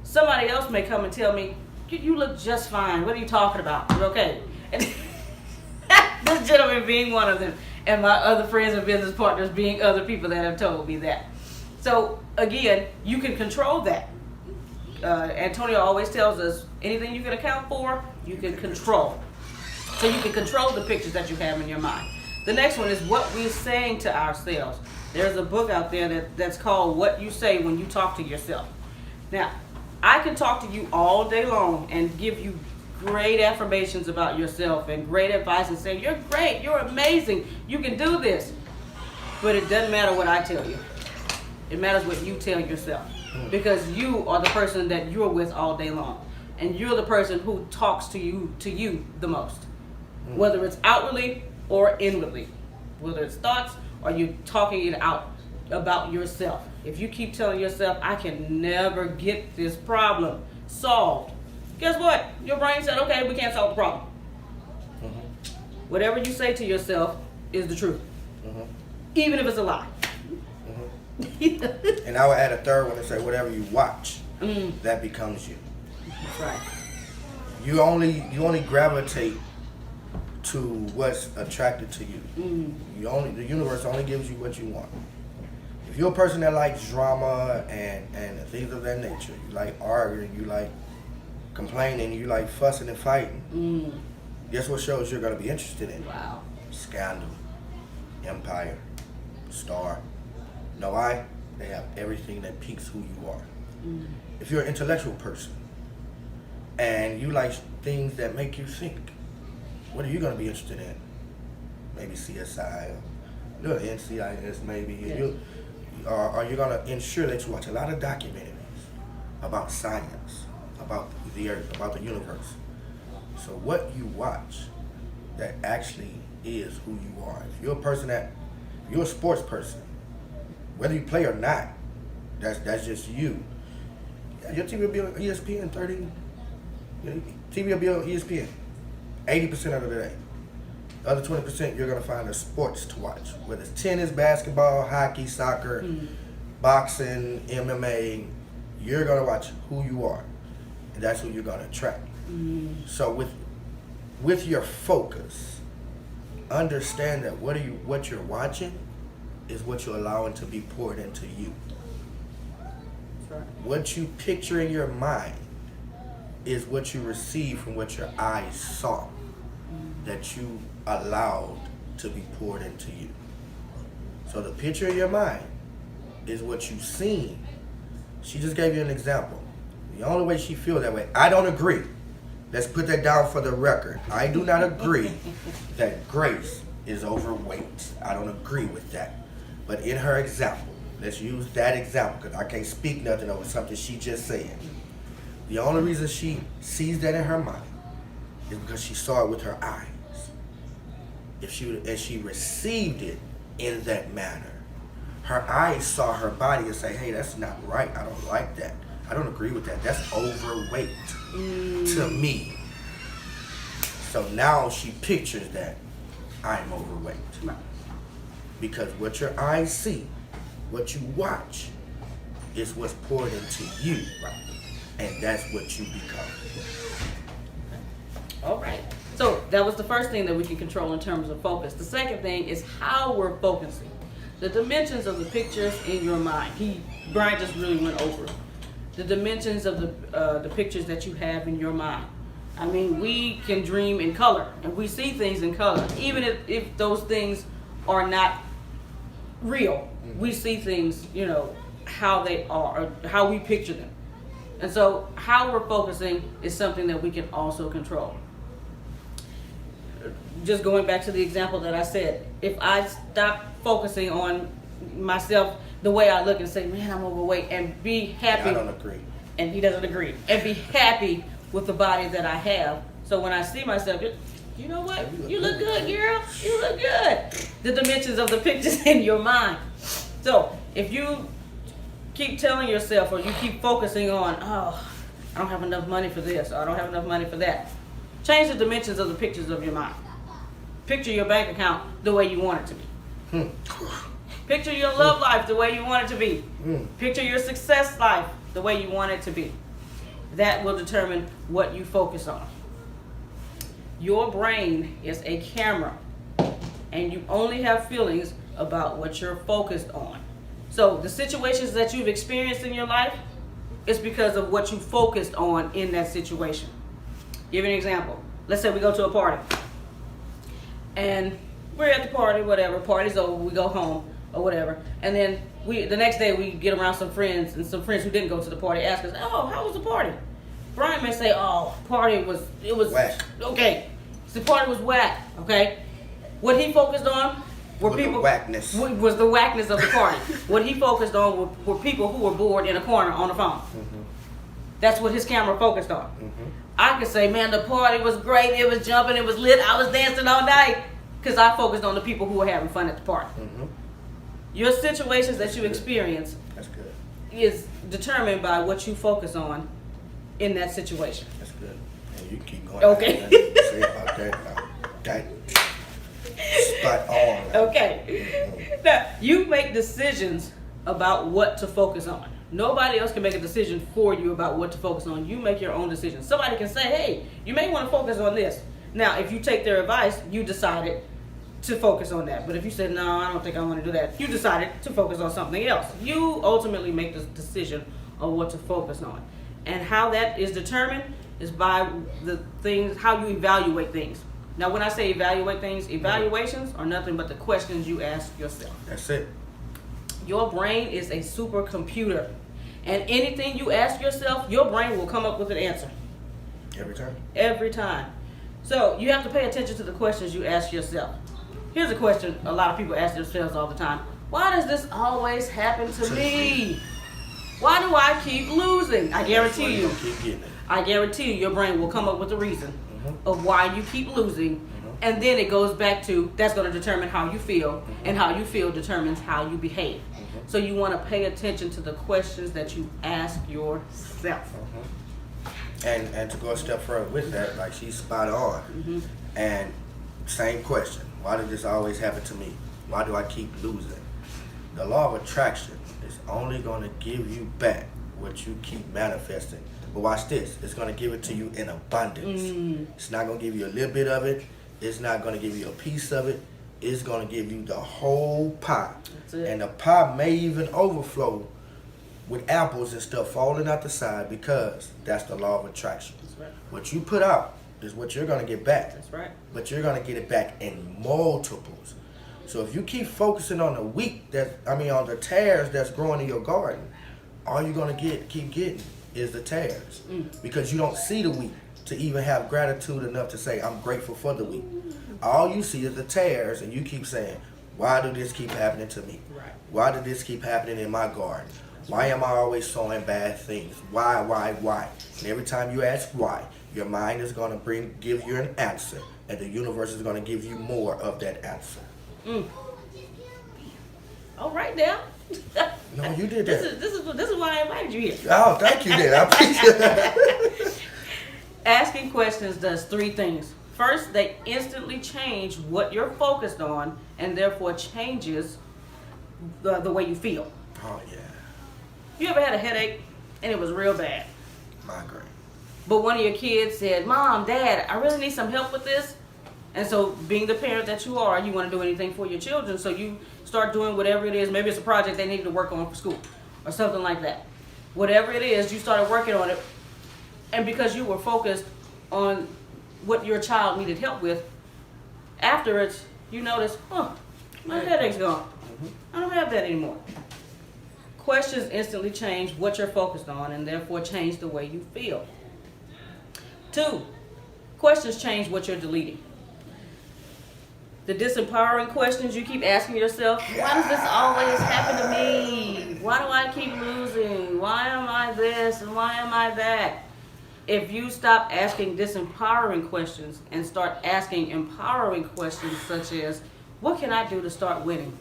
Somebody else may come and tell me, you look just fine. What are you talking about? You're okay. And this gentleman being one of them, and my other friends and business partners being other people that have told me that. So again, you can control that. Antonio always tells us, anything you can account for, you can control. So you can control the pictures that you have in your mind. The next one is what we're saying to ourselves. There's a book out there that's called What You Say When You Talk to Yourself. Now, I can talk to you all day long and give you great affirmations about yourself and great advice and say, you're great, you're amazing, you can do this. But it doesn't matter what I tell you. It matters what you tell yourself. Because you are the person that you're with all day long. And you're the person who talks to you the most. Whether it's outwardly or inwardly. Whether it's thoughts or you talking it out about yourself. If you keep telling yourself, I can never get this problem solved, guess what? Your brain said, okay, we can't solve the problem. Whatever you say to yourself is the truth. Even if it's a lie. And I would add a third one and say, whatever you watch, that becomes you. That's right. You only gravitate to what's attracted to you. The universe only gives you what you want. If you're a person that likes drama and things of that nature, you like arguing, you like complaining, you like fussing and fighting, guess what shows you're going to be interested in? Wow. Scandal, Empire, Star. Know why? They have everything that piques who you are. If you're an intellectual person and you like things that make you think, what are you going to be interested in? Maybe CSI little NCIS maybe. Yes. Are you gonna ensure that you watch a lot of documentaries about science, about the earth, about the universe? So what you watch that actually is who you are. If you're a person if you're a sports person, whether you play or not, that's just you. Your TV will be on ESPN 30. TV will be on ESPN 80% of the day. The other 20% you're gonna find are sports to watch, whether it's tennis, basketball, hockey, soccer, boxing, MMA. You're gonna watch who you are, and that's who you're gonna attract. So with your focus, understand that what you're watching is what you're allowing to be poured into you. Right. What you picture in your mind is what you receive from what your eyes saw, that you allowed to be poured into you. So the picture in your mind is what you've seen. She just gave you an example. The only way she feels that way, I don't agree. Let's put that down for the record. I do not agree that Grace is overweight. I don't agree with that. But in her example, let's use that example because I can't speak nothing over something she just said. The only reason she sees that in her mind is because she saw it with her eyes. And she received it in that manner. Her eyes saw her body and say, hey, that's not right. I don't like that. I don't agree with that. That's overweight to me. So now she pictures that I'm overweight. Right. Because what your eyes see, what you watch, is what's poured into you. Right. And that's what you become. All right. So that was the first thing that we can control in terms of focus. The second thing is how we're focusing. The dimensions of the pictures in your mind. Brian just really went over the dimensions of the pictures that you have in your mind. I mean, we can dream in color, and we see things in color. Even if those things are not real, we see things, how they are, or how we picture them. And so how we're focusing is something that we can also control. Just going back to the example that I said, if I stop focusing on myself, the way I look and say, man, I'm overweight, and be happy. I don't agree. And he doesn't agree. And be happy with the body that I have. So when I see myself, you know what? You look good, girl. You look good. The dimensions of the pictures in your mind. So if you keep telling yourself, or you keep focusing on, I don't have enough money for this, or I don't have enough money for that, change the dimensions of the pictures of your mind. Picture your bank account the way you want it to be. Picture your love life the way you want it to be. Picture your success life the way you want it to be. That will determine what you focus on. Your brain is a camera, and you only have feelings about what you're focused on. So the situations that you've experienced in your life is because of what you focused on in that situation. Give you an example. Let's say we go to a party, and we're at the party, whatever, party's over, we go home or whatever, and then the next day we get around some friends, and some friends who didn't go to the party ask us, how was the party? Brian may say, party was whack. Okay, the party was whack, okay? What he focused on were the whackness. Was the whackness of the party. What he focused on were people who were bored in a corner on the phone. That's what his camera focused on. I could say, man, the party was great, it was jumping, it was lit, I was dancing all night, because I focused on the people who were having fun at the party. Your situations that you experience is determined by what you focus on in that situation. That's good. And you keep going. Okay. Say about that. Spot on. Okay. Now, you make decisions about what to focus on. Nobody else can make a decision for you about what to focus on. You make your own decisions. Somebody can say, hey, you may want to focus on this. Now, if you take their advice, you decided to focus on that. But if you said, no, I don't think I want to do that, you decided to focus on something else. You ultimately make the decision on what to focus on. And how that is determined is by the things, how you evaluate things. Now, when I say evaluate things, evaluations are nothing but the questions you ask yourself. That's it. Your brain is a supercomputer. And anything you ask yourself, your brain will come up with an answer. Every time. Every time. So you have to pay attention to the questions you ask yourself. Here's a question a lot of people ask themselves all the time. Why does this always happen to me? Why do I keep losing? I guarantee you. I guarantee you your brain will come up with a reason of why you keep losing. And then it goes back to that's going to determine how you feel. And how you feel determines how you behave. So you want to pay attention to the questions that you ask yourself. And to go a step further with that, like she's spot on. And same question. Why does this always happen to me? Why do I keep losing? The law of attraction is only going to give you back what you keep manifesting. But watch this. It's going to give it to you in abundance. It's not going to give you a little bit of it. It's not going to give you a piece of it. It's going to give you the whole pie. And the pie may even overflow with apples and stuff falling out the side because that's the law of attraction. That's right. What you put out is what you're going to get back. That's right. But you're going to get it back in multiples. So if you keep focusing on the on the tares that's growing in your garden, all you're going to keep getting is the tares. Because you don't see the wheat to even have gratitude enough to say, I'm grateful for the wheat. All you see is the tares, and you keep saying, why do this keep happening to me? Right. Why did this keep happening in my garden? Why am I always sowing bad things? Why? And every time you ask why, your mind is going to give you an answer, and the universe is going to give you more of that answer. All right now. No, you did that. This is why I invited you here. Oh, thank you, Dad. I appreciate that. Asking questions does three things. First, they instantly change what you're focused on and therefore changes the way you feel. Oh, yeah. You ever had a headache and it was real bad? Migraine. But one of your kids said, Mom, Dad, I really need some help with this. And so being the parent that you are, you want to do anything for your children. So you start doing whatever it is. Maybe it's a project they need to work on for school or something like that. Whatever it is, you started working on it. And because you were focused on what your child needed help with, afterwards you notice, my headache's gone. I don't have that anymore. Questions instantly change what you're focused on and therefore change the way you feel. 2, questions change what you're deleting. The disempowering questions you keep asking yourself, why does this always happen to me? Why do I keep losing? Why am I this and why am I that? If you stop asking disempowering questions and start asking empowering questions such as, what can I do to start winning?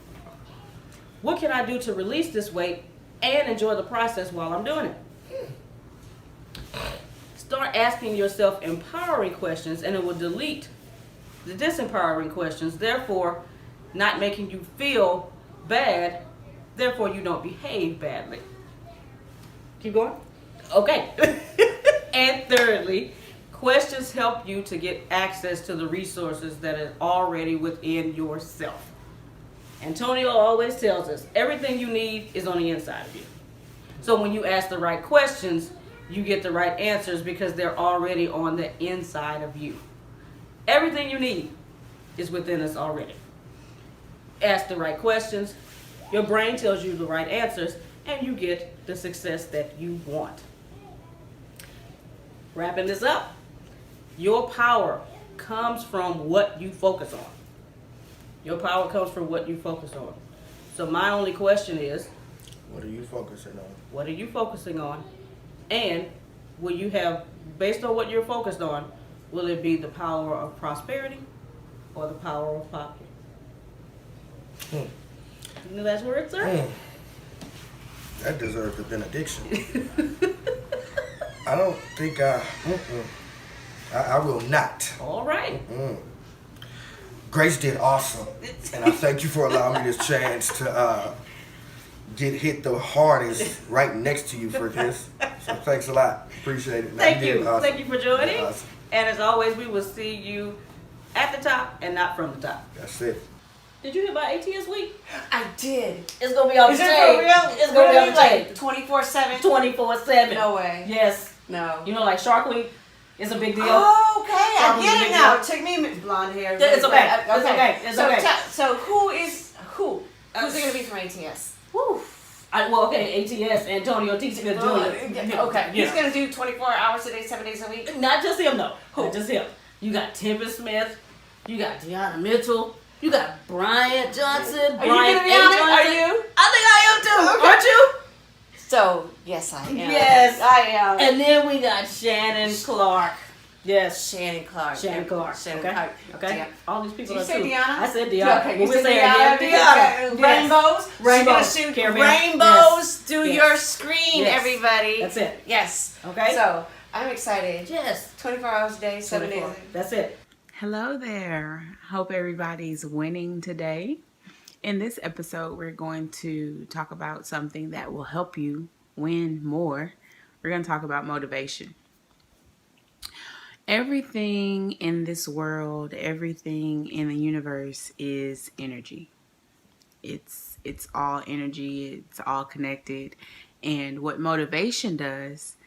What can I do to release this weight and enjoy the process while I'm doing it? Start asking yourself empowering questions and it will delete the disempowering questions, therefore not making you feel bad, therefore you don't behave badly. Keep going? Okay. And thirdly, questions help you to get access to the resources that are already within yourself. Antonio always tells us, everything you need is on the inside of you. So when you ask the right questions, you get the right answers because they're already on the inside of you. Everything you need is within us already. Ask the right questions, your brain tells you the right answers, and you get the success that you want. Wrapping this up, your power comes from what you focus on. Your power comes from what you focus on. So my only question is, what are you focusing on? What are you focusing on? And will you have, based on what you're focused on, will it be the power of prosperity or the power of poverty? Any last words, sir? That deserves a benediction. I don't think I will not. All right. Grace did awesome. And I thank you for allowing me this chance to get hit the hardest right next to you for this. So thanks a lot. Appreciate it. Thank you. Awesome. Thank you for joining. Awesome. And as always, we will see you at the top and not from the top. That's it. Did you hear about ATS Week? I did. It's going to be on Is the it stage. for real? It's going to be on the like stage. 24/7? 24/7. No way. Yes. No. You know, like Shark Week is a big deal. Oh, okay. I get it now. deal. It took me a minute. Blonde hair. It's okay. It's okay. It's so, okay. So who is who? Who's it going to be from ATS? Whew. ATS, Antonio T. Smith Jr. Okay. Yeah. He's going to do 24 hours a day, 7 days a week? Not just him, though. Who? Not just him. You got Tempest Smith. You got Deanna Mitchell. You got Brian Johnson. Are you Brian gonna be A. on it? Johnson. Are you? I think I am too. Okay. Aren't you? So, yes, I am. Yes. I am. And then we got Shannon Clark. Yes. Shannon Clark. Shannon Clark. Shannon Okay. Clark. Okay. Yeah. All these people Did you are say too. Deanna? I said Deanna. Okay, you When we said say Deanna. Deanna. Rainbows. She's gonna Rainbows. shoot Caramel. rainbows through Yes. your screen, Yes. everybody. That's it. Yes. Okay. So, I'm excited. Yes. 24 hours a day, 7 days. 24. That's it. Hello there. Hope everybody's winning today. In this episode, we're going to talk about something that will help you win more. We're going to talk about motivation. Everything in this world, everything in the universe is energy. It's all energy. It's all connected. And what motivation does,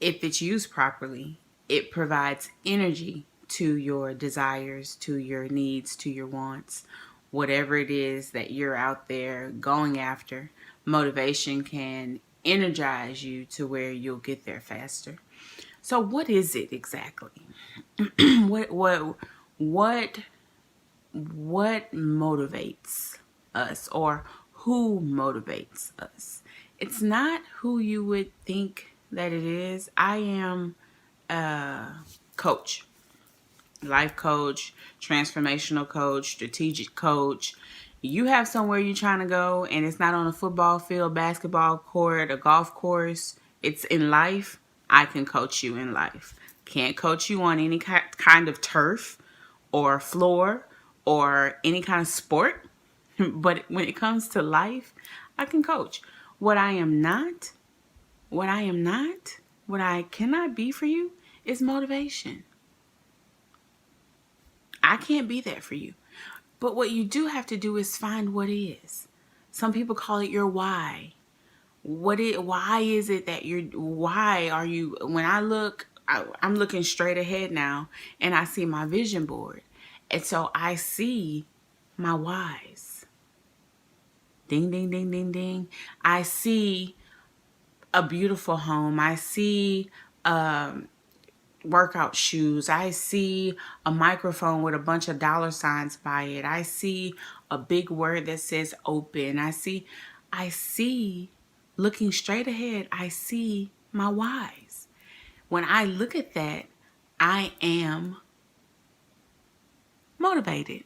if it's used properly, it provides energy to your desires, to your needs, to your wants, whatever it is that you're out there going after. Motivation can energize you to where you'll get there faster. So what is it exactly? what motivates us, or who motivates us? It's not who you would think that it is. I am a coach, life coach, transformational coach, strategic coach. You have somewhere you're trying to go and it's not on a football field, basketball court, a golf course. It's in life. I can coach you in life. Can't coach you on any kind of turf or floor or any kind of sport. But when it comes to life, I can coach. What I cannot be for you is motivation. I can't be that for you. But what you do have to do is find what is. Some people call it your why. Why is it that why are you, when I'm looking straight ahead now and I see my vision board. And so I see my whys. Ding, ding, ding, ding, ding. I see a beautiful home. I see workout shoes. I see a microphone with a bunch of dollar signs by it. I see a big word that says open. I see, looking straight ahead, I see my whys. When I look at that, I am motivated.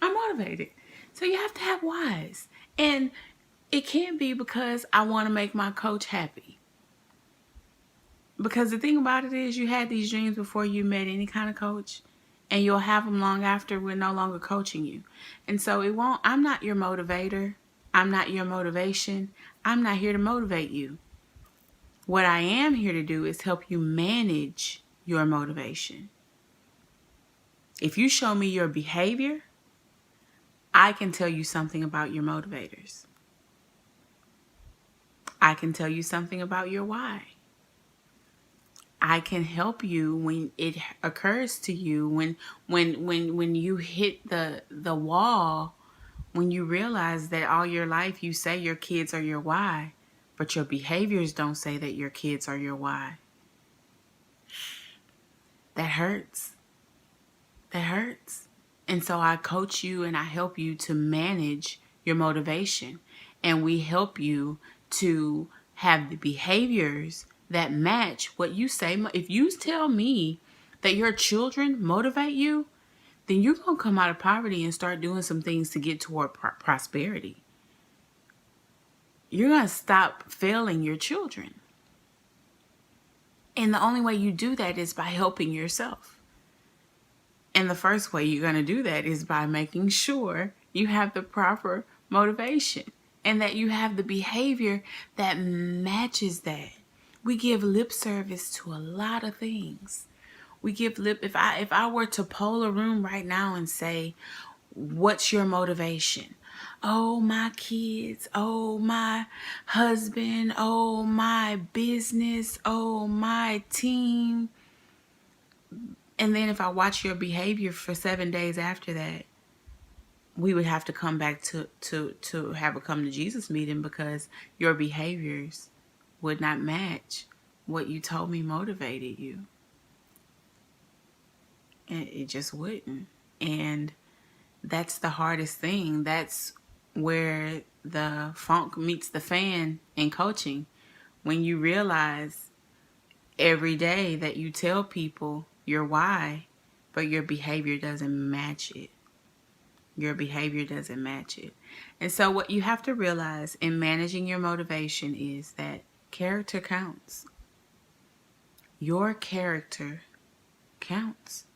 I'm motivated. So you have to have whys. And it can't be because I want to make my coach happy. Because the thing about it is, you had these dreams before you met any kind of coach, and you'll have them long after we're no longer coaching you. And so I'm not your motivator. I'm not your motivation. I'm not here to motivate you. What I am here to do is help you manage your motivation. If you show me your behavior, I can tell you something about your motivators. I can tell you something about your why. I can help you when it occurs to you, when you hit the wall, when you realize that all your life you say your kids are your why, but your behaviors don't say that your kids are your why. That hurts. That hurts. And so I coach you and I help you to manage your motivation. And we help you to have the behaviors that match what you say. If you tell me that your children motivate you, then you're going to come out of poverty and start doing some things to get toward prosperity. You're going to stop failing your children. And the only way you do that is by helping yourself. And the first way you're going to do that is by making sure you have the proper motivation and that you have the behavior that matches that. We give lip service to a lot of things. We give if I were to poll a room right now and say, what's your motivation? Oh, my kids. Oh, my husband. Oh, my business. Oh, my team. And then if I watch your behavior for 7 days after that, we would have to come back to have a come to Jesus meeting because your behaviors would not match what you told me motivated you. And it just wouldn't. And that's the hardest thing. That's where the funk meets the fan in coaching. When you realize every day that you tell people your why, but your behavior doesn't match it. Your behavior doesn't match it. And so what you have to realize in managing your motivation is that character counts. Your character counts.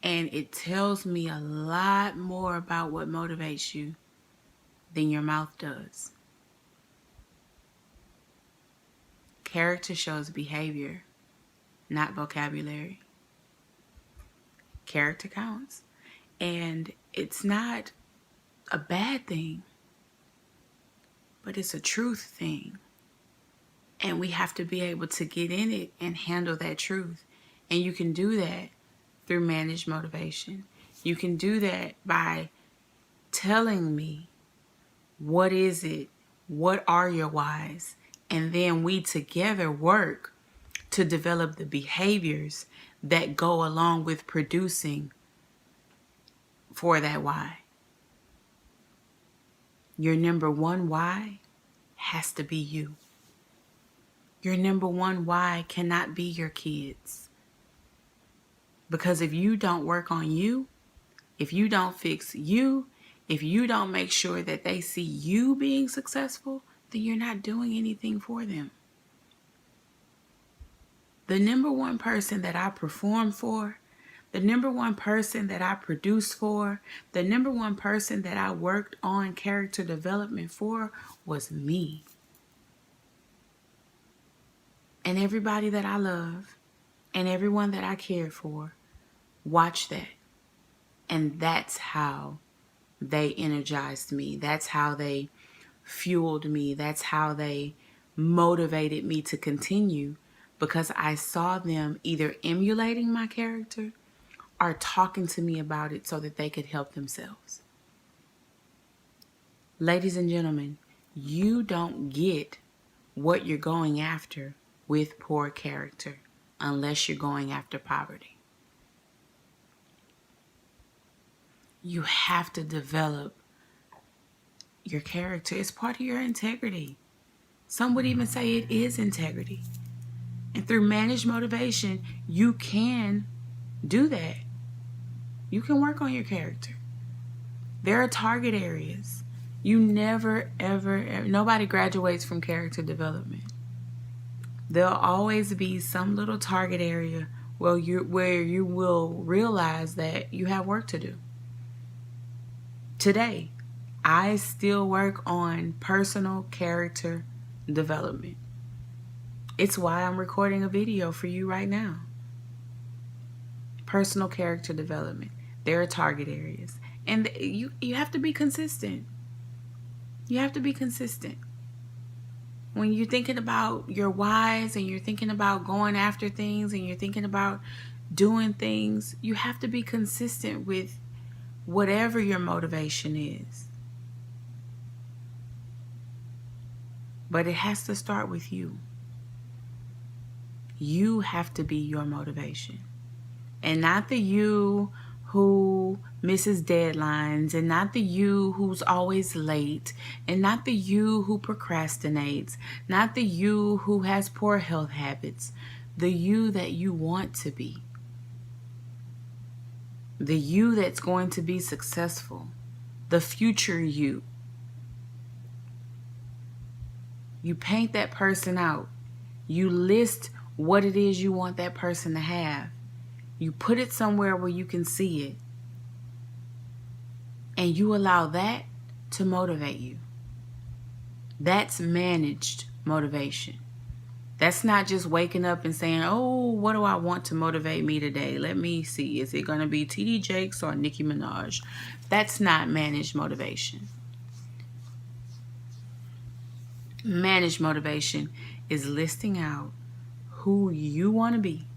And it tells me a lot more about what motivates you than your mouth does. Character shows behavior, not vocabulary. Character counts. And it's not a bad thing, but it's a truth thing. And we have to be able to get in it and handle that truth. And you can do that through managed motivation. You can do that by telling me, what is it? What are your whys? And then we together work to develop the behaviors that go along with producing for that why. Your number one why has to be you. Your number one why cannot be your kids. Because if you don't work on you, if you don't fix you, if you don't make sure that they see you being successful, then you're not doing anything for them. The number one person that I perform for, the number one person that I produce for, the number one person that I worked on character development for was me. And everybody that I love and everyone that I cared for watched that. And that's how they energized me. That's how they fueled me. That's how they motivated me to continue, because I saw them either emulating my character or talking to me about it so that they could help themselves. Ladies and gentlemen, you don't get what you're going after with poor character unless you're going after poverty. You have to develop your character. It's part of your integrity. Some would even say it is integrity. And through managed motivation, you can do that. You can work on your character. There are target areas. You never, ever, nobody graduates from character development. There'll always be some little target area where you will realize that you have work to do. Today, I still work on personal character development. It's why I'm recording a video for you right now. Personal character development. There are target areas. And you have to be consistent. You have to be consistent. When you're thinking about your whys and you're thinking about going after things and you're thinking about doing things, you have to be consistent with whatever your motivation is. But it has to start with you. You have to be your motivation. And not the you who misses deadlines, and not the you who's always late, and not the you who procrastinates, not the you who has poor health habits. The you that you want to be. The you that's going to be successful. The future you. You paint that person out. You list what it is you want that person to have. You put it somewhere where you can see it. And you allow that to motivate you. That's managed motivation. That's not just waking up and saying, oh, what do I want to motivate me today? Let me see. Is it going to be TD Jakes or Nicki Minaj? That's not managed motivation. Managed motivation is listing out who you want to be.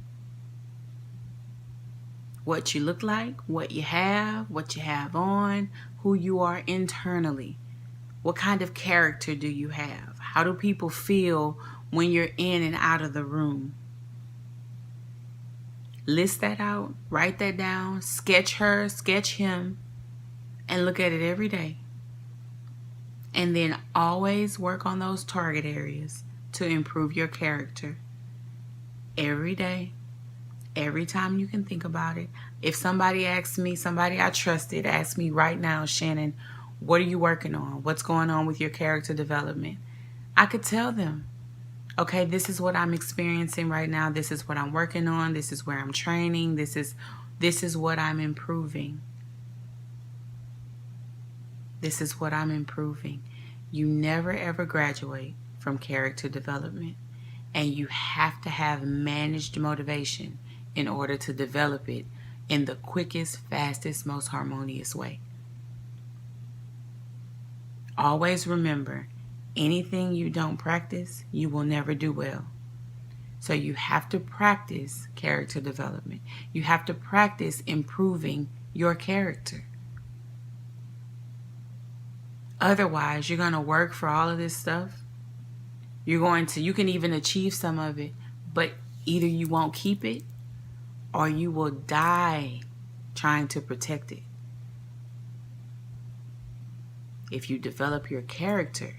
What you look like, what you have on, who you are internally. What kind of character do you have? How do people feel when you're in and out of the room? List that out, write that down, sketch her, sketch him, and look at it every day. And then always work on those target areas to improve your character. Every day, every time you can think about it. If somebody asks me, somebody I trusted, ask me right now, Shannon, what are you working on? What's going on with your character development? I could tell them, okay, this is what I'm experiencing right now. This is what I'm working on. This is where I'm training. This is what I'm improving. This is what I'm improving. You never ever graduate from character development, and you have to have managed motivation in order to develop it in the quickest, fastest, most harmonious way. Always remember, anything you don't practice, you will never do well. So you have to practice character development. You have to practice improving your character. Otherwise, you're going to work for all of this stuff. You can even achieve some of it, but either you won't keep it or you will die trying to protect it. If you develop your character,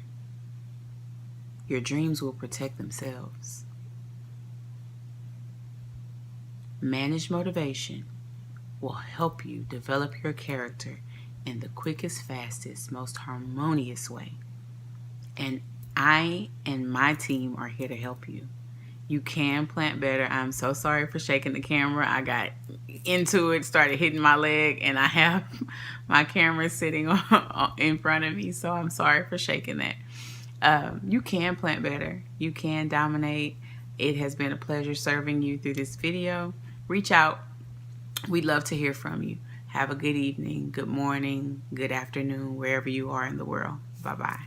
your dreams will protect themselves. Managed motivation will help you develop your character in the quickest, fastest, most harmonious way. And I and my team are here to help you. You can plant better. I'm so sorry for shaking the camera. I got into it, started hitting my leg, and I have my camera sitting in front of me, so I'm sorry for shaking that. You can plant better. You can dominate. It has been a pleasure serving you through this video. Reach out. We'd love to hear from you. Have a good evening, good morning, good afternoon, wherever you are in the world. Bye-bye.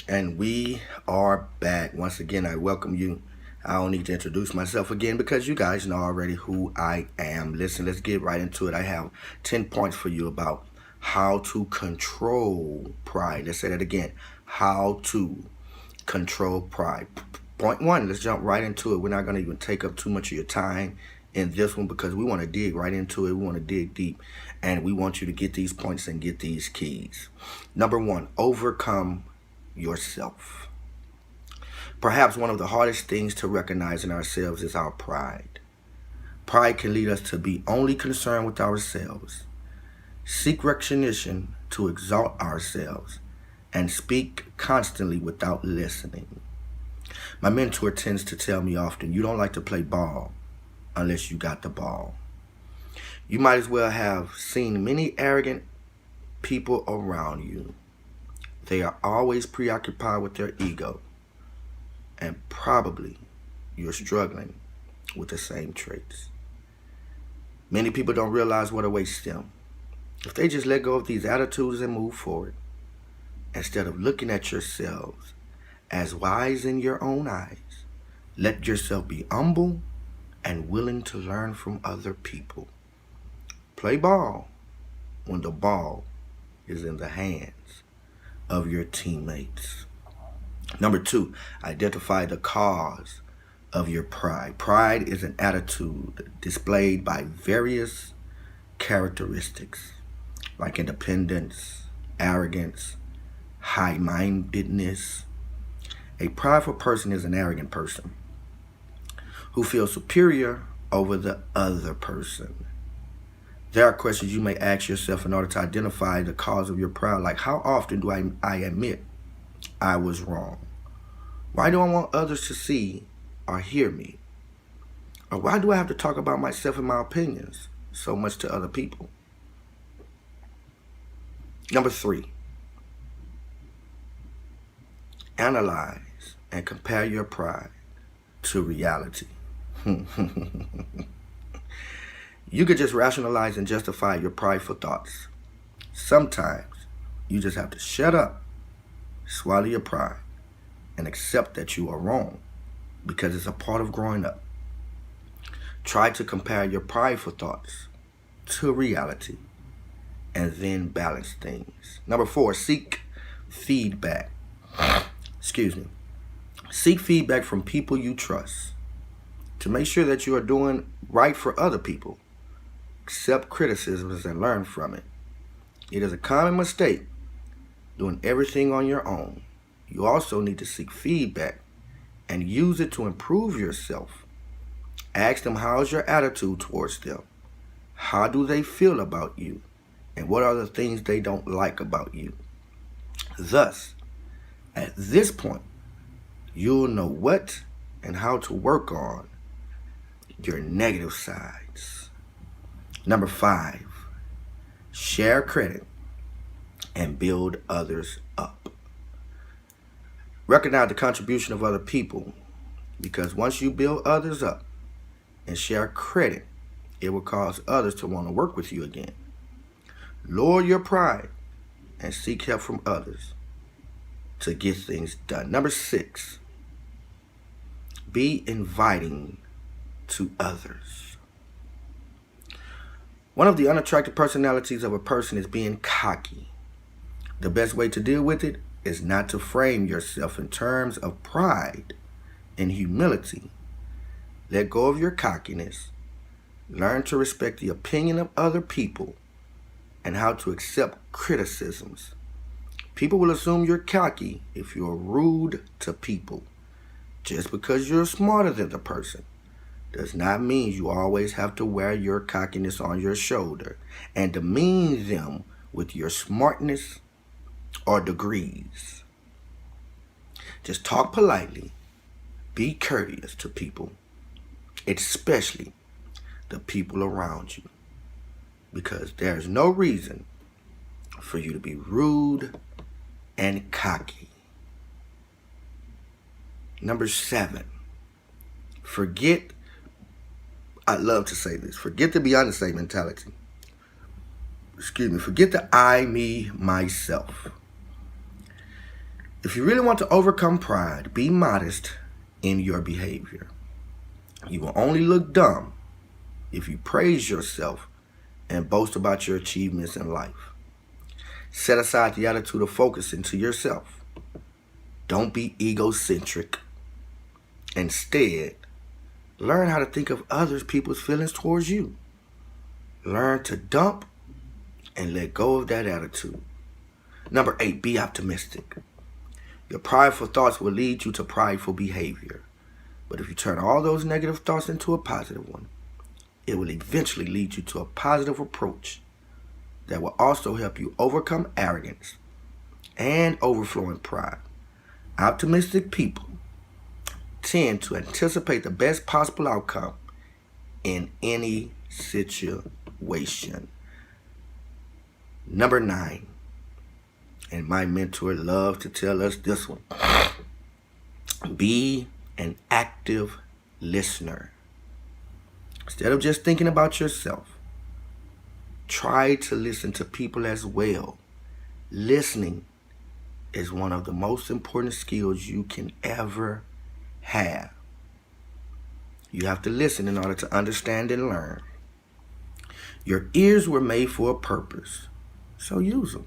And we are back. Once again, I welcome you. I don't need to introduce myself again because you guys know already who I am. Listen, let's get right into it. I have 10 points for you about how to control pride. Let's say that again. How to control pride. Point one, let's jump right into it. We're not going to even take up too much of your time in this one because we want to dig right into it. We want to dig deep, and we want you to get these points and get these keys. Number one, overcome yourself. Perhaps one of the hardest things to recognize in ourselves is our pride. Pride can lead us to be only concerned with ourselves, seek recognition to exalt ourselves, and speak constantly without listening. My mentor tends to tell me often, you don't like to play ball unless you got the ball. You might as well have seen many arrogant people around you. They are always preoccupied with their ego, and probably you're struggling with the same traits. Many people don't realize what awaits them. If they just let go of these attitudes and move forward, instead of looking at yourselves as wise in your own eyes, let yourself be humble and willing to learn from other people. Play ball when the ball is in the hands of your teammates. Number two, identify the cause of your pride. Pride is an attitude displayed by various characteristics like independence, arrogance, high-mindedness. A prideful person is an arrogant person who feels superior over the other person. There are questions you may ask yourself in order to identify the cause of your pride, like how often do I admit I was wrong? Why do I want others to see or hear me? Or why do I have to talk about myself and my opinions so much to other people? Number 3, analyze and compare your pride to reality. You could just rationalize and justify your prideful thoughts. Sometimes you just have to shut up, swallow your pride, and accept that you are wrong, because it's a part of growing up. Try to compare your prideful thoughts to reality and then balance things. Number 4, seek feedback. Seek feedback from people you trust to make sure that you are doing right for other people. Accept criticisms and learn from it. It is a common mistake doing everything on your own. You also need to seek feedback and use it to improve yourself. Ask them how's your attitude towards them. How do they feel about you? And what are the things they don't like about you? Thus, at this point, you'll know what and how to work on your negative sides. Number 5, share credit and build others up. Recognize the contribution of other people, because once you build others up and share credit, it will cause others to want to work with you again. Lower your pride and seek help from others to get things done. Number 6, be inviting to others. One of the unattractive personalities of a person is being cocky. The best way to deal with it is not to frame yourself in terms of pride and humility. Let go of your cockiness. Learn to respect the opinion of other people and how to accept criticisms. People will assume you're cocky if you're rude to people. Just because you're smarter than the person does not mean you always have to wear your cockiness on your shoulder and demean them with your smartness or degrees. Just talk politely. Be courteous to people, especially the people around you, because there's no reason for you to be rude and cocky. Number 7, I love to say this, forget the Beyonce mentality. Forget the I, me, myself. If you really want to overcome pride, be modest in your behavior. You will only look dumb if you praise yourself and boast about your achievements in life. Set aside the attitude of focusing to yourself. Don't be egocentric. Instead, learn how to think of other people's feelings towards you. Learn to dump and let go of that attitude. Number 8, be optimistic. Your prideful thoughts will lead you to prideful behavior. But if you turn all those negative thoughts into a positive one, it will eventually lead you to a positive approach that will also help you overcome arrogance and overflowing pride. Optimistic people tend to anticipate the best possible outcome in any situation. Number 9, and my mentor loved to tell us this one, be an active listener. Instead of just thinking about yourself, try to listen to people as well. Listening is one of the most important skills you can ever have. You have to listen in order to understand and learn. Your ears were made for a purpose, so use them.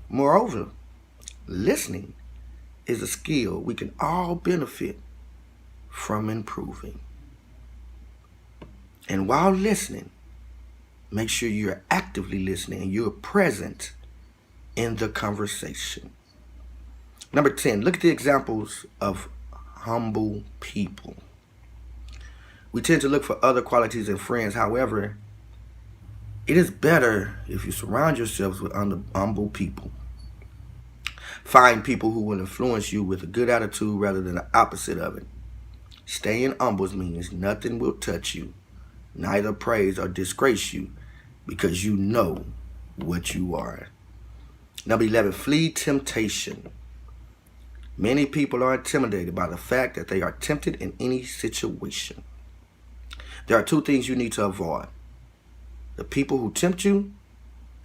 Moreover, listening is a skill we can all benefit from improving. And while listening, make sure you're actively listening and you're present in the conversation. Number 10, look at the examples of humble people. We tend to look for other qualities in friends. However, It is better if you surround yourselves with humble people. Find people who will influence you with a good attitude rather than the opposite of it. Staying humble means nothing will touch you, neither praise or disgrace you, because you know what you are. Number 11, flee temptation. Many people are intimidated by the fact that they are tempted in any situation. There are two things you need to avoid: the people who tempt you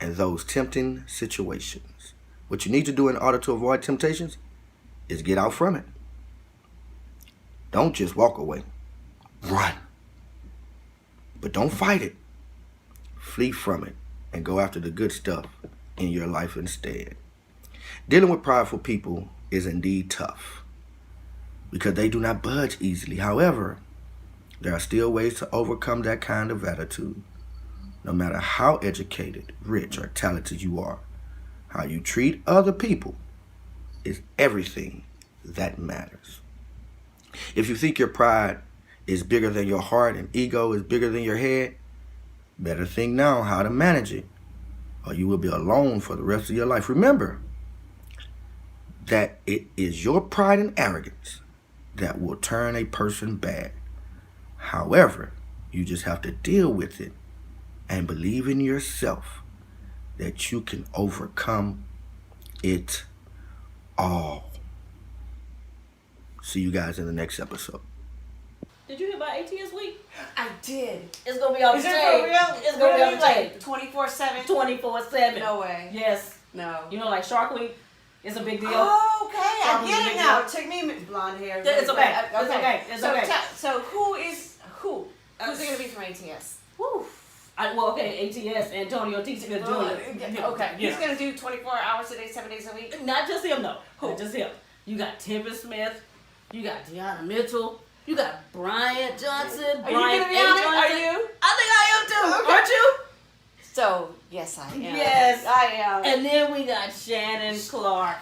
and those tempting situations. What you need to do in order to avoid temptations is get out from it. Don't just walk away. Run. But don't fight it. Flee from it and go after the good stuff in your life instead. Dealing with prideful people is indeed tough because they do not budge easily. However, there are still ways to overcome that kind of attitude. No matter how educated, rich, or talented you are, how you treat other people is everything that matters. If you think your pride is bigger than your heart and ego is bigger than your head, better think now how to manage it, or you will be alone for the rest of your life. Remember that it is your pride and arrogance that will turn a person bad. However, you just have to deal with it and believe in yourself that you can overcome it all. See you guys in the next episode. Did you hear about ATS Week? I did. It's gonna be on Is the it stage. for real? It's gonna be on the stage. 24/7? 24/7. No way. Yes. No. You know, like Shark Week is a big deal. Oh, okay. I Shark Week is a get big it now. deal. It took me blonde hair. It's okay. It's okay. It's so, okay. So who is who? Who's it gonna be from ATS? Woo. ATS, Antonio T. Jr. Okay. Yeah. He's gonna do 24 hours a day, 7 days a week. Not just him, though. Who? Not just him. You got Tempest Smith. You got Deanna Mitchell. You got Bryant Johnson. Are you gonna be on it? Are you? I think I am too. Okay. Aren't you? So yes, I am. Yes. I am. And then we got Shannon Clark.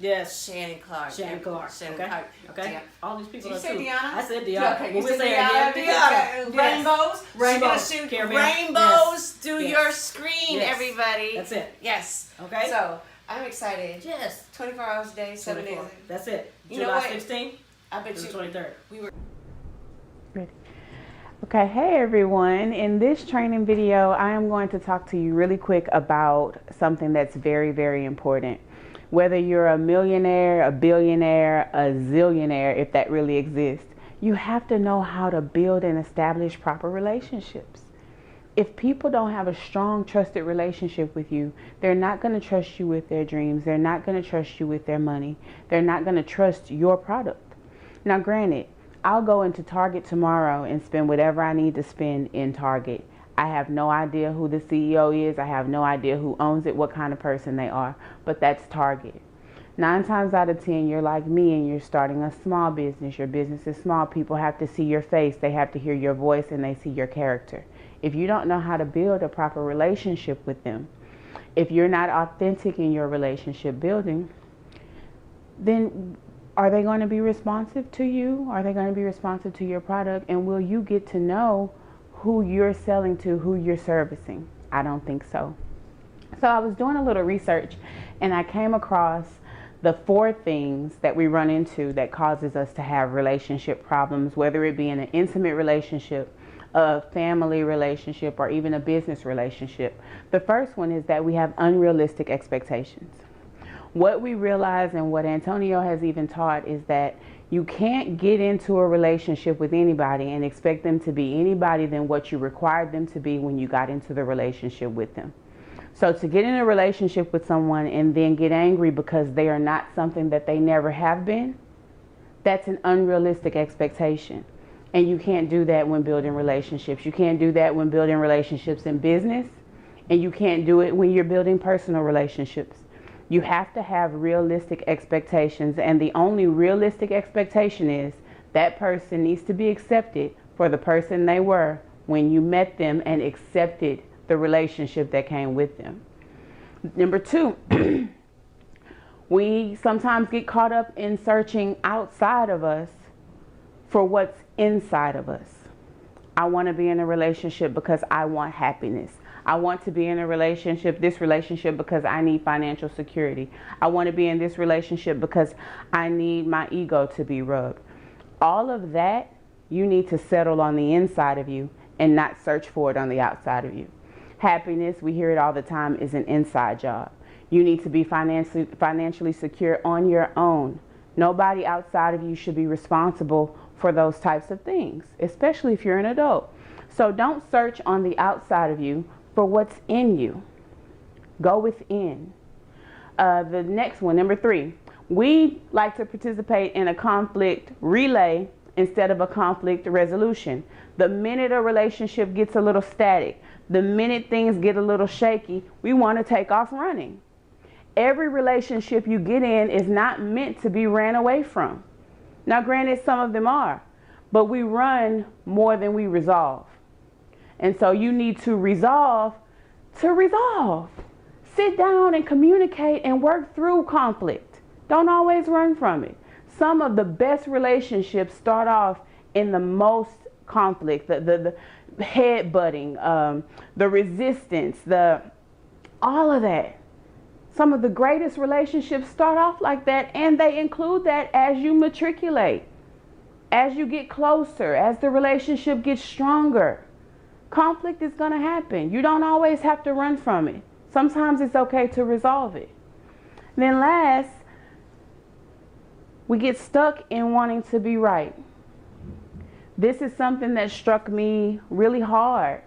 Yes. Shannon Clark. Shannon Clark. Shannon Okay. Clark. Okay. Yeah. All these people. Did you are say too. Deanna? I said Deanna. Okay, We're you said saying Deanna. Deanna. Yes. Rainbows. Rainbows. She's gonna shoot Caravan. rainbows Yes. through Yes. your screen, Yes. everybody. That's it. Yes. Okay. So I'm excited. Yes. 24 hours a day, 7 days. 24. That's it. You know July what? 16th I bet to the you 23rd. we were. Okay, hey everyone. In this training video, I am going to talk to you really quick about something that's very, very important. Whether you're a millionaire, a billionaire, a zillionaire, if that really exists, you have to know how to build and establish proper relationships. If people don't have a strong, trusted relationship with you, they're not going to trust you with their dreams. They're not going to trust you with their money. They're not going to trust your product. Now, granted, I'll go into Target tomorrow and spend whatever I need to spend in Target. I have no idea who the CEO is. I have no idea who owns it, what kind of person they are, but that's Target. 9 times out of 10, you're like me and you're starting a small business. Your business is small. People have to see your face. They have to hear your voice and they see your character. If you don't know how to build a proper relationship with them, if you're not authentic in your relationship building, then are they going to be responsive to you? Are they going to be responsive to your product? And will you get to know who you're selling to, who you're servicing? I don't think so. So I was doing a little research and I came across the 4 things that we run into that causes us to have relationship problems, whether it be in an intimate relationship, a family relationship, or even a business relationship. The first one is that we have unrealistic expectations. What we realize and what Antonio has even taught is that you can't get into a relationship with anybody and expect them to be anybody than what you required them to be when you got into the relationship with them. So to get in a relationship with someone and then get angry because they are not something that they never have been, that's an unrealistic expectation. And you can't do that when building relationships. You can't do that when building relationships in business, and you can't do it when you're building personal relationships. You have to have realistic expectations, and the only realistic expectation is that person needs to be accepted for the person they were when you met them and accepted the relationship that came with them. Number 2, we sometimes get caught up in searching outside of us for what's inside of us. I want to be in a relationship because I want happiness. I want to be in this relationship because I need financial security. I want to be in this relationship because I need my ego to be rubbed. All of that, you need to settle on the inside of you and not search for it on the outside of you. Happiness, we hear it all the time, is an inside job. You need to be financially secure on your own. Nobody outside of you should be responsible for those types of things, especially if you're an adult. So don't search on the outside of you for what's in you. Go within. The next one, number 3, we like to participate in a conflict relay instead of a conflict resolution. The minute a relationship gets a little static, the minute things get a little shaky, we want to take off running. Every relationship you get in is not meant to be ran away from. Now, granted, some of them are, but we run more than we resolve. And so you need to resolve to resolve. Sit down and communicate and work through conflict. Don't always run from it. Some of the best relationships start off in the most conflict, the head-butting, the resistance, all of that. Some of the greatest relationships start off like that, and they include that as you matriculate, as you get closer, as the relationship gets stronger. Conflict is going to happen. You don't always have to run from it. Sometimes it's okay to resolve it. And then last, we get stuck in wanting to be right. This is something that struck me really hard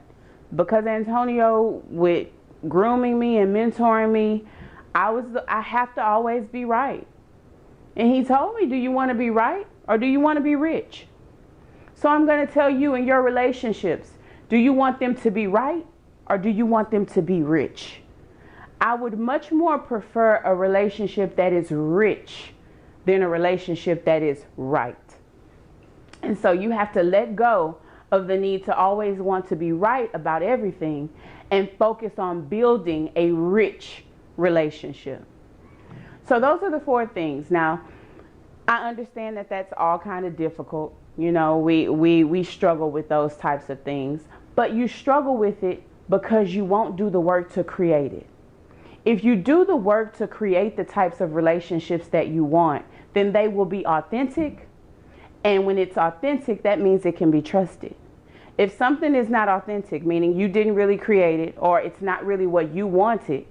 because Antonio, with grooming me and mentoring me, I have to always be right. And he told me, do you want to be right or do you want to be rich? So I'm going to tell you, in your relationships, do you want them to be right or do you want them to be rich? I would much more prefer a relationship that is rich than a relationship that is right. And so you have to let go of the need to always want to be right about everything and focus on building a rich relationship. So those are the 4 things. Now, I understand that that's all kind of difficult. You know, we struggle with those types of things, but you struggle with it because you won't do the work to create it. If you do the work to create the types of relationships that you want, then they will be authentic. And when it's authentic, that means it can be trusted. If something is not authentic, meaning you didn't really create it or it's not really what you wanted,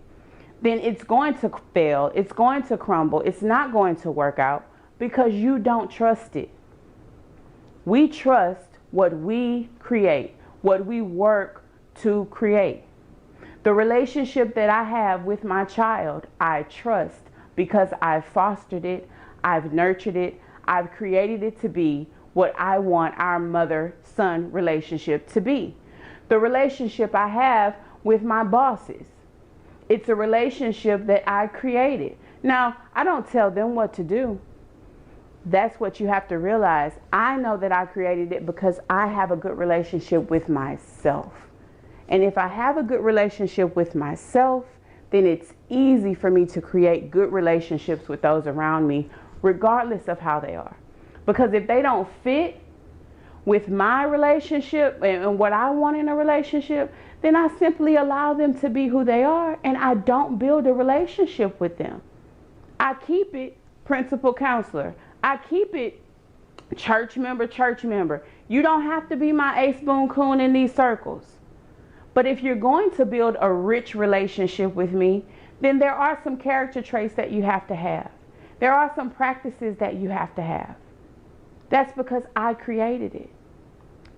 then it's going to fail, it's going to crumble, it's not going to work out because you don't trust it. We trust what we create, what we work to create. The relationship that I have with my child, I trust because I've fostered it, I've nurtured it, I've created it to be what I want our mother-son relationship to be. The relationship I have with my bosses, it's a relationship that I created. Now, I don't tell them what to do. That's what you have to realize. I know that I created it because I have a good relationship with myself. And if I have a good relationship with myself, then it's easy for me to create good relationships with those around me, regardless of how they are. Because if they don't fit with my relationship and what I want in a relationship, then I simply allow them to be who they are and I don't build a relationship with them. I keep it principal counselor. I keep it church member. You don't have to be my ace boon coon in these circles. But if you're going to build a rich relationship with me, then there are some character traits that you have to have. There are some practices that you have to have. That's because I created it.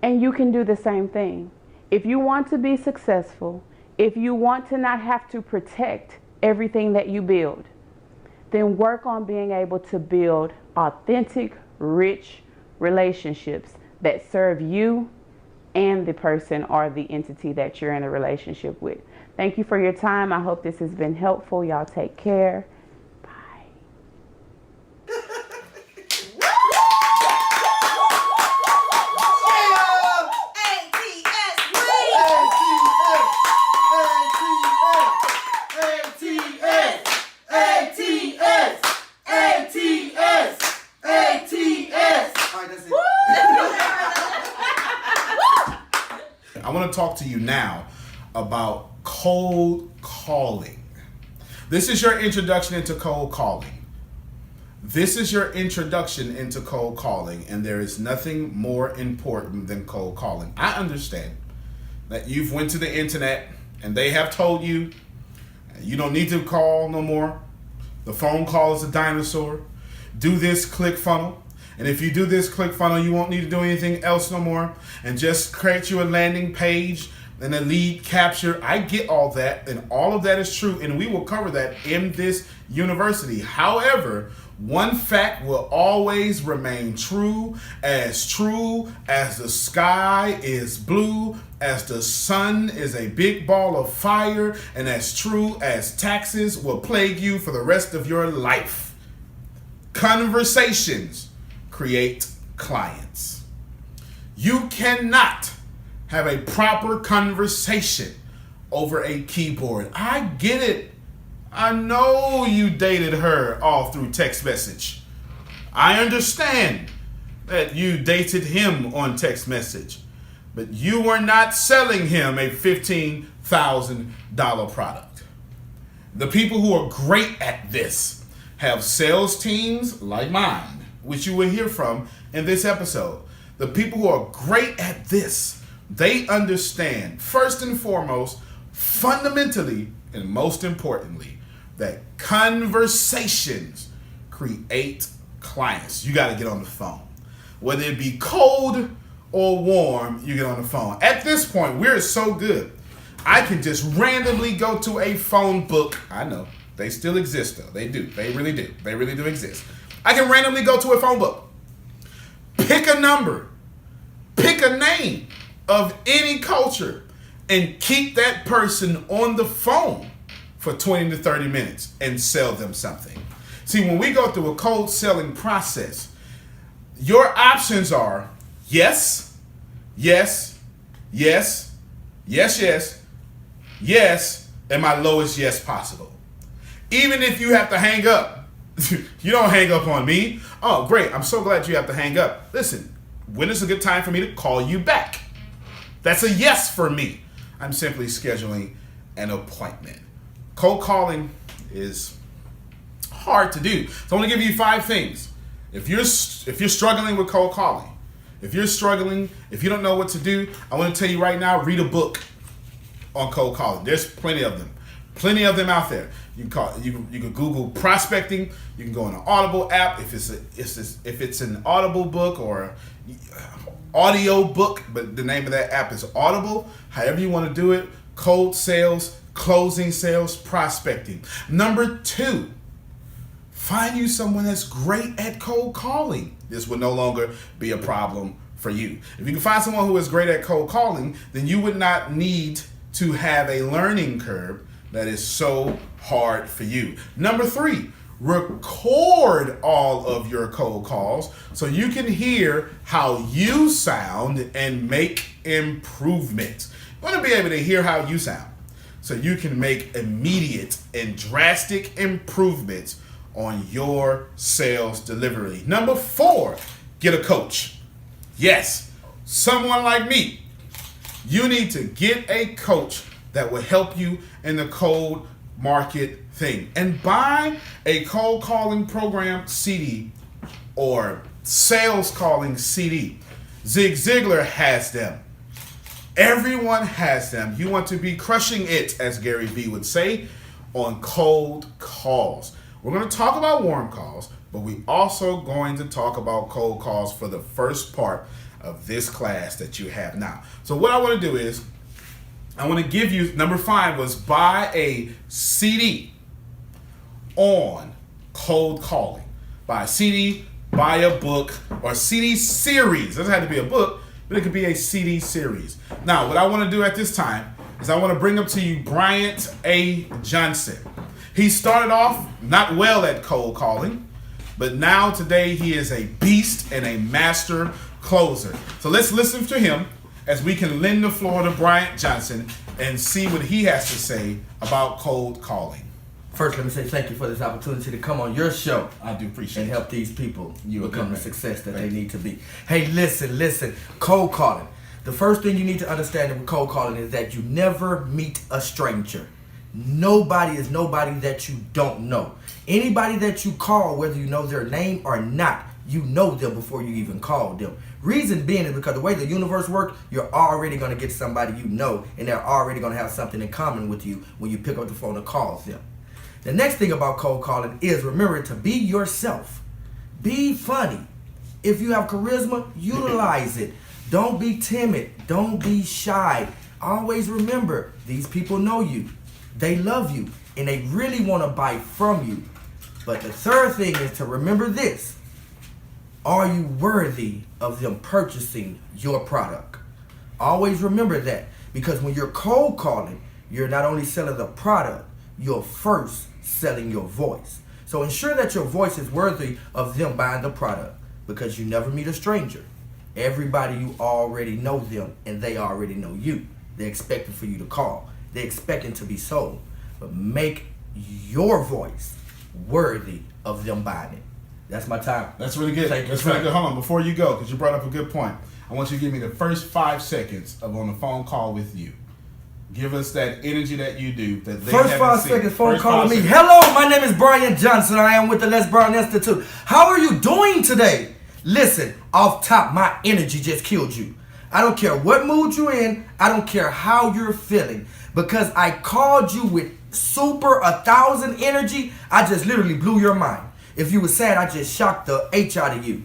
And you can do the same thing. If you want to be successful, if you want to not have to protect everything that you build, then work on being able to build authentic, rich relationships that serve you and the person or the entity that you're in a relationship with. Thank you for your time. I hope this has been helpful. Y'all take care. I want to talk to you now about cold calling. This is your introduction into cold calling. This is your introduction into cold calling, and there is nothing more important than cold calling. I understand that you've went to the internet and they have told you you don't need to call no more. The phone call is a dinosaur. Do this click funnel. And if you do this click funnel, you won't need to do anything else no more. And just create you a landing page and a lead capture. I get all that, and all of that is true, and we will cover that in this university. However, one fact will always remain true as the sky is blue, as the sun is a big ball of fire, and as true as taxes will plague you for the rest of your life. Conversations create clients. You cannot have a proper conversation over a keyboard. I get it. I know you dated her all through text message. I understand that you dated him on text message, but you were not selling him a $15,000 product. The people who are great at this have sales teams like mine, which you will hear from in this episode. The people who are great at this, they understand, first and foremost, fundamentally, and most importantly, that conversations create clients. You got to get on the phone. Whether it be cold or warm, you get on the phone. At this point, we're so good, I can just randomly go to a phone book. I know, they still exist though. They do. They really do. They really do exist. I can randomly go to a phone book, pick a number, pick a name of any culture, and keep that person on the phone for 20 to 30 minutes and sell them something. See, when we go through a cold selling process, your options are yes, yes, yes, yes, yes, yes, and my lowest yes possible. Even if you have to hang up, you don't hang up on me. Oh, great, I'm so glad you have to hang up. Listen, when is a good time for me to call you back? That's a yes for me. I'm simply scheduling an appointment. Cold calling is hard to do. So I'm going to give you 5 things. If you're struggling with cold calling, if you're struggling, if you don't know what to do, I want to tell you right now, read a book on cold calling. There's plenty of them. Plenty of them out there. You can Google prospecting. You can go on an Audible app if it's an Audible book or audio book, but the name of that app is Audible. However you want to do it, cold sales, closing sales, prospecting. Number 2, find you someone that's great at cold calling. This will no longer be a problem for you. If you can find someone who is great at cold calling, then you would not need to have a learning curve that is so hard for you. Number 3, record all of your cold calls so you can hear how you sound and make improvements. You want to be able to hear how you sound so you can make immediate and drastic improvements on your sales delivery. Number 4, get a coach. Yes, someone like me. You need to get a coach that will help you in the cold market thing. And buy a cold calling program CD or sales calling CD. Zig Ziglar has them. Everyone has them. You want to be crushing it, as Gary Vee would say, on cold calls. We're going to talk about warm calls, but we're also going to talk about cold calls for the first part of this class that you have now. So what I want to do is, I want to give you, number 5 was buy a CD on cold calling. Buy a CD, buy a book, or CD series. It doesn't have to be a book, but it could be a CD series. Now, what I want to do at this time is I want to bring up to you Bryant A. Johnson. He started off not well at cold calling, but now today he is a beast and a master closer. So let's listen to him as we can lend the floor to Bryant Johnson and see what he has to say about cold calling. First, let me say thank you for this opportunity to come on your show. I do appreciate and it. help these people You become good, the success that Thank they you. need to be. Hey, listen, cold calling. The first thing you need to understand with cold calling is that you never meet a stranger. Nobody is nobody that you don't know. Anybody that you call, whether you know their name or not, you know them before you even call them. Reason being is because the way the universe works, you're already going to get somebody you know, and they're already going to have something in common with you when you pick up the phone and call them. The next thing about cold calling is remember to be yourself. Be funny. If you have charisma, utilize it. Don't be timid. Don't be shy. Always remember, these people know you. They love you, and they really want to buy from you. But the third thing is to remember this. Are you worthy of them purchasing your product? Always remember that, because when you're cold calling, you're not only selling the product, you're first selling your voice. So ensure that your voice is worthy of them buying the product, because you never meet a stranger. Everybody, you already know them, and they already know you. They're expecting for you to call. They're expecting to be sold. But make your voice worthy of them buying it. That's my time. That's really good. That's really good. Hold on, before you go, because you brought up a good point. I want you to give me the first 5 seconds of on the phone call with you. Give us that energy that you do. That they first 5 seconds phone call with me. Hello, my name is Brian Johnson. I am with the Les Brown Institute. How are you doing today? Listen, off top, my energy just killed you. I don't care what mood you're in. I don't care how you're feeling. Because I called you with super 1,000 energy, I just literally blew your mind. If you were sad, I just shocked the H out of you.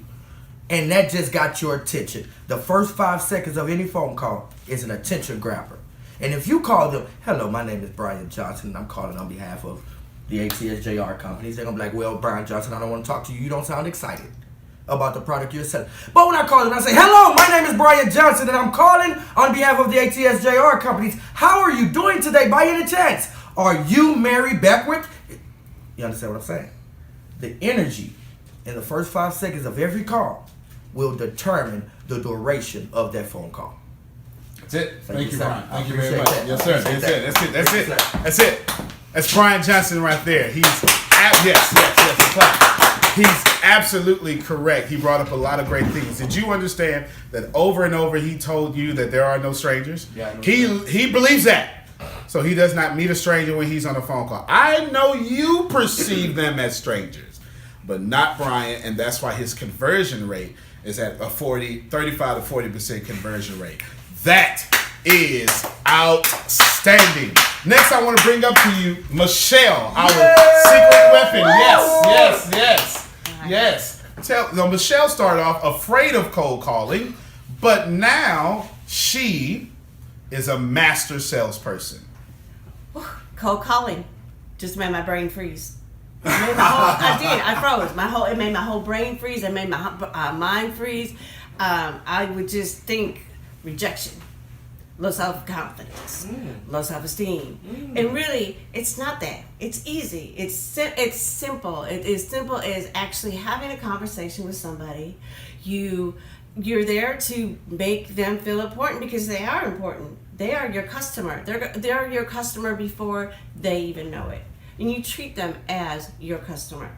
And that just got your attention. The first 5 seconds of any phone call is an attention grabber. And if you call them, hello, my name is Brian Johnson, and I'm calling on behalf of the ATSJR companies, they're going to be like, well, Brian Johnson, I don't want to talk to you. You don't sound excited about the product you're selling. But when I call them, I say, hello, my name is Brian Johnson, and I'm calling on behalf of the ATSJR companies. How are you doing today by any chance? Are you Mary Beckwith? You understand what I'm saying? The energy in the first 5 seconds of every call will determine the duration of that phone call. That's it. Thank you, Brian. Thank you very appreciate much. that. Yes, sir. That's it. That's it. That's it. That's it. That's Brian Johnson right there. Yes. He's absolutely correct. He brought up a lot of great things. Did you understand that over and over he told you that there are no strangers? Yeah. He believes that. So he does not meet a stranger when he's on a phone call. I know you perceive them as strangers, but not Brian, and that's why his conversion rate is at a 35 to 40% conversion rate. That is outstanding. Next, I want to bring up to you Michelle, our secret weapon. Yes. Michelle started off afraid of cold calling, but now she is a master salesperson. Cold calling just made my brain freeze. I froze. It made my whole brain freeze. It made my mind freeze. I would just think rejection, low self-confidence, low self-esteem. And really, it's not that. It's easy. It's simple. It is simple as actually having a conversation with somebody. You're there to make them feel important because they are important. They are your customer. They're your customer before they even know it. And you treat them as your customer.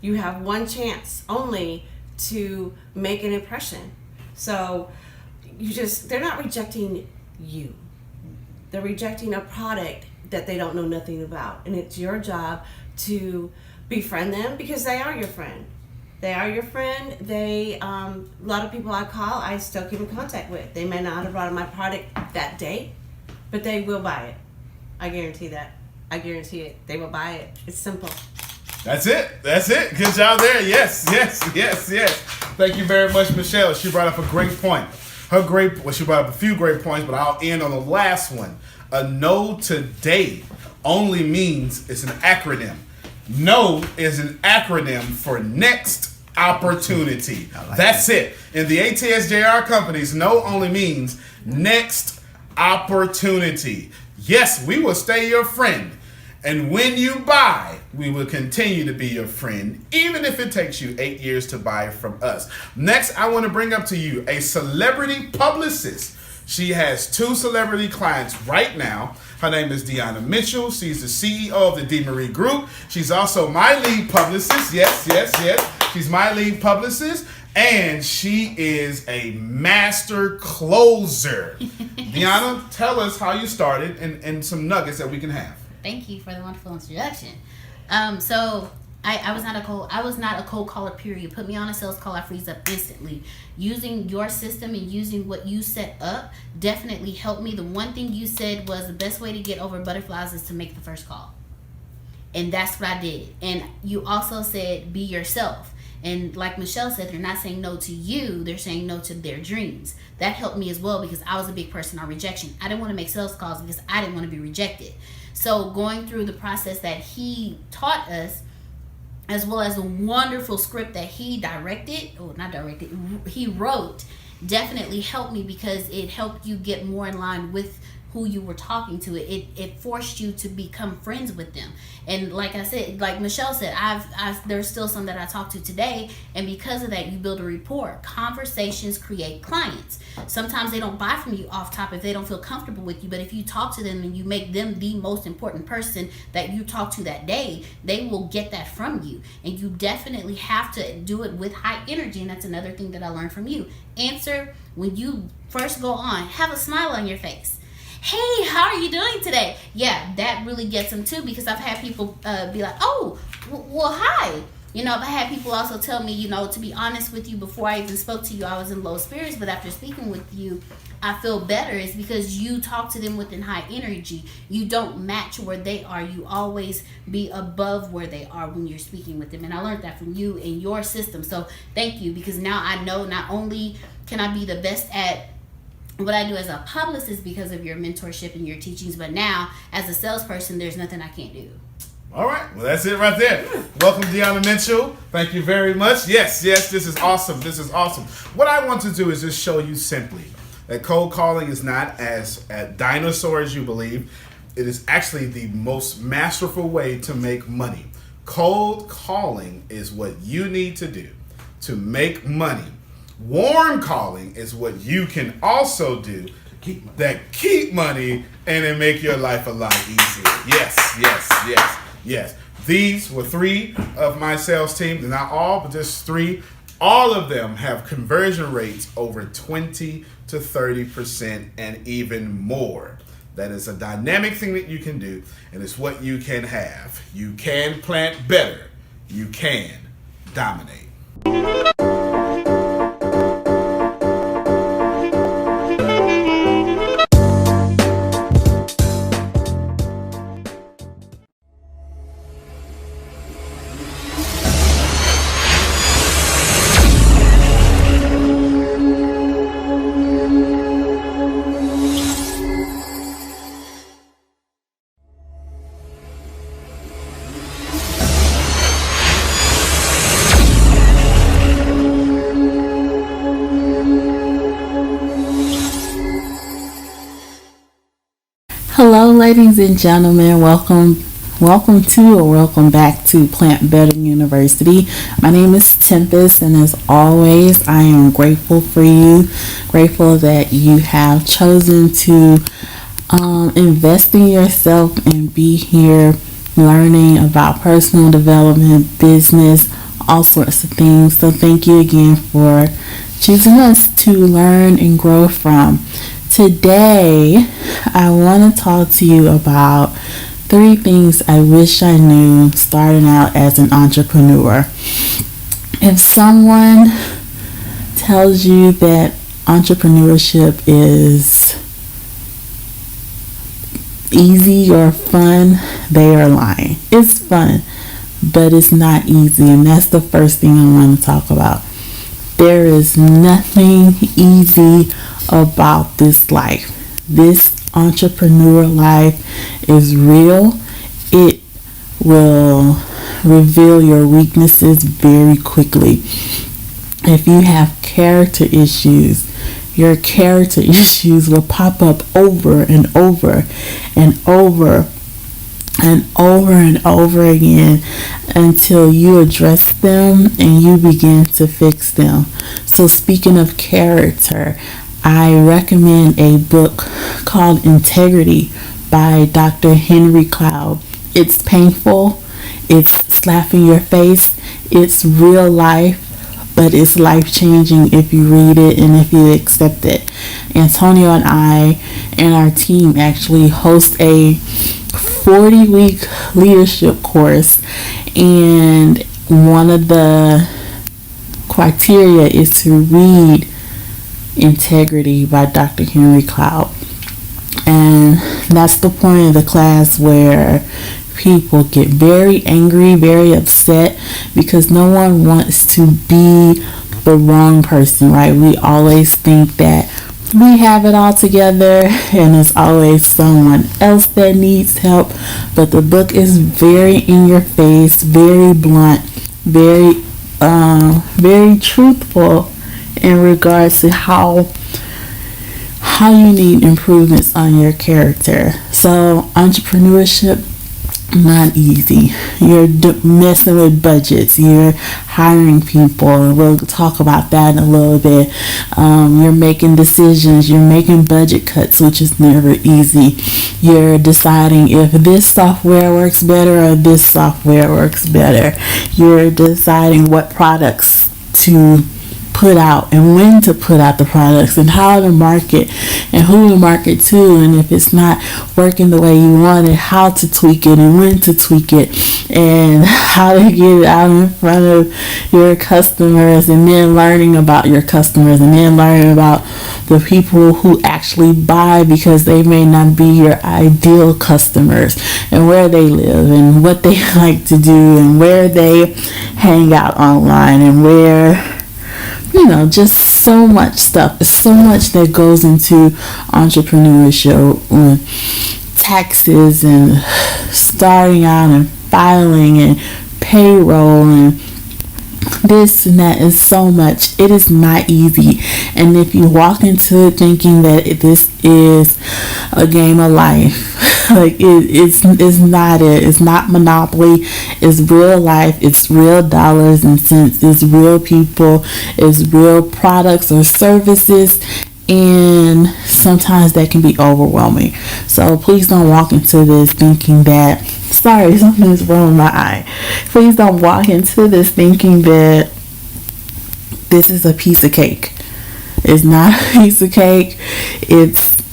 You have one chance only to make an impression. So they're not rejecting you. They're rejecting a product that they don't know nothing about. And it's your job to befriend them because they are your friend. They are your friend. A lot of people I call, I still keep in contact with. They may not have bought my product that day, but they will buy it. I guarantee that. I guarantee it. They will buy it. It's simple. That's it. Good job there. Yes. Thank you very much, Michelle. She brought up a great point. She brought up a few great points, but I'll end on the last one. A no today only means it's an acronym. No is an acronym for next opportunity. That's it. In the ATSJR companies, no only means next opportunity. Yes, we will stay your friend. And when you buy, we will continue to be your friend, even if it takes you 8 years to buy from us. Next, I want to bring up to you a celebrity publicist. She has 2 celebrity clients right now. Her name is Deanna Mitchell. She's the CEO of the DeMarie Group. She's also my lead publicist. Yes. She's my lead publicist. And she is a master closer. Deanna, tell us how you started and some nuggets that we can have. Thank you for the wonderful introduction. So I was not a cold caller, period. Put me on a sales call, I freeze up instantly. Using your system and using what you set up definitely helped me. The one thing you said was the best way to get over butterflies is to make the first call. And that's what I did. And you also said be yourself. And like Michelle said, they're not saying no to you, they're saying no to their dreams. That helped me as well because I was a big person on rejection. I didn't want to make sales calls because I didn't want to be rejected. So going through the process that he taught us, as well as the wonderful script that he he wrote, definitely helped me because it helped you get more in line with who you were talking to. It forced you to become friends with them. And like I said, like Michelle said, there's still some that I talk to today, and because of that, you build a rapport. Conversations create clients. Sometimes they don't buy from you off top if they don't feel comfortable with you, but if you talk to them and you make them the most important person that you talk to that day, they will get that from you. And you definitely have to do it with high energy, and that's another thing that I learned from you. Answer when you first go on, have a smile on your face. Hey, how are you doing today? Yeah, that really gets them too, because I've had people be like, oh, well, hi. You know, I've had people also tell me, you know, to be honest with you, before I even spoke to you, I was in low spirits, but after speaking with you, I feel better. It's because you talk to them within high energy. You don't match where they are. You always be above where they are when you're speaking with them. And I learned that from you and your system. So thank you, because now I know not only can I be the best at what I do as a publicist because of your mentorship and your teachings, but now as a salesperson, there's nothing I can't do. All right, well, that's it right there. Welcome, Deanna Mitchell. Thank you very much. Yes, this is awesome. This is awesome. What I want to do is just show you simply that cold calling is not as a dinosaur as you believe. It is actually the most masterful way to make money. Cold calling is what you need to do to make money. Warm calling is what you can also do that keep money and then make your life a lot easier. Yes. These were 3 of my sales team. They're not all, but just 3. All of them have conversion rates over 20 to 30% and even more. That is a dynamic thing that you can do, and it's what you can have. You can plant better. You can dominate. Hello, ladies and gentlemen. Welcome to or welcome back to Plant Better University. My name is Tempest, and as always, I am grateful for you. Grateful that you have chosen to invest in yourself and be here learning about personal development, business, all sorts of things. So thank you again for choosing us to learn and grow from. Today, I want to talk to you about 3 things I wish I knew starting out as an entrepreneur. If someone tells you that entrepreneurship is easy or fun, they are lying. It's fun, but it's not easy, and that's the first thing I want to talk about. There is nothing easy about this life. This entrepreneur life is real. It will reveal your weaknesses very quickly. If you have character issues, your character issues will pop up over and over and over and over and over again until you address them and you begin to fix them. So speaking of character, I recommend a book called Integrity by Dr. Henry Cloud. It's painful, it's slapping your face, it's real life, but it's life-changing if you read it and if you accept it. Antonio and I and our team actually host a 40-week leadership course, and one of the criteria is to read Integrity by Dr. Henry Cloud. And that's the point of the class where people get very angry, very upset, because no one wants to be the wrong person, right? We always think that we have it all together and it's always someone else that needs help. But the book is very in your face, very blunt, very truthful in regards to how you need improvements on your character. So entrepreneurship, not easy. You're messing with budgets, you're hiring people, and we'll talk about that in a little bit. You're making decisions, you're making budget cuts, which is never easy. You're deciding if this software works better or this software works better. You're deciding what products to put out and when to put out the products and how to market and who to market to, and if it's not working the way you want it, how to tweak it and when to tweak it and how to get it out in front of your customers, and then learning about your customers and then learning about the people who actually buy, because they may not be your ideal customers, and where they live and what they like to do and where they hang out online and where, just so much stuff. There's so much that goes into entrepreneurship, taxes and starting out and filing and payroll and this and that is so much. It is not easy. And if you walk into it thinking that this is a game of life, like it's not it. It's not Monopoly. It's real life. It's real dollars and cents. It's real people. It's real products or services. And sometimes that can be overwhelming. So please don't walk into this thinking that, sorry, something is wrong with my eye. Please don't walk into this thinking that this is a piece of cake. It's not a piece of cake.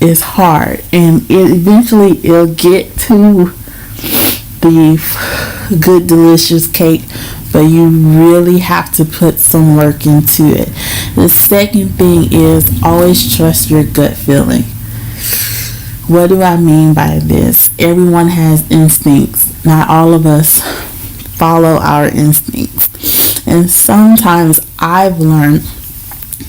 It's hard, and eventually it'll get to the good, delicious cake, but you really have to put some work into it. The second thing is always trust your gut feeling. What do I mean by this? Everyone has instincts. Not all of us follow our instincts. And sometimes I've learned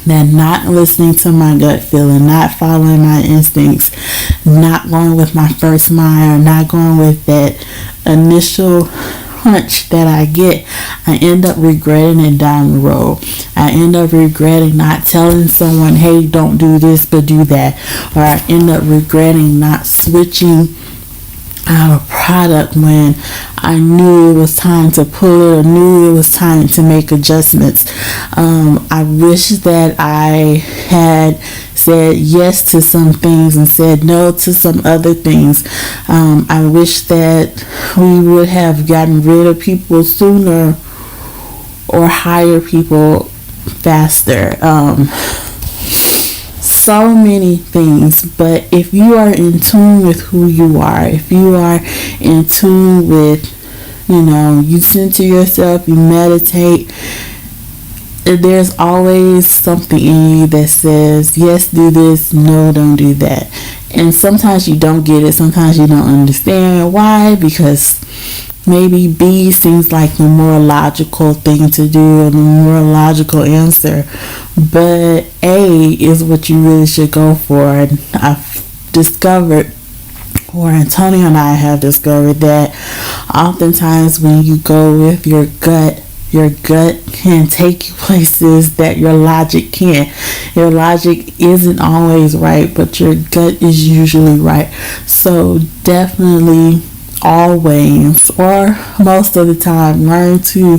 that not listening to my gut feeling, not following my instincts, not going with my first mind, or not going with that initial hunch that I get, I end up regretting it down the road. I end up regretting not telling someone, hey, don't do this, but do that. Or I end up regretting not switching out a product when I knew it was time to pull it, or knew it was time to make adjustments. I wish that I had said yes to some things and said no to some other things. I wish that we would have gotten rid of people sooner or hire people faster. So many things, but if you are in tune with who you are, if you are in tune with, you center yourself, you meditate, there's always something in you that says, yes, do this, no, don't do that. And sometimes you don't get it, sometimes you don't understand why, because maybe B seems like the more logical thing to do, or the more logical answer, but A is what you really should go for. And I've discovered, or Antonio and I have discovered, that oftentimes when you go with your gut can take you places that your logic can't. Your logic isn't always right, but your gut is usually right. So definitely, always, or most of the time, learn to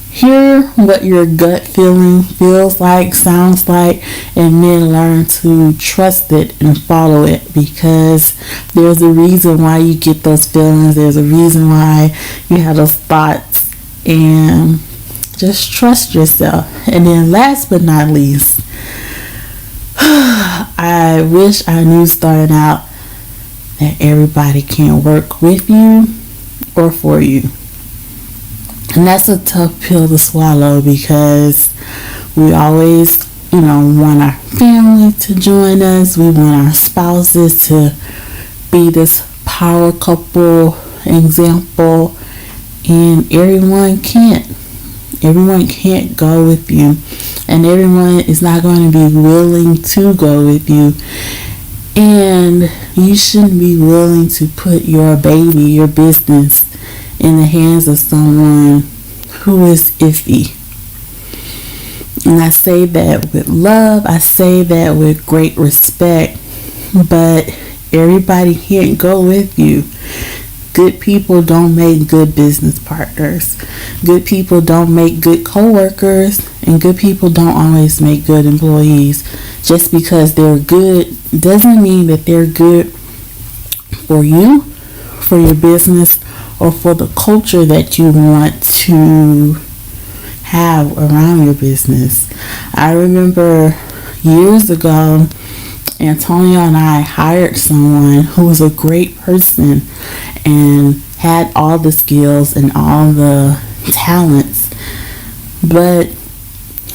hear what your gut feeling feels like, sounds like, and then learn to trust it and follow it, because there's a reason why you get those feelings. There's a reason why you have those thoughts, and Just trust yourself. And then last but not least, I wish I knew starting out that everybody can work with you or for you. And that's a tough pill to swallow because we always, want our family to join us. We want our spouses to be this power couple example. And everyone can't. Everyone can't go with you. And everyone is not going to be willing to go with you. And you shouldn't be willing to put your baby, your business, in the hands of someone who is iffy. And I say that with love. I say that with great respect. But everybody can't go with you. Good people don't make good business partners. Good people don't make good co-workers. And good people don't always make good employees. Just because they're good doesn't mean that they're good for you, for your business, or for the culture that you want to have around your business. I remember years ago, Antonio and I hired someone who was a great person and had all the skills and all the talents, but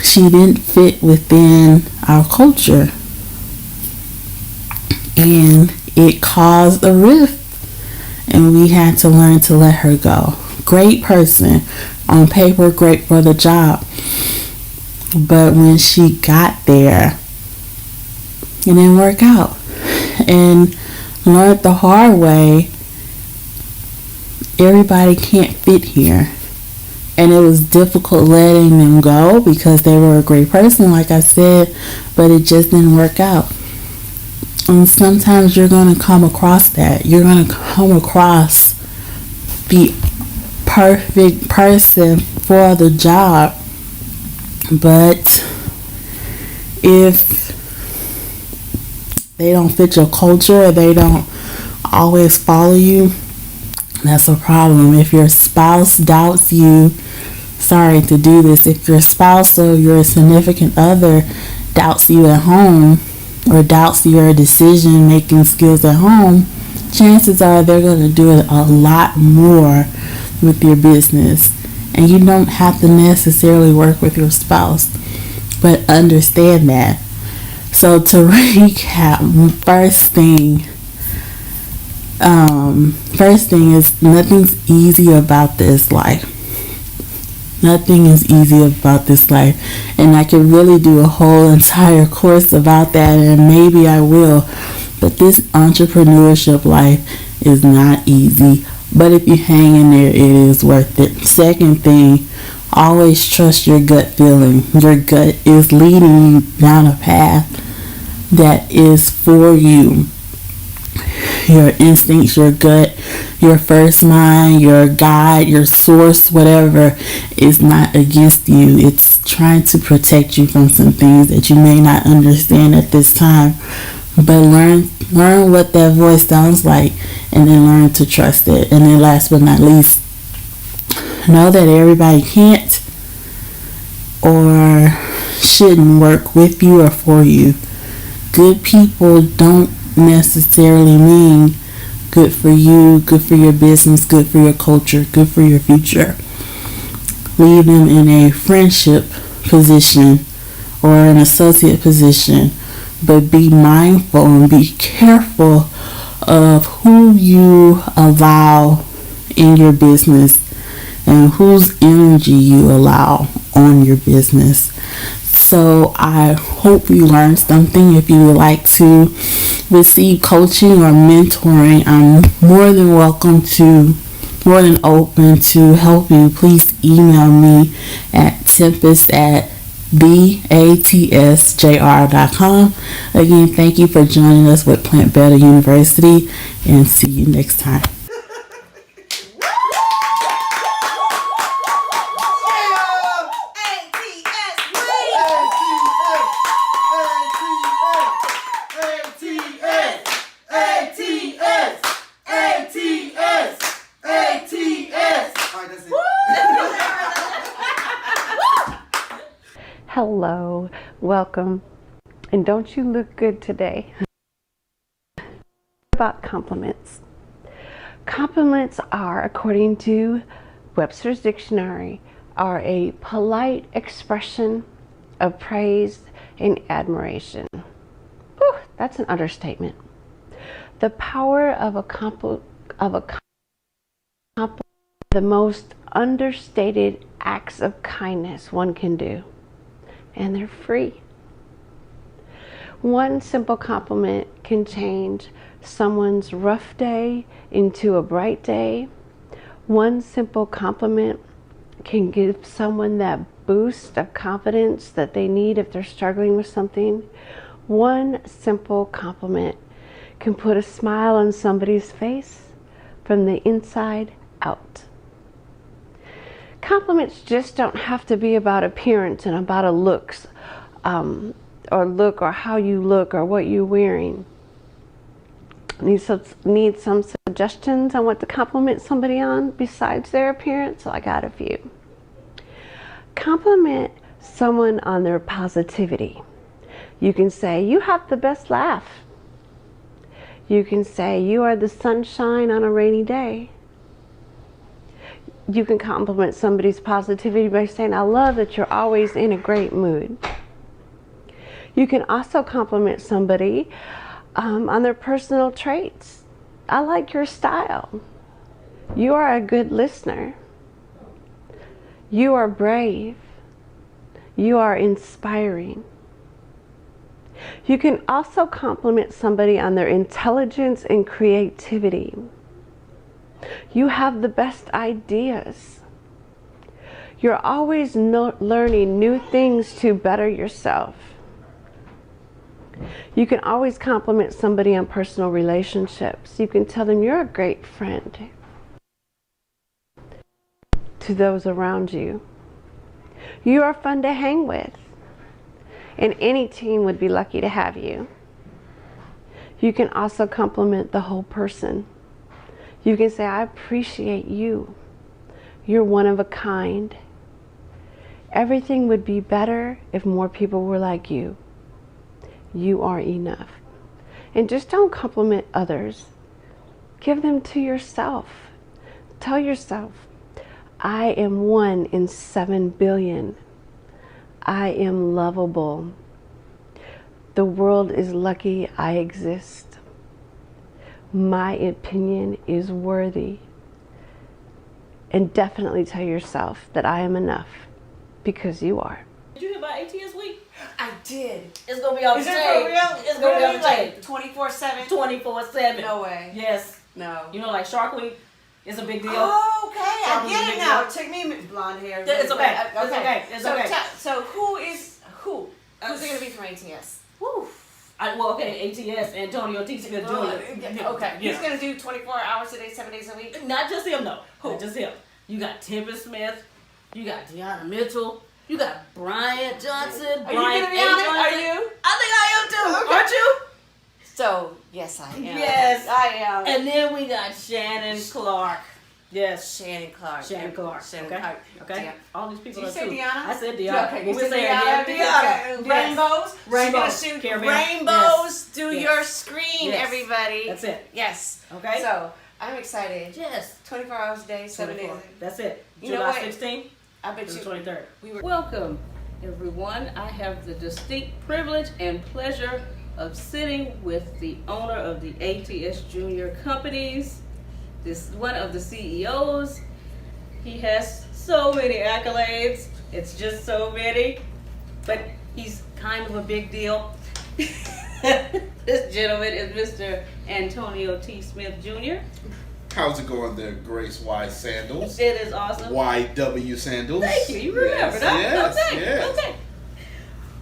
she didn't fit within our culture, and it caused a rift, and we had to learn to let her go. Great person, on paper great for the job, but when she got there, it didn't work out. And learned the hard way, everybody can't fit here. And it was difficult letting them go because they were a great person, like I said, but it just didn't work out. And sometimes you're going to come across that. You're going to come across the perfect person for the job. But if they don't fit your culture or they don't always follow you, that's a problem. If your spouse doubts you, sorry to do this, if your spouse or your significant other doubts you at home or doubts your decision making skills at home, chances are they're going to do it a lot more with your business. And you don't have to necessarily work with your spouse, but understand that. So to recap, first thing is nothing's easy about this life. Nothing is easy about this life. And I could really do a whole entire course about that, and maybe I will. But this entrepreneurship life is not easy. But if you hang in there, it is worth it. Second thing, always trust your gut feeling. Your gut is leading you down a path that is for you. Your instincts, your gut, your first mind, your guide, your source, whatever, is not against you. It's trying to protect you from some things that you may not understand at this time. But learn what that voice sounds like, and then learn to trust it. And then last but not least, know that everybody can't or shouldn't work with you or for you. Good people don't necessarily mean good for you, good for your business, good for your culture, good for your future. Leave them in a friendship position or an associate position, but be mindful and be careful of who you allow in your business and whose energy you allow on your business. So I hope you learned something. If you would like to receive coaching or mentoring, I'm more than open to help you. Please email me at tempest@batsjr.com. Again, thank you for joining us with Plant Better University, and see you next time. All right, that's it. Hello, welcome, and don't you look good today? About compliments. Compliments are, according to Webster's Dictionary, are a polite expression of praise and admiration. Whew, that's an understatement. The power of a compliment, the most understated acts of kindness one can do, and they're free. One simple compliment can change someone's rough day into a bright day. One simple compliment can give someone that boost of confidence that they need if they're struggling with something. One simple compliment can put a smile on somebody's face from the inside out. Compliments just don't have to be about appearance and about a looks, or how you look or what you're wearing. Need some suggestions on what to compliment somebody on besides their appearance? I got a few. Compliment someone on their positivity. You can say, "You have the best laugh." You can say, "You are the sunshine on a rainy day." You can compliment somebody's positivity by saying, "I love that you're always in a great mood." You can also compliment somebody on their personal traits. "I like your style." "You are a good listener." "You are brave." "You are inspiring." You can also compliment somebody on their intelligence and creativity. "You have the best ideas." "You're always learning new things to better yourself." You can always compliment somebody on personal relationships. You can tell them, "You're a great friend" to those around you. "You are fun to hang with," and any team would be lucky to have you. You can also compliment the whole person. You can say, "I appreciate you. You're one of a kind. Everything would be better if more people were like you. You are enough." And just don't compliment others. Give them to yourself. Tell yourself, "I am 1 in 7 billion. I am lovable. The world is lucky I exist. My opinion is worthy." And definitely tell yourself that I am enough, because you are. Did you hear about ATS Week? I did. It's gonna be on Is stage. it for real? It's gonna be on stage. 24/7? 24/7. No way. Yes. No. You know, like Shark Week is a big deal. Oh, okay. I Shark get Week it is now. a It took me blonde hair. It's okay. It's okay. It's so, okay. So who is who? Who's it gonna be from ATS? Woo. ATS, Antonio T. Smith Jr. Okay. Yeah. He's gonna do 24 hours a day, 7 days a week. Not just him, though. Who? Not just him. You got Tempest Smith. You got Deanna Mitchell. You got Brian Johnson. Are you gonna be on it? Are you? I think I am too. Okay. Aren't you? So yes, I am. Yes. I am. And then we got Shannon Clark. Yes. Shannon Clark. Shannon Clark. Shannon Okay. Clark. Okay. Yeah. All these people Did you are say too. Deanna? I said Deanna. Okay, When you we said say Deanna. Deanna. Rainbows. Rainbows. She's gonna shoot Cameraman. rainbows through Yes. your screen, Yes. everybody. That's it. Yes. Okay. So I'm excited. Yes. 24 hours a day, 7 days. 24. That's it. You know July what? 16th I bet to the you. 23rd. We were. Welcome, everyone. I have the distinct privilege and pleasure of sitting with the owner of the ATS Junior Companies. This is one of the CEOs. He has so many accolades. It's just so many. But he's kind of a big deal. This gentleman is Mr. Antonio T. Smith Jr. How's it going there, Grace Y Sandals? It is awesome. YW Sandals. Thank you. You remember that? Yes, Okay. yes. Okay.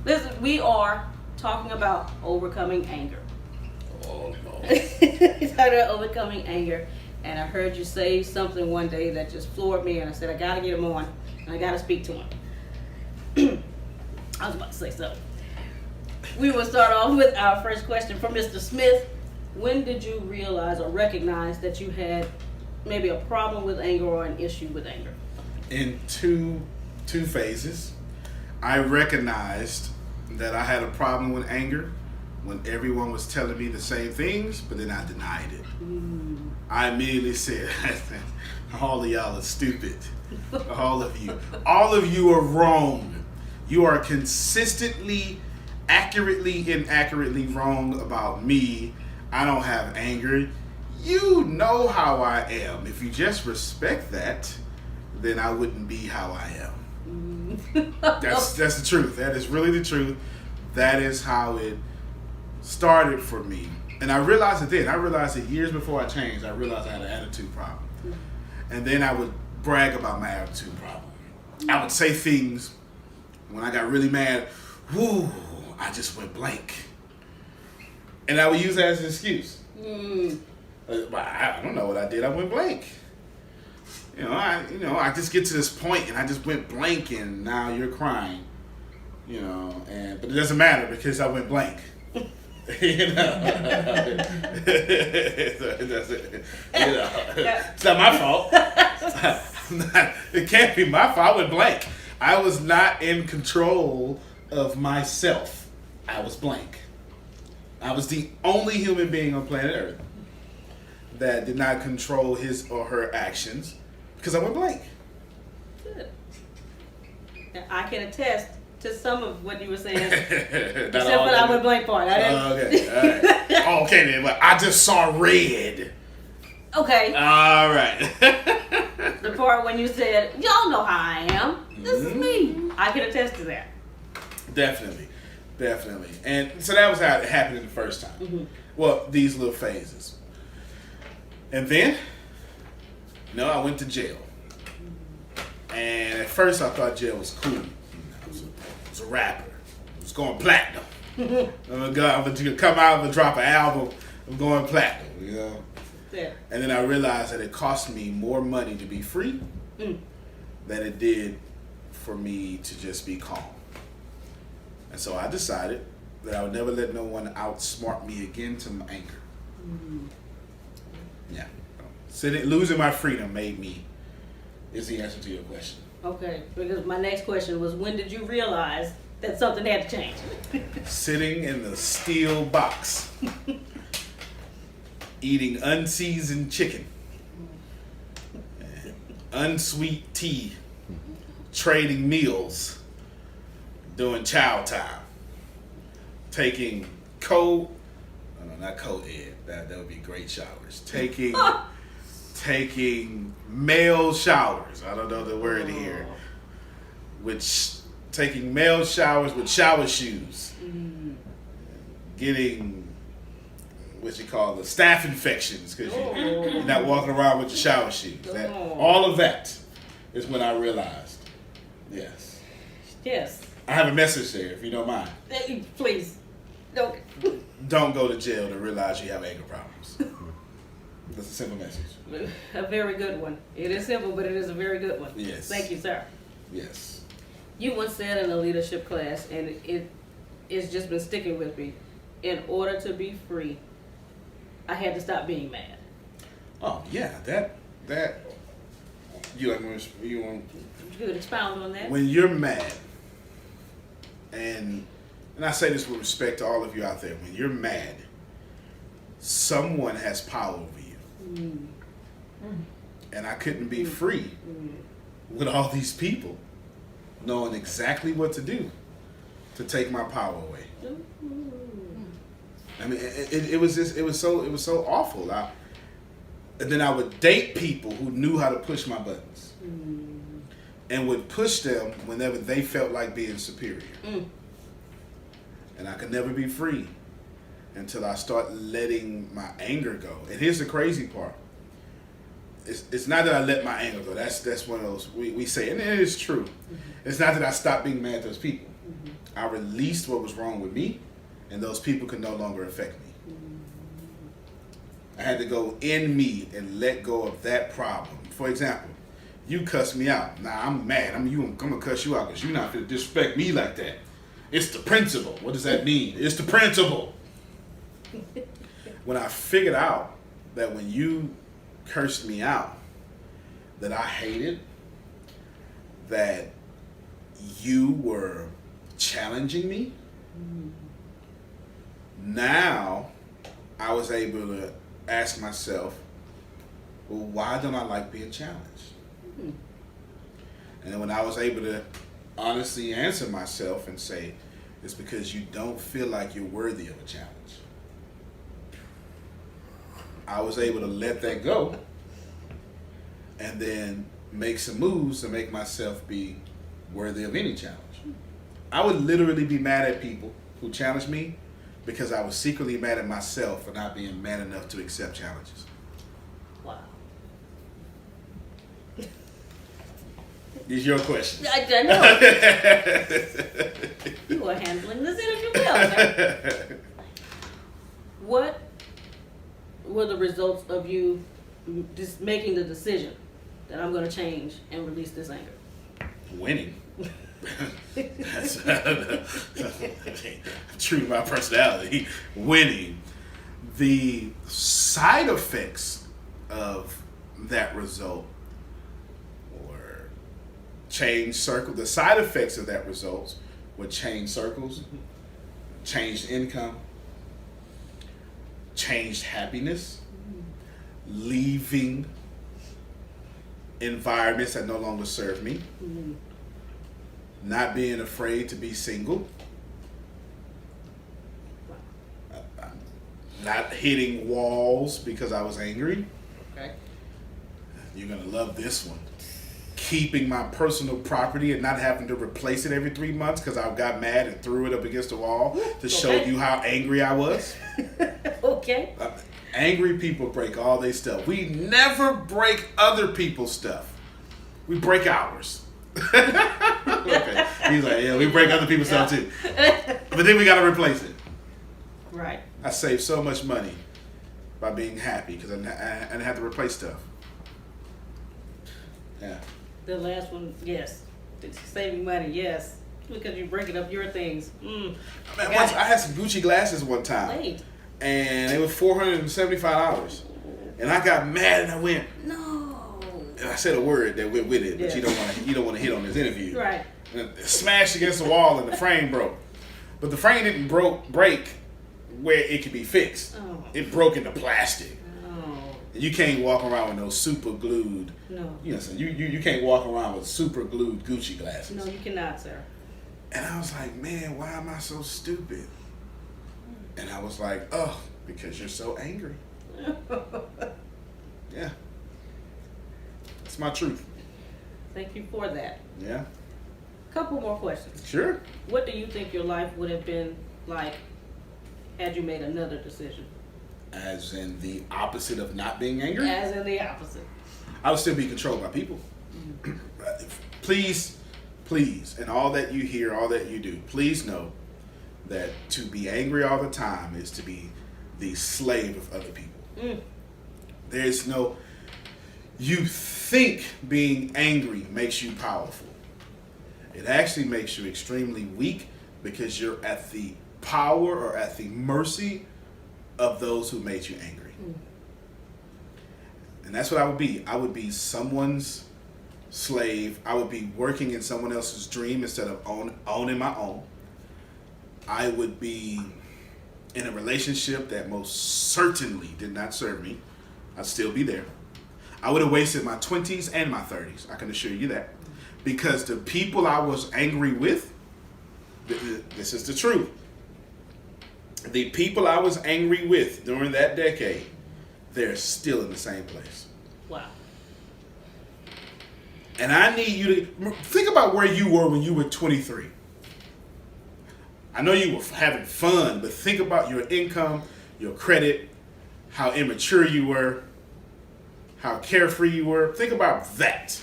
Listen, we are talking about overcoming anger. Oh, no. We're talking about overcoming anger. And I heard you say something one day that just floored me, and I said, I got to get him on, and I got to speak to him. I was about to say something. We will start off with our first question from Mr. Smith. When did you realize or recognize that you had maybe a problem with anger or an issue with anger? In two phases. I recognized that I had a problem with anger when everyone was telling me the same things, but then I denied it. I immediately said, all of y'all are stupid. All of you are wrong. You are consistently, accurately, inaccurately wrong about me. I don't have anger. You know how I am. If you just respect that, then I wouldn't be how I am. That's the truth. That is really the truth. That is how it started for me. And I realized it then. I realized it years before I changed. I realized I had an attitude problem. And then I would brag about my attitude problem. I would say things when I got really mad. Whoo, I just went blank. And I would use that as an excuse. I don't know what I did. I went blank. I just get to this point and I just went blank and now you're crying. But it doesn't matter because I went blank. It's not my fault. It can't be my fault. I went blank. I was not in control of myself. I was blank. I was the only human being on planet Earth that did not control his or her actions because I went blank. Good. And I can attest to some of what you were saying, except for I went blank part. I didn't. Okay, all right. Okay then, but I just saw red. Okay. All right. The part when you said, y'all know how I am. This is me. I can attest to that. Definitely. And so that was how it happened the first time. Well, these little phases. And then, I went to jail. And at first I thought jail was cool. I was a rapper. I was going platinum. I'm gonna come out and drop an album. I'm going platinum, Yeah. And then I realized that it cost me more money to be free than it did for me to just be calm. And so I decided that I would never let no one outsmart me again to my anger. Yeah. Losing my freedom is the answer to your question. Okay, because my next question was, when did you realize that something had to change? Sitting in the steel box, eating unseasoned chicken, unsweet tea, trading meals, doing chow time, taking not co-ed, that would be great showers, taking male showers, I don't know the word here, taking male showers with shower shoes, getting what you call the staph infections because you're not walking around with your shower shoes. All of that is when I realized, yes. I have a message there, if you don't mind. Please, don't. Don't go to jail to realize you have anger problems. That's a simple message. A very good one. It is simple, but it is a very good one. Yes. Thank you, sir. Yes. You once said in a leadership class, and it's just been sticking with me, in order to be free, I had to stop being mad. Oh, yeah. That you want You could expound on that. when you're mad, and I say this with respect to all of you out there, when you're mad, someone has power over you. And I couldn't be free with all these people knowing exactly what to do to take my power away. I mean, it was so awful. And then I would date people who knew how to push my buttons and would push them whenever they felt like being superior. And I could never be free until I start letting my anger go. And here's the crazy part. It's not that I let my anger go. That's one of those we say, and it is true. It's not that I stopped being mad at those people. I released what was wrong with me, and those people could no longer affect me. I had to go in me and let go of that problem. For example, you cuss me out. Now I'm mad. I'm gonna cuss you out because you're not gonna disrespect me like that. It's the principle. What does that mean? It's the principle. When I figured out that when you cursed me out, that I hated, that you were challenging me. Now I was able to ask myself, well, why don't I like being challenged? And then when I was able to honestly answer myself and say, it's because you don't feel like you're worthy of a challenge. I was able to let that go and then make some moves to make myself be worthy of any challenge. I would literally be mad at people who challenged me because I was secretly mad at myself for not being man enough to accept challenges. Wow. These your questions. I know. You are handling this interview well, sir. What were the results of you just making the decision that I'm going to change and release this anger? Winning. That's true to my personality. Winning. The side effects of that result were change circle. The side effects of that result were change circles, changed income, changed happiness, leaving environments that no longer serve me, not being afraid to be single, not hitting walls because I was angry. Okay. You're gonna love this one. Keeping my personal property and not having to replace it every 3 months because I got mad and threw it up against the wall to show you how angry I was. Okay. Angry people break all their stuff. We never break other people's stuff. We break ours. Okay. He's like, yeah, we break other people's stuff too. But then we got to replace it. Right. I saved so much money by being happy because I didn't have to replace stuff. Yeah. The last one, yes. It's saving money, yes. Because you're breaking up your things. Man, once I had some Gucci glasses one time. Wait. And it was $475. And I got mad and I went, No. and I said a word that went with it, but Yeah. you don't want to hit on this interview. Right. And it smashed against the wall and the frame broke. But the frame didn't break where it could be fixed. Oh. It broke into plastic. Oh. You can't walk around with no super glued. No. You know, so you can't walk around with super glued Gucci glasses. No, you cannot, sir. And I was like, man, why am I so stupid? And I was like, oh, because you're so angry. Yeah. That's my truth. Thank you for that. Yeah. Couple more questions. Sure. What do you think your life would have been like had you made another decision? As in the opposite of not being angry? As in the opposite. I would still be controlled by people. Please, and all that you hear, all that you do, please know that to be angry all the time is to be the slave of other people. There's no, you think being angry makes you powerful. It actually makes you extremely weak because you're at the power or at the mercy of those who made you angry. And that's what I would be. I would be someone's slave. I would be working in someone else's dream instead of owning my own. I would be in a relationship that most certainly did not serve me. I'd still be there. I would have wasted my 20s and my 30s. I can assure you that. Because the people I was angry with, this is the truth. The people I was angry with during that decade, they're still in the same place. Wow. And I need you to think about where you were when you were 23. I know you were having fun, but think about your income, your credit, how immature you were, how carefree you were. Think about that.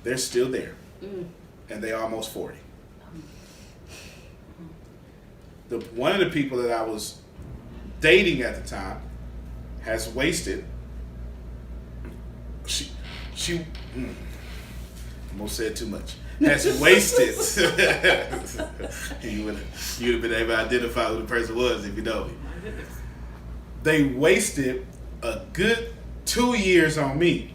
They're still there. And they're almost 40. One of the people that I was dating at the time has wasted. She almost said too much. Has wasted. You'd have been able to identify who the person was if you know me. They wasted a good 2 years on me.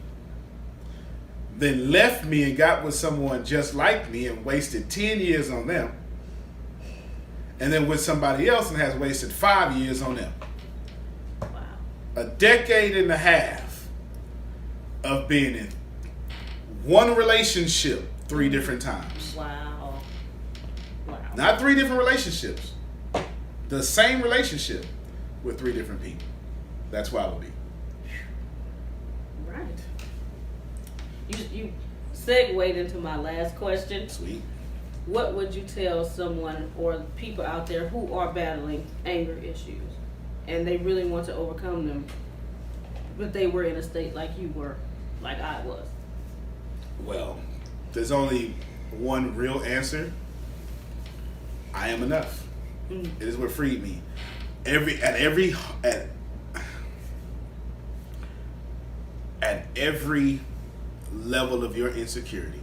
then left me and got with someone just like me and wasted 10 years on them, and then with somebody else and has wasted 5 years on them. Wow. A decade and a half of being in one relationship 3 different times. Wow. Wow. Not 3 different relationships. The same relationship with 3 different people. That's why I would be. Right. You segued into my last question. Sweet. What would you tell someone or people out there who are battling anger issues and they really want to overcome them, but they were in a state like you were, like I was? Well, there's only one real answer. I am enough. It is what freed me. At every level of your insecurity,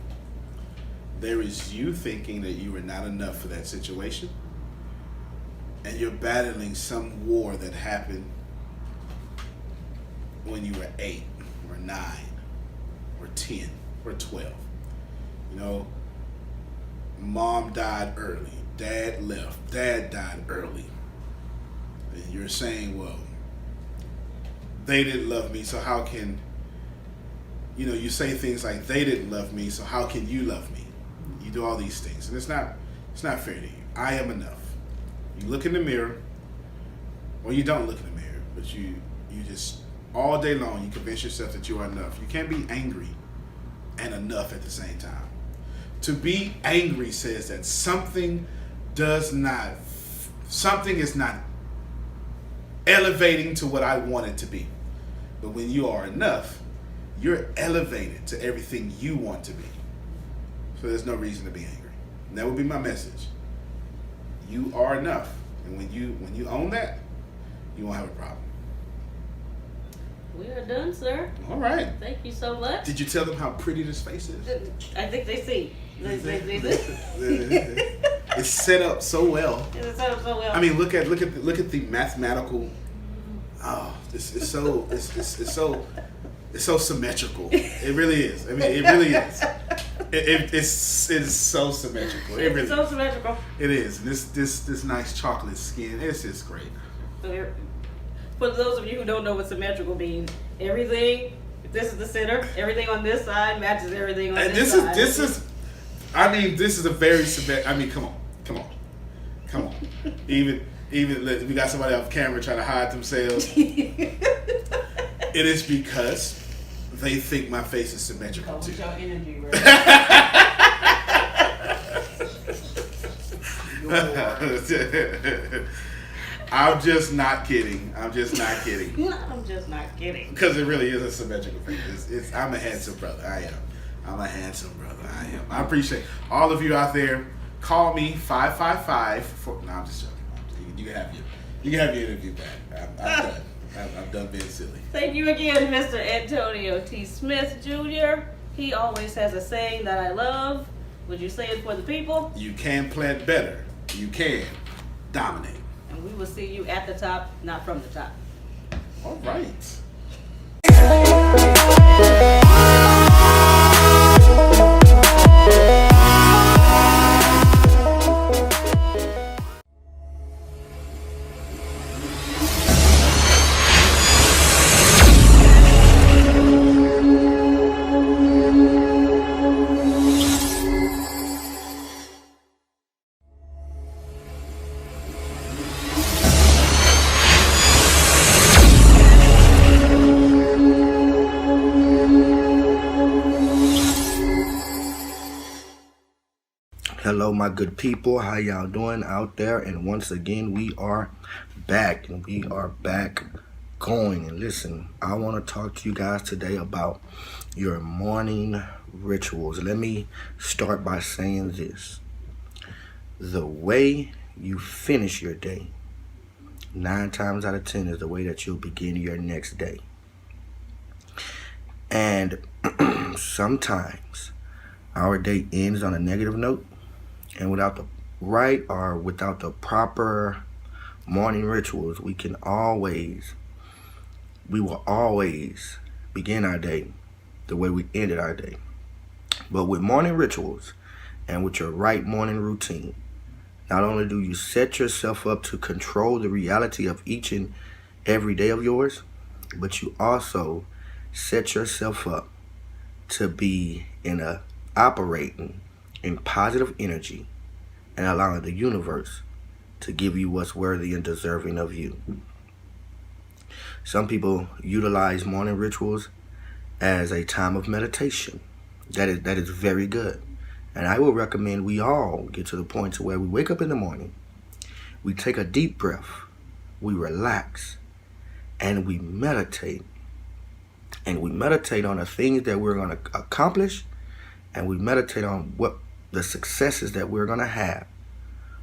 there is you thinking that you are not enough for that situation, and you're battling some war that happened when you were 8 or 9 or 10 or 12. You know, mom died early, dad left, dad died early. And you're saying, well, they didn't love me, so how can, you say things like, they didn't love me, so how can you love me? You do all these things, and it's not fair to you. I am enough. You look in the mirror, or you don't look in the mirror, but you just, all day long, you convince yourself that you are enough. You can't be angry and enough at the same time. To be angry says that something is not elevating to what I want it to be. But when you are enough, you're elevated to everything you want to be. So there's no reason to be angry. And that would be my message. You are enough. And when you own that, you won't have a problem. We are done, sir. All right. Thank you so much. Did you tell them how pretty this face is? I think they see. It's set up so well. It's set up so well. I mean, look at the mathematical. Oh, it's so symmetrical. It really is. I mean, it really is. It is so symmetrical. It really so symmetrical. It is. And this nice chocolate skin. It's just great. So for those of you who don't know what symmetrical means, everything. This is the center. Everything on this side matches everything on this side. This is a very symmetrical. I mean, come on. Even we got somebody off camera trying to hide themselves. It is because they think my face is symmetrical too. Your energy, right? I'm just not kidding. No, I'm just not kidding. Because it really is a symmetrical face. I'm a handsome brother. I am. I'm a handsome brother. I am. I appreciate all of you out there. Call me 555. No, I'm just joking. You can have your interview back. I'm done. I'm done being silly. Thank you again, Mr. Antonio T. Smith Jr. He always has a saying that I love. Would you say it for the people? You can plant better. You can dominate. And we will see you at the top, not from the top. All right. Hello, my good people. How y'all doing out there? And once again, we are back, and we are back going. And listen, I want to talk to you guys today about your morning rituals. Let me start by saying this. The way you finish your day, 9 times out of 10 is the way that you'll begin your next day. And sometimes our day ends on a negative note, and without the proper morning rituals, we will always begin our day the way we ended our day. But with morning rituals and with your right morning routine, not only do you set yourself up to control the reality of each and every day of yours, but you also set yourself up to be operating in positive energy and allowing the universe to give you what's worthy and deserving of you. Some people utilize morning rituals as a time of meditation. That is very good. And I will recommend we all get to the point to where we wake up in the morning, we take a deep breath, we relax, and we meditate. And we meditate on the things that we're going to accomplish, and we meditate on what the successes that we're going to have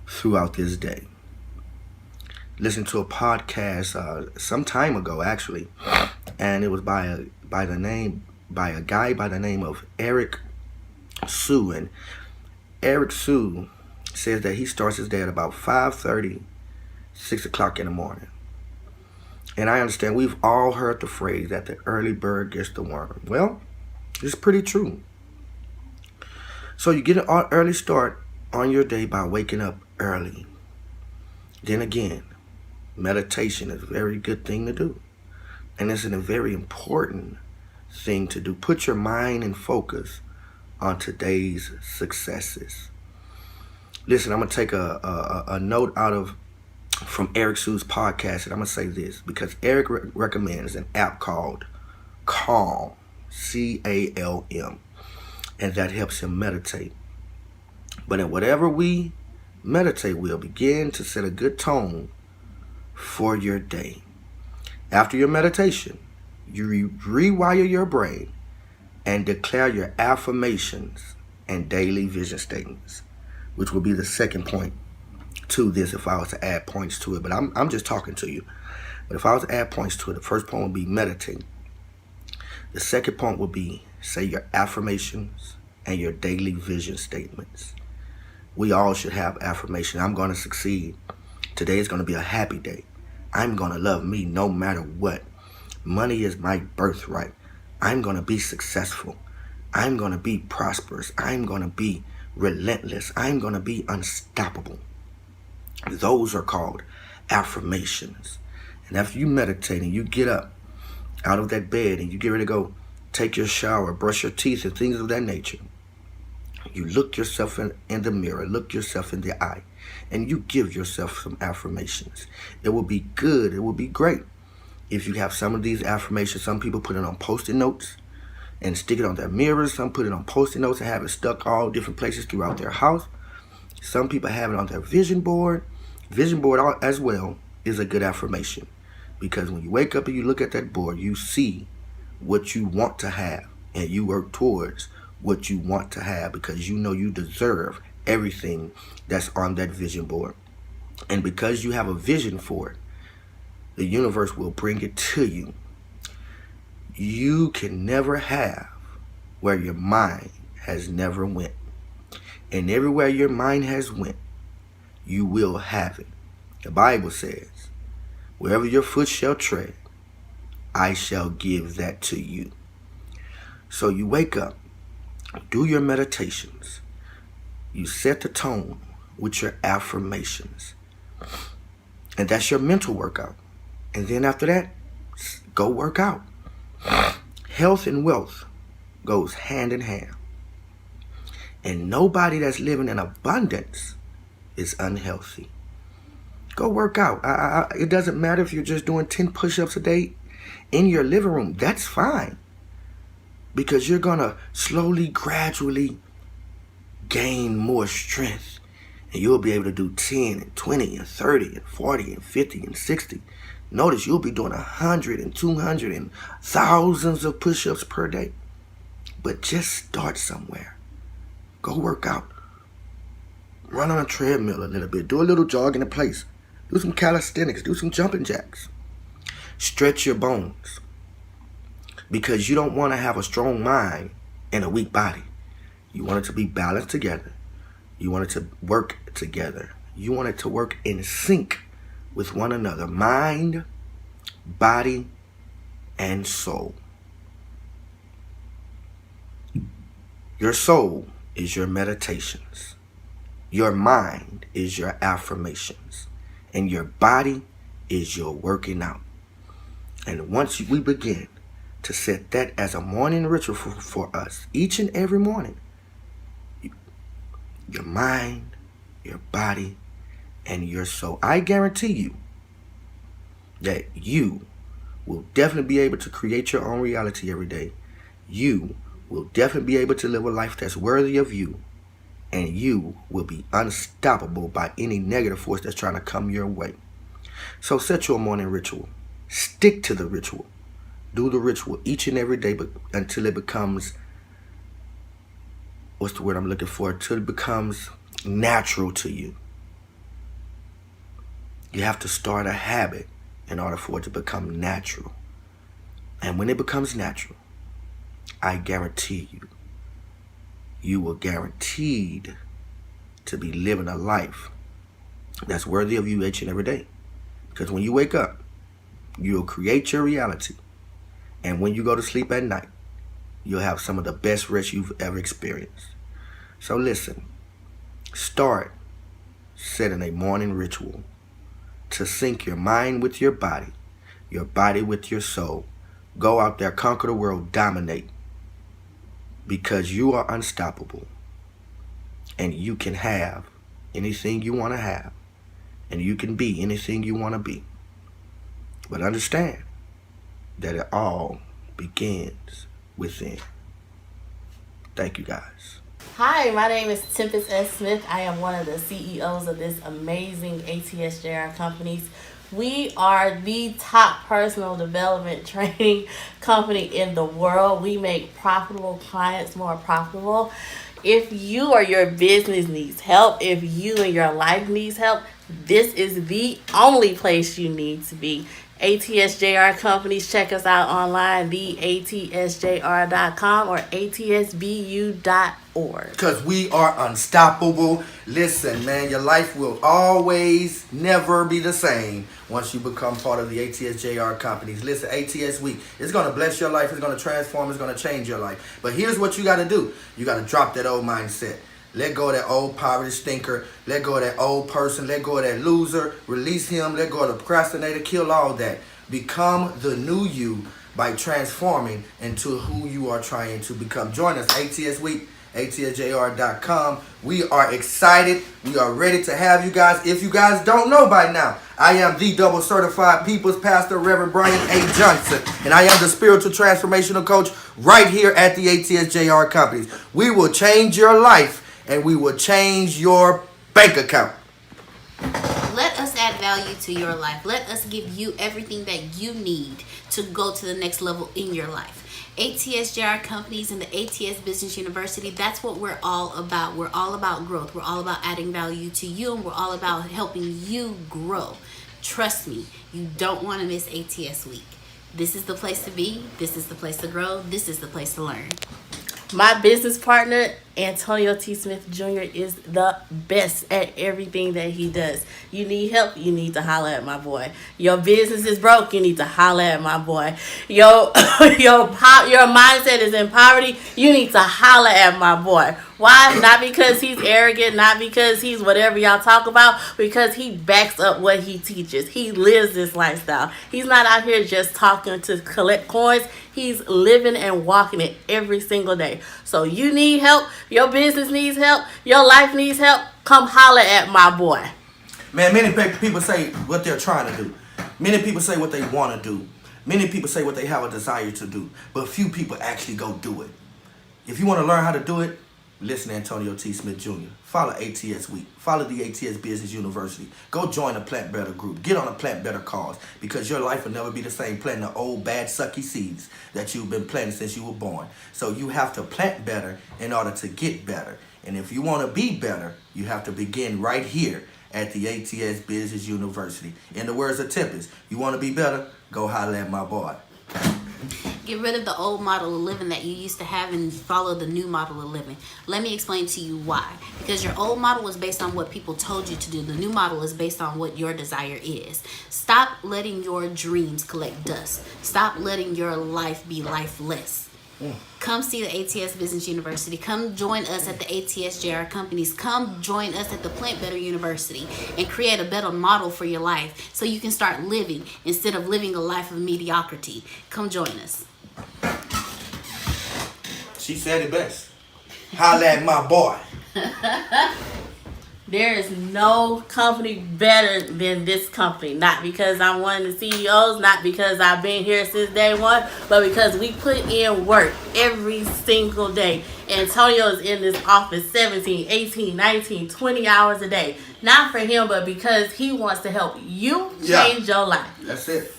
throughout this day. Listened to a podcast some time ago, actually, and it was by a guy by the name of Eric Sue. And Eric Sue says that he starts his day at about 5:30, 6 o'clock in the morning. And I understand we've all heard the phrase that the early bird gets the worm. Well, it's pretty true. So you get an early start on your day by waking up early. Then again, meditation is a very good thing to do. And it's a very important thing to do. Put your mind and focus on today's successes. Listen, I'm going to take a note from Eric Sue's podcast, and I'm going to say this because Eric recommends an app called Calm, C-A-L-M, and that helps him meditate. But in whatever we meditate, we'll begin to set a good tone for your day. After your meditation, you rewire your brain and declare your affirmations and daily vision statements, which will be the second point to this if I was to add points to it. But I'm just talking to you. But if I was to add points to it, the first point would be meditate. The second point would be say your affirmations and your daily vision statements. We all should have affirmation. I'm going to succeed. Today is going to be a happy day. I'm going to love me no matter what. Money is my birthright. I'm going to be successful. I'm going to be prosperous. I'm going to be relentless. I'm going to be unstoppable. Those are called affirmations. And after you meditate and you get up out of that bed and you get ready to go take your shower, brush your teeth and things of that nature, you look yourself in the mirror, look yourself in the eye, and you give yourself some affirmations. It will be good. It will be great if you have some of these affirmations. Some people put it on Post-it notes and stick it on their mirrors. Some put it on Post-it notes and have it stuck all different places throughout their house. Some people have it on their vision board. Vision board as well is a good affirmation because when you wake up and you look at that board, you see what you want to have and you work towards what you want to have because you know you deserve everything that's on that vision board. And because you have a vision for it, the universe will bring it to you. You can never have where your mind has never went. And everywhere your mind has went, you will have it. The Bible says, wherever your foot shall tread, I shall give that to you. So you wake up, do your meditations. You set the tone with your affirmations. And that's your mental workout. And then after that, go work out. Health and wealth goes hand in hand. And nobody that's living in abundance is unhealthy. Go work out. It doesn't matter if you're just doing 10 push-ups a day in your living room. That's fine. Because you're going to slowly, gradually gain more strength. And you'll be able to do 10 and 20 and 30 and 40 and 50 and 60. Notice you'll be doing 100 and 200 and thousands of push-ups per day. But just start somewhere. Go work out. Run on a treadmill a little bit. Do a little jogging in place. Do some calisthenics. Do some jumping jacks. Stretch your bones. Because you don't want to have a strong mind and a weak body. You want it to be balanced together. You want it to work together. You want it to work in sync with one another. Mind, body, and soul. Your soul is your meditations. Your mind is your affirmations. And your body is your working out. And once we begin to set that as a morning ritual for us, each and every morning, your mind, your body, and your soul, I guarantee you that you will definitely be able to create your own reality every day. You will definitely be able to live a life that's worthy of you. And you will be unstoppable by any negative force that's trying to come your way. So set your morning ritual. Stick to the ritual. Do the ritual each and every day, but until it becomes, what's the word I'm looking for? Until it becomes natural to you. You have to start a habit in order for it to become natural. And when it becomes natural, I guarantee you, you will guaranteed to be living a life that's worthy of you each and every day. Because when you wake up, you'll create your reality. And when you go to sleep at night, you'll have some of the best rest you've ever experienced. So listen, start setting a morning ritual to sync your mind with your body with your soul. Go out there, conquer the world, dominate. Because you are unstoppable. And you can have anything you want to have. And you can be anything you want to be. But understand that it all begins within. Thank you, guys. Hi, my name is Tempest S. Smith. I am one of the CEOs of this amazing ATSJR companies. We are the top personal development training company in the world. We make profitable clients more profitable. If you or your business needs help, if you and your life needs help, this is the only place you need to be. ATSJR companies, check us out online, theatsjr.com or atsbu.org. Because we are unstoppable. Listen, man, your life will always never be the same once you become part of the ATSJR companies. Listen, ATS Week, it's going to bless your life. It's going to transform. It's going to change your life. But here's what you got to do. You got to drop that old mindset. Let go of that old poverty stinker. Let go of that old person. Let go of that loser. Release him. Let go of the procrastinator. Kill all that. Become the new you by transforming into who you are trying to become. Join us, ATS Week, atsjr.com. We are excited. We are ready to have you guys. If you guys don't know by now, I am the double certified People's Pastor, Reverend Brian A. Johnson, and I am the spiritual transformational coach right here at the ATSJR companies. We will change your life. And we will change your bank account. Let us add value to your life. Let us give you everything that you need to go to the next level in your life. ATSJR companies and the ATS Business University, that's what we're all about. We're all about growth. We're all about adding value to you, and we're all about helping you grow. Trust me, you don't want to miss ATS Week. This is the place to be. This is the place to grow. This is the place to learn. My business partner, Antonio T. Smith Jr., is the best at everything that he does. You need help, you need to holler at my boy. Your business is broke, you need to holler at my boy. Your mindset is in poverty, you need to holler at my boy. Why? Not because he's arrogant, not because he's whatever y'all talk about, because he backs up what he teaches. He lives this lifestyle. He's not out here just talking to collect coins. He's living and walking it every single day. So you need help, your business needs help, your life needs help, come holler at my boy. Man, many people say what they're trying to do. Many people say what they want to do. Many people say what they have a desire to do. But few people actually go do it. If you want to learn how to do it, listen to Antonio T. Smith Jr. Follow ATS Week. Follow the ATS Business University. Go join a Plant Better group. Get on a Plant Better cause, because your life will never be the same planting the old bad sucky seeds that you've been planting since you were born. So you have to plant better in order to get better. And if you want to be better, you have to begin right here at the ATS Business University. In the words of Tempest, you want to be better? Go holler at my boy. Get rid of the old model of living that you used to have and follow the new model of living. Let me explain to you why. Because your old model was based on what people told you to do. The new model is based on what your desire is. Stop letting your dreams collect dust. Stop letting your life be lifeless. Come see the ATS Business University. Come join us at the ATS JR Companies. Come join us at the Plant Better University and create a better model for your life so you can start living instead of living a life of mediocrity. Come join us. She said it best. Holla at my boy. There is no company better than this company. Not because I'm one of the CEOs, not because I've been here since day one, but because we put in work every single day. Antonio is in this office 17, 18, 19, 20 hours a day. Not for him, but because he wants to help you change your life. That's it.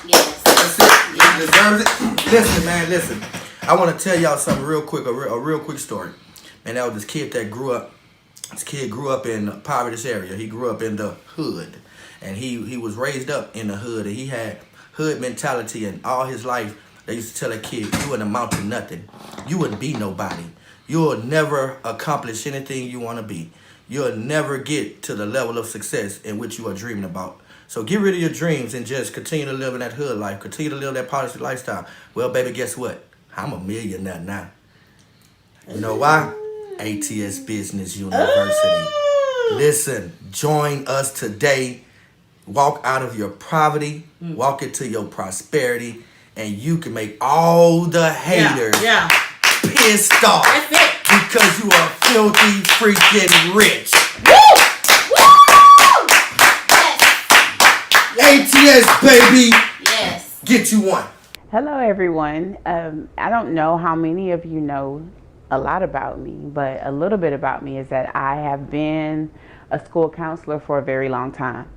Yes. That's it. He deserves it. Listen, man, listen. I want to tell y'all something real quick, a real quick story. And that was this kid that grew up. This kid grew up in a poverty area. He grew up in the hood. And he was raised up in the hood. And he had hood mentality. And all his life, they used to tell a kid, you wouldn't amount to nothing. You wouldn't be nobody. You'll never accomplish anything you want to be. You'll never get to the level of success in which you are dreaming about. So get rid of your dreams and just continue to live in that hood life. Continue to live that poverty lifestyle. Well, baby, guess what? I'm a millionaire now. You know why? ATS Business University. Listen, join us today. Walk out of your poverty, walk into your prosperity, and you can make all the haters pissed off. That's it. Because you are filthy freaking rich. ATS, baby. Yes. Get you one. Hello, everyone. I don't know how many of you know a lot about me, but a little bit about me is that I have been a school counselor for a very long time.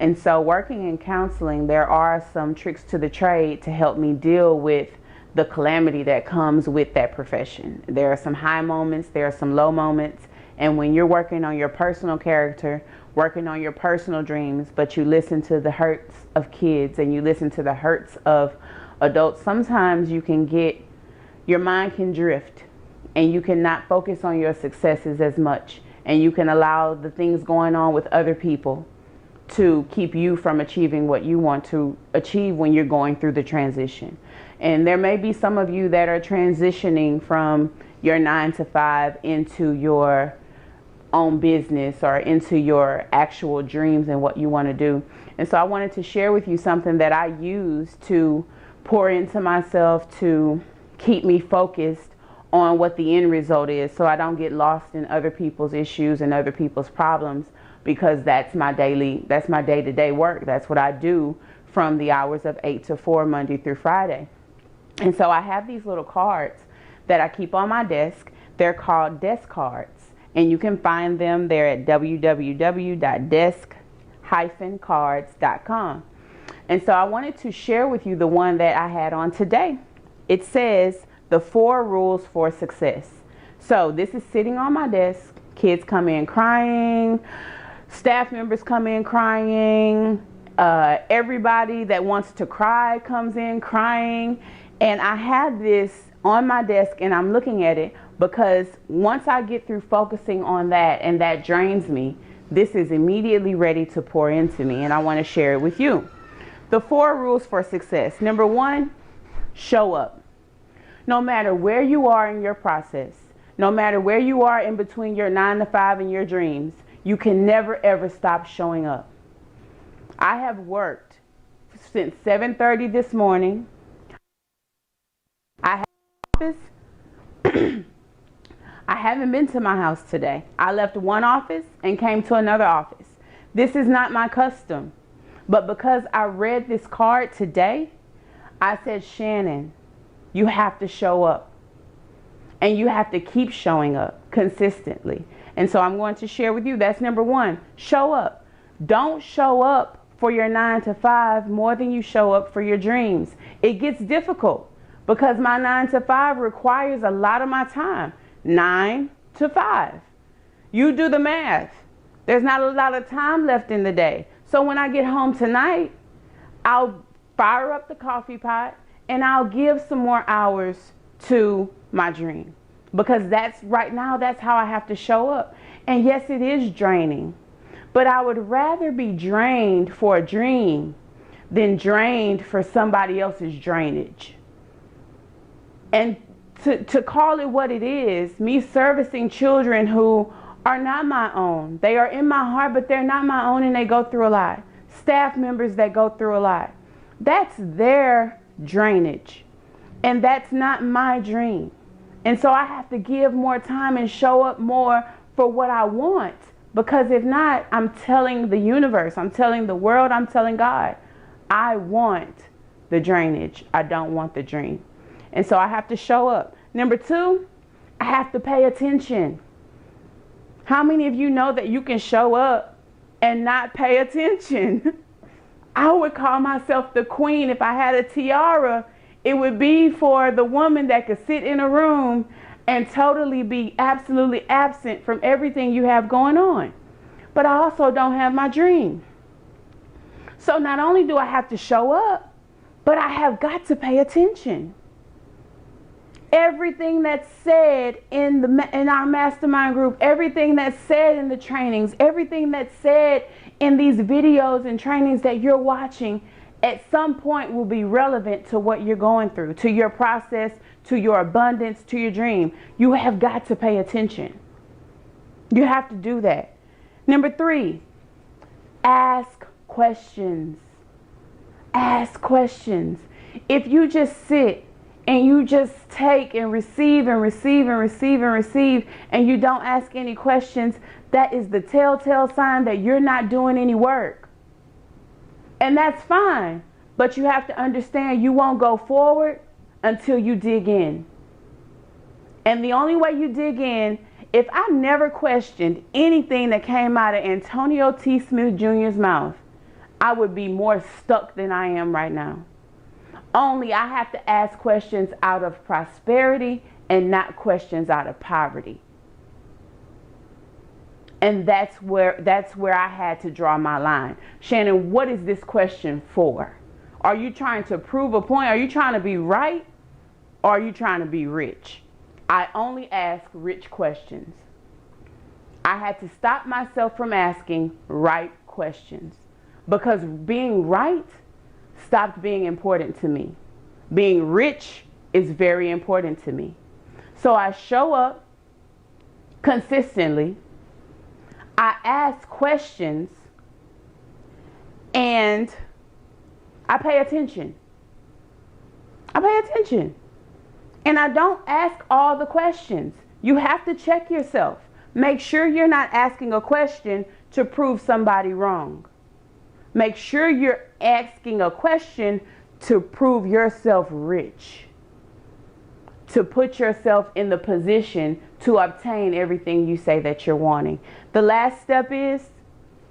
And so working in counseling, there are some tricks to the trade to help me deal with the calamity that comes with that profession. There are some high moments, there are some low moments, and when you're working on your personal character, working on your personal dreams, but you listen to the hurts of kids and you listen to the hurts of adults, sometimes your mind can drift and you cannot focus on your successes as much, and you can allow the things going on with other people to keep you from achieving what you want to achieve when you're going through the transition. And there may be some of you that are transitioning from your 9-to-5 into your own business or into your actual dreams and what you want to do. And so I wanted to share with you something that I use to pour into myself to keep me focused on what the end result is, so I don't get lost in other people's issues and other people's problems, because that's my day-to-day work. That's what I do from the hours of 8 to 4, Monday through Friday. And so I have these little cards that I keep on my desk. They're called desk cards, and you can find them there at www.desk-cards.com. And so I wanted to share with you the one that I had on today. It says, the 4 rules for success. So this is sitting on my desk. Kids come in crying, staff members come in crying, everybody that wants to cry comes in crying. And I have this on my desk and I'm looking at it because once I get through focusing on that and that drains me, this is immediately ready to pour into me, and I want to share it with you. The 4 rules for success. Number 1, show up. No matter where you are in your process, no matter where you are in between your 9-to-5 and your dreams, you can never ever stop showing up. I have worked since 7:30 this morning. I have office. I haven't been to my house today. I left one office and came to another office. This is not my custom. But because I read this card today, I said, Shannon, you have to show up. And you have to keep showing up consistently. And so I'm going to share with you, that's number 1, show up. Don't show up for your 9-to-5 more than you show up for your dreams. It gets difficult because my 9-to-5 requires a lot of my time. 9 to 5. You do the math. There's not a lot of time left in the day. So when I get home tonight, I'll fire up the coffee pot and I'll give some more hours to my dream, because right now that's how I have to show up. And yes, it is draining, but I would rather be drained for a dream than drained for somebody else's drainage. And to call it what it is, me servicing children who are not my own. They are in my heart, but they're not my own, and they go through a lot. Staff members that go through a lot. That's their drainage. And that's not my dream. And so I have to give more time and show up more for what I want. Because if not, I'm telling the universe, I'm telling the world, I'm telling God, I want the drainage. I don't want the dream. And so I have to show up. Number 2, I have to pay attention. How many of you know that you can show up and not pay attention? I would call myself the queen. If I had a tiara, it would be for the woman that could sit in a room and totally be absolutely absent from everything you have going on. But I also don't have my dream. So not only do I have to show up, but I have got to pay attention. Everything that's said in our mastermind group, everything that's said in the trainings, everything that's said in these videos and trainings that you're watching, at some point will be relevant to what you're going through, to your process, to your abundance, to your dream. You have got to pay attention. You have to do that. Number 3, ask questions. Ask questions. If you just sit and you just take and receive and receive and receive and receive, and you don't ask any questions, that is the telltale sign that you're not doing any work. And that's fine, but you have to understand you won't go forward until you dig in. And the only way you dig in, if I never questioned anything that came out of Antonio T. Smith Jr.'s mouth, I would be more stuck than I am right now. Only I have to ask questions out of prosperity and not questions out of poverty. And that's where I had to draw my line. Shannon, what is this question for? Are you trying to prove a point? Are you trying to be right? Or are you trying to be rich? I only ask rich questions. I had to stop myself from asking right questions, because being right stopped being important to me. Being rich is very important to me. So I show up consistently. I ask questions, and I pay attention. I pay attention. And I don't ask all the questions. You have to check yourself. Make sure you're not asking a question to prove somebody wrong. Make sure you're asking a question to prove yourself rich, to put yourself in the position to obtain everything you say that you're wanting. The last step is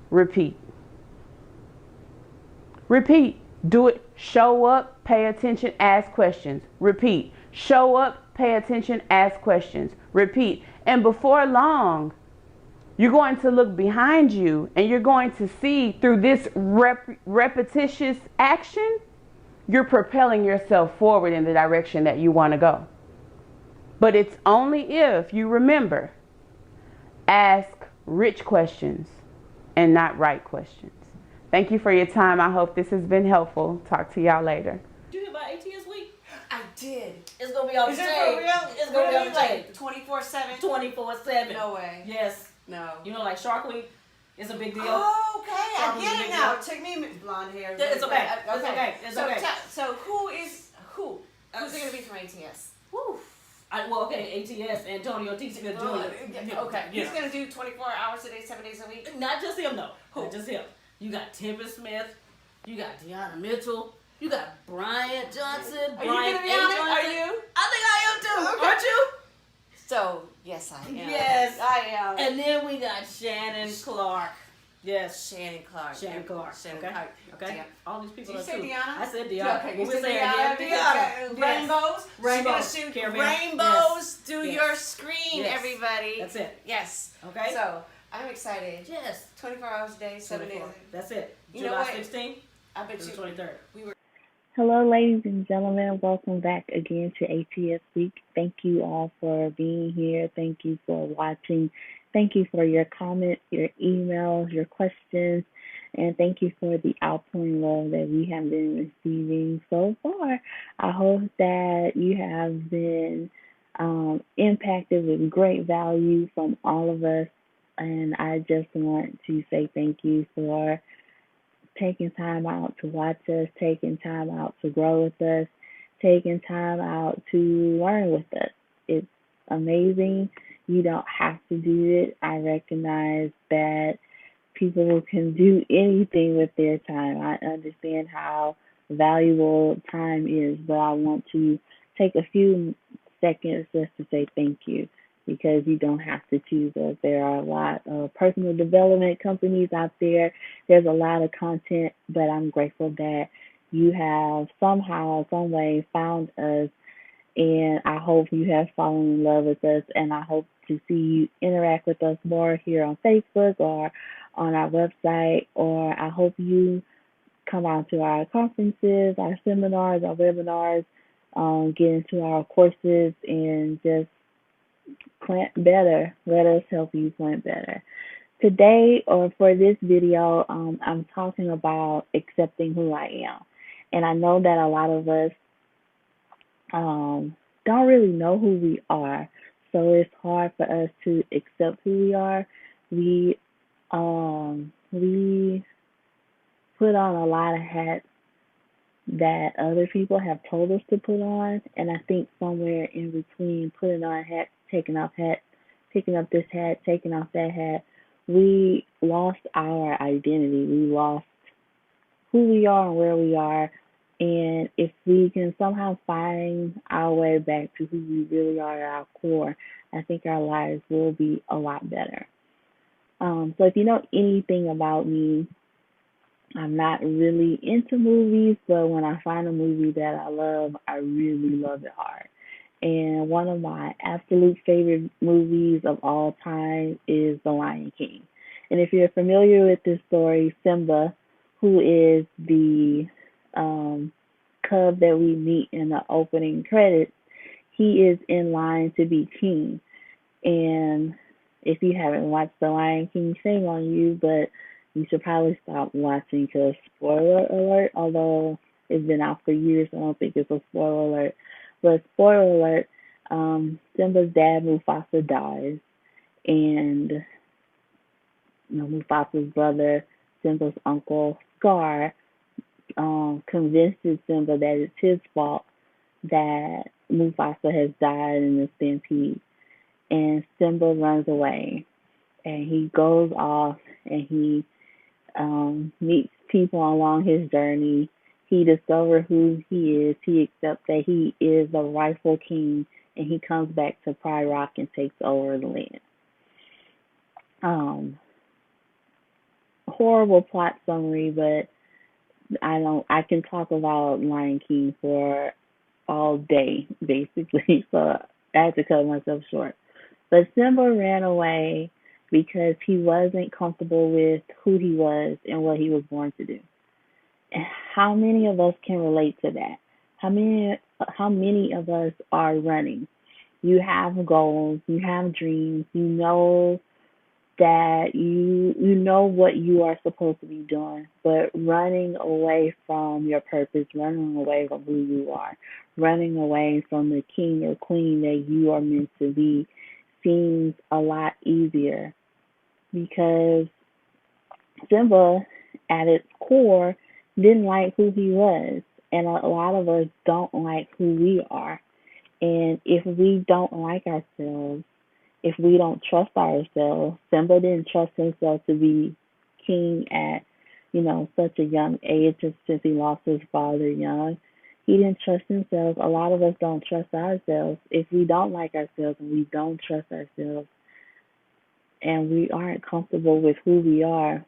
repeat. Repeat. Do it. Show up, pay attention, ask questions. Repeat. Show up, pay attention, ask questions. Repeat. And before long, you're going to look behind you and you're going to see through this repetitious action, you're propelling yourself forward in the direction that you want to go. But it's only if you remember, ask rich questions and not right questions. Thank you for your time. I hope this has been helpful. Talk to y'all later. Did you hear about ATS Week? I did. It's going to be on the Is it stage. for real? It's going to be on the stage. Like 24/7? 24/7. No way. Yes. No. You know, like Shark Week is a big deal. Oh, okay. Shark I Week is a get big it now. deal. It took me blonde hair. It's okay. It's okay. It's so, okay. So who is who? Who's it going to be from ATS? Woo. ATS, Antonio T. Smith Jr. Okay. Yeah. He's going to do 24 hours a day, 7 days a week? Not just him, though. Who? Not just him. You got Tempest Smith. You got Deanna Mitchell. You got Brian Johnson. Are you going to be on it? Are you? I think I am too. Okay. Aren't you? So, yes, I am. Yes. I am. And then we got Shannon Clark. Yes. Shannon Clark. Shannon Clark. Shannon Okay. Clark. Okay. Yeah. All these people Did you are say too. Deanna? I said Deanna. Okay, We're you said saying Deanna. Deanna. Yes. Rainbows. Rainbows. She's going to shoot Caravan. rainbows Yes. through Yes. your screen, Yes. everybody. That's it. Yes. Okay. So, I'm excited. Yes. 24 hours a day, 7 days. 24. That's it. You know July what? 16th I bet to the you 23rd. Hello, ladies and gentlemen. Welcome back again to ATS Week. Thank you all for being here. Thank you for watching. Thank you for your comments, your emails, your questions, and thank you for the outpouring love that we have been receiving so far. I hope that you have been receiving great value from all of us. And I just want to say thank you for taking time out to watch us, taking time out to grow with us, taking time out to learn with us. It's amazing. You don't have to do it. I recognize that people can do anything with their time. I understand how valuable time is, but I want to take a few seconds just to say thank you because you don't have to choose us. There are a lot of personal development companies out there. There's a lot of content, but I'm grateful that you have somehow, some way found us, and I hope you have fallen in love with us, and I hope to see you interact with us more here on Facebook or on our website, or I hope you come out to our conferences, our seminars, our webinars, get into our courses, and just plant better. Let us help you plant better. Today, or for this video, I'm talking about accepting who I am. And I know that a lot of us don't really know who we are, so it's hard for us to accept who we are. We put on a lot of hats that other people have told us to put on, and I think somewhere in between putting on hats, taking off hats, picking up this hat, taking off that hat, we lost our identity. We lost who we are and where we are. And if we can somehow find our way back to who we really are at our core, I think our lives will be a lot better. So if you know anything about me, I'm not really into movies, but when I find a movie that I love, I really love it hard. And one of my absolute favorite movies of all time is The Lion King. And if you're familiar with this story, Simba, who is the cub that we meet in the opening credits, he is in line to be king. And if you haven't watched The Lion King, shame on you, but you should probably stop watching because spoiler alert, although it's been out for years, I don't think it's a spoiler alert. But spoiler alert, Simba's dad, Mufasa, dies. And Mufasa's brother, Simba's uncle, Scar, convinces Simba that it's his fault that Mufasa has died in the stampede. And Simba runs away. And he goes off and he meets people along his journey. He discovers who he is. He accepts that he is the rightful king, and he comes back to Pride Rock and takes over the land. Horrible plot summary, but I can talk about Lion King for all day, basically. So I had to cut myself short. But Simba ran away because he wasn't comfortable with who he was and what he was born to do. And how many of us can relate to that? How many of us are running? You have goals, you have dreams, you know that you know what you are supposed to be doing, but running away from your purpose, running away from who you are, running away from the king or queen that you are meant to be seems a lot easier because Simba, at its core, didn't like who he was. And a lot of us don't like who we are. And if we don't like ourselves, if we don't trust ourselves, Simba didn't trust himself to be king at, such a young age, since he lost his father young. He didn't trust himself. A lot of us don't trust ourselves. If we don't like ourselves and we don't trust ourselves and we aren't comfortable with who we are,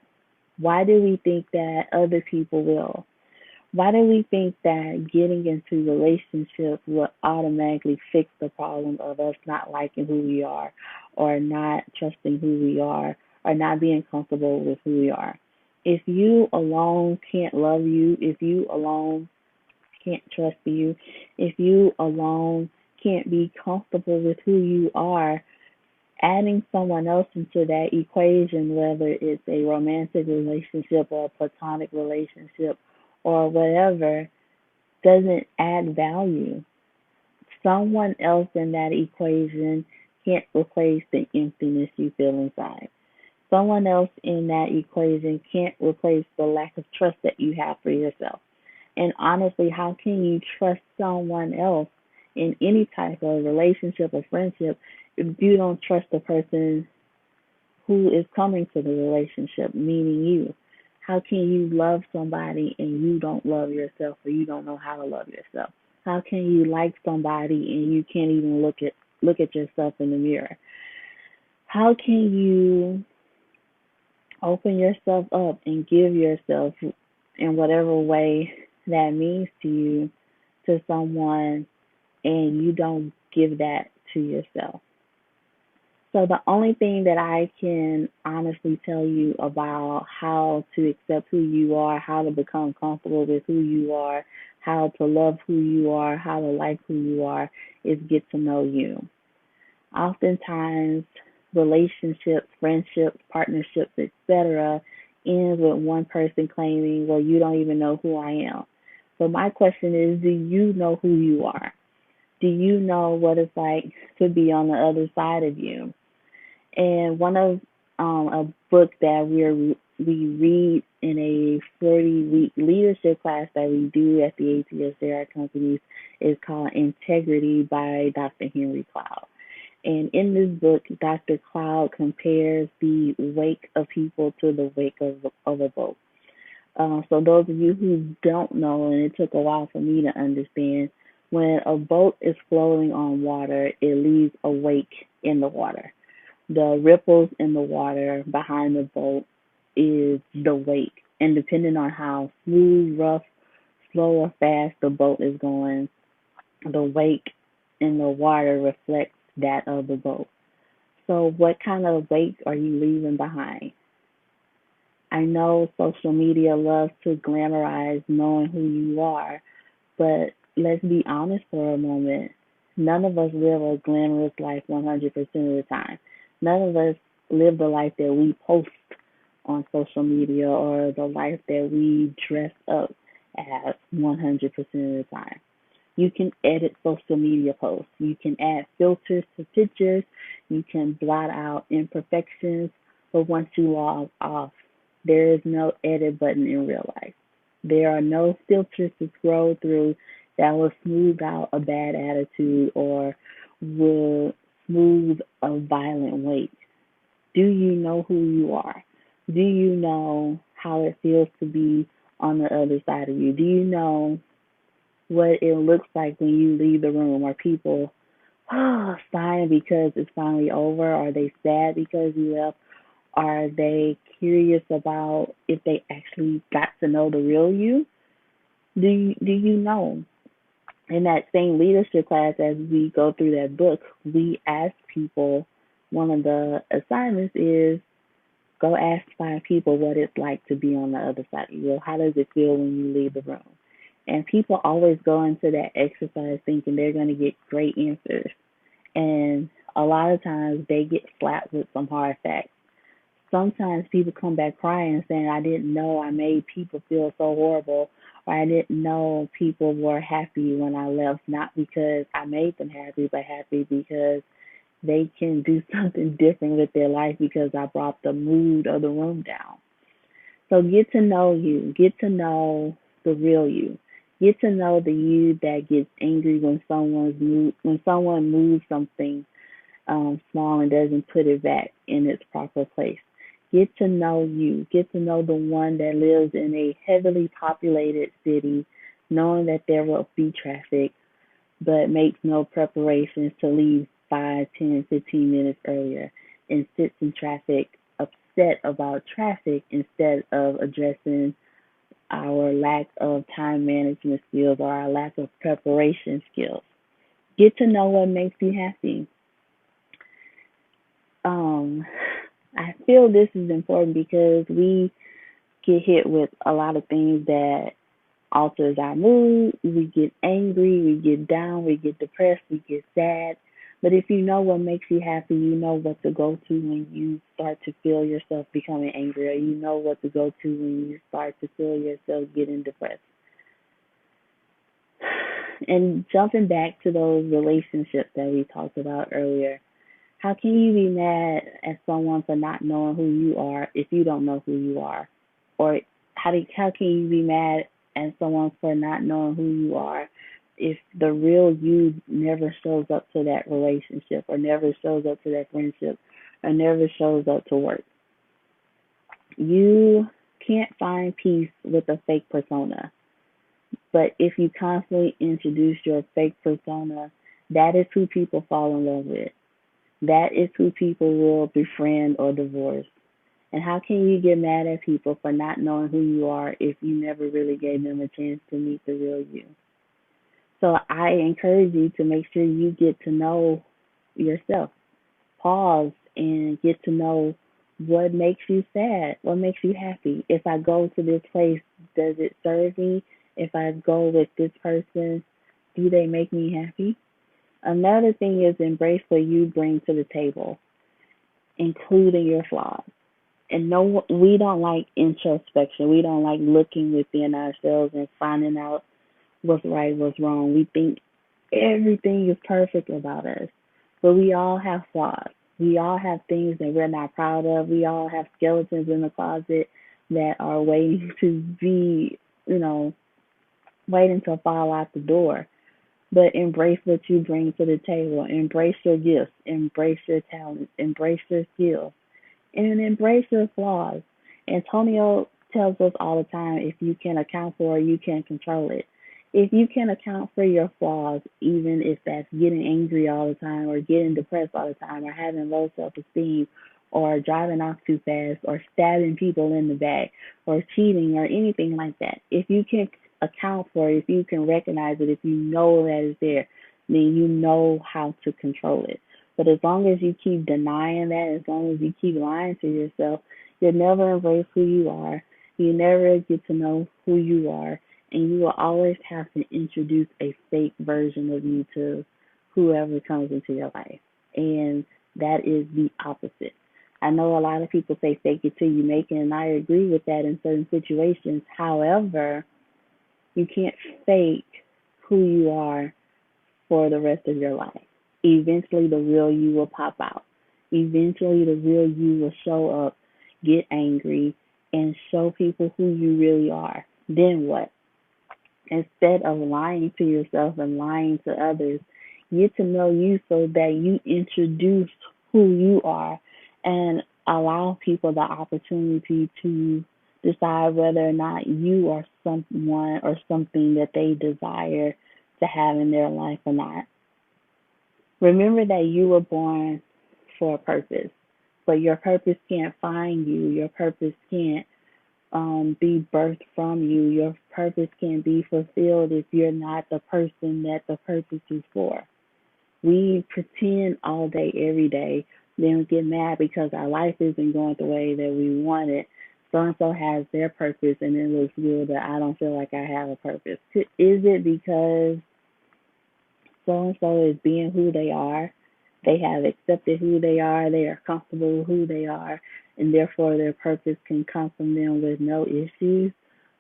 why do we think that other people will? Why do we think that getting into relationships will automatically fix the problem of us not liking who we are or not trusting who we are or not being comfortable with who we are? If you alone can't love you, if you alone can't trust you, if you alone can't be comfortable with who you are, adding someone else into that equation, whether it's a romantic relationship or a platonic relationship or whatever, doesn't add value. Someone else in that equation can't replace the emptiness you feel inside. Someone else in that equation can't replace the lack of trust that you have for yourself. And honestly, how can you trust someone else in any type of relationship or friendship if you don't trust the person who is coming to the relationship, meaning you? How can you love somebody and you don't love yourself or you don't know how to love yourself? How can you like somebody and you can't even look at yourself in the mirror? How can you open yourself up and give yourself in whatever way that means to you to someone and you don't give that to yourself? So the only thing that I can honestly tell you about how to accept who you are, how to become comfortable with who you are, how to love who you are, how to like who you are, is get to know you. Oftentimes, relationships, friendships, partnerships, etc., ends with one person claiming, well, you don't even know who I am. So my question is, do you know who you are? Do you know what it's like to be on the other side of you? And one of a book that we read in a 40-week leadership class that we do at the ATSJR companies is called Integrity by Dr. Henry Cloud. And in this book, Dr. Cloud compares the wake of people to the wake of a boat. So those of you who don't know, and it took a while for me to understand, when a boat is floating on water, it leaves a wake in the water. The ripples in the water behind the boat is the wake. And depending on how smooth, rough, slow, or fast the boat is going, the wake in the water reflects that of the boat. So what kind of wake are you leaving behind? I know social media loves to glamorize knowing who you are, but let's be honest for a moment. None of us live a glamorous life 100% of the time. None of us live the life that we post on social media or the life that we dress up as 100% of the time. You can edit social media posts. You can add filters to pictures. You can blot out imperfections. But once you log off, there is no edit button in real life. There are no filters to scroll through that will smooth out a bad attitude or will smooth a violent wake. Do you know who you are? Do you know how it feels to be on the other side of you? Do you know what it looks like when you leave the room? Are people sighing because it's finally over? Are they sad because you left? Are they curious about if they actually got to know the real you? Do you know? In that same leadership class, as we go through that book, we ask people, one of the assignments is go ask 5 people what it's like to be on the other side of you. How does it feel when you leave the room? And people always go into that exercise thinking they're going to get great answers. And a lot of times they get slapped with some hard facts. Sometimes people come back crying saying, I didn't know I made people feel so horrible, or I didn't know people were happy when I left, not because I made them happy, but happy because they can do something different with their life because I brought the mood of the room down. So get to know you. Get to know the real you. Get to know the you that gets angry when someone moves something small and doesn't put it back in its proper place. Get to know you. Get to know the one that lives in a heavily populated city, knowing that there will be traffic, but makes no preparations to leave 5, 10, 15 minutes earlier and sits in traffic upset about traffic instead of addressing our lack of time management skills or our lack of preparation skills. Get to know what makes you happy. I feel this is important because we get hit with a lot of things that alters our mood. We get angry, we get down, we get depressed, we get sad. But if you know what makes you happy, you know what to go to when you start to feel yourself becoming angry, or you know what to go to when you start to feel yourself getting depressed. And jumping back to those relationships that we talked about earlier, How can you be mad at someone for not knowing who you are if you don't know who you are? Or how can you be mad at someone for not knowing who you are if the real you never shows up to that relationship or never shows up to that friendship or never shows up to work? You can't find peace with a fake persona. But if you constantly introduce your fake persona, that is who people fall in love with. That is who people will befriend or divorce. And how can you get mad at people for not knowing who you are if you never really gave them a chance to meet the real you? So I encourage you to make sure you get to know yourself. Pause and get to know what makes you sad, what makes you happy. If I go to this place, does it serve me? If I go with this person, do they make me happy? Another thing is embrace what you bring to the table, including your flaws. And no, we don't like introspection. We don't like looking within ourselves and finding out what's right, what's wrong. We think everything is perfect about us, but we all have flaws. We all have things that we're not proud of. We all have skeletons in the closet that are waiting to be, waiting to fall out the door. But embrace what you bring to the table. Embrace your gifts. Embrace your talents. Embrace your skills. And embrace your flaws. Antonio tells us all the time, if you can account for it, you can control it. If you can account for your flaws, even if that's getting angry all the time or getting depressed all the time or having low self-esteem or driving off too fast or stabbing people in the back or cheating or anything like that, if you can account for it, if you can recognize it, if you know that it's there, then you know how to control it. But as long as you keep denying that, as long as you keep lying to yourself, you'll never embrace who you are. You never get to know who you are. And you will always have to introduce a fake version of you to whoever comes into your life. And that is the opposite. I know a lot of people say fake it till you make it, and I agree with that in certain situations. However, you can't fake who you are for the rest of your life. Eventually, the real you will pop out. Eventually, the real you will show up, get angry, and show people who you really are. Then what? Instead of lying to yourself and lying to others, get to know you so that you introduce who you are and allow people the opportunity to decide whether or not you are someone or something that they desire to have in their life or not. Remember that you were born for a purpose, but your purpose can't find you. Your purpose can't be birthed from you. Your purpose can't be fulfilled if you're not the person that the purpose is for. We pretend all day, every day, then we get mad because our life isn't going the way that we want it. So and so has their purpose, and it looks good, but I don't feel like I have a purpose. Is it because so and so is being who they are? They have accepted who they are. They are comfortable with who they are, and therefore their purpose can come from them with no issues.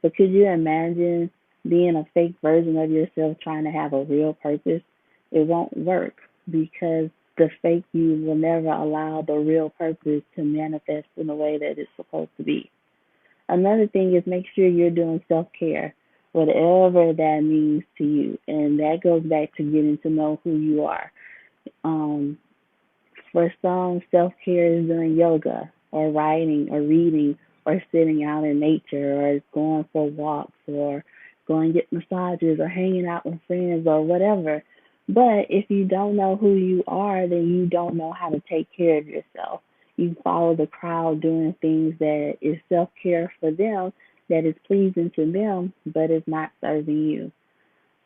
But could you imagine being a fake version of yourself trying to have a real purpose? It won't work because the fake you will never allow the real purpose to manifest in the way that it's supposed to be. Another thing is make sure you're doing self-care, whatever that means to you. And that goes back to getting to know who you are. For some, self-care is doing yoga or writing or reading or sitting out in nature or going for walks or going to get massages or hanging out with friends or whatever. But if you don't know who you are, then you don't know how to take care of yourself. You follow the crowd doing things that is self-care for them, that is pleasing to them, but is not serving you.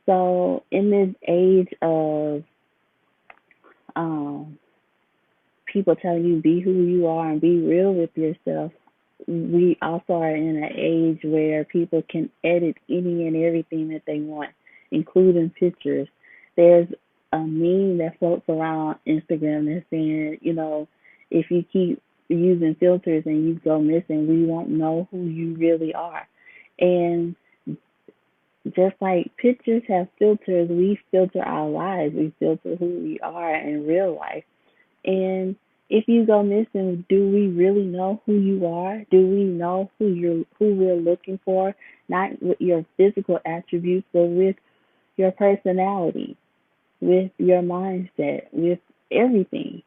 So in this age of people telling you be who you are and be real with yourself, we also are in an age where people can edit any and everything that they want, including pictures. There's a meme that floats around Instagram that's saying, if you keep using filters and you go missing, we won't know who you really are. And just like pictures have filters, we filter our lives. We filter who we are in real life. And if you go missing, do we really know who you are? Do we know who we're looking for? Not with your physical attributes, but with your personality, with your mindset, with everything.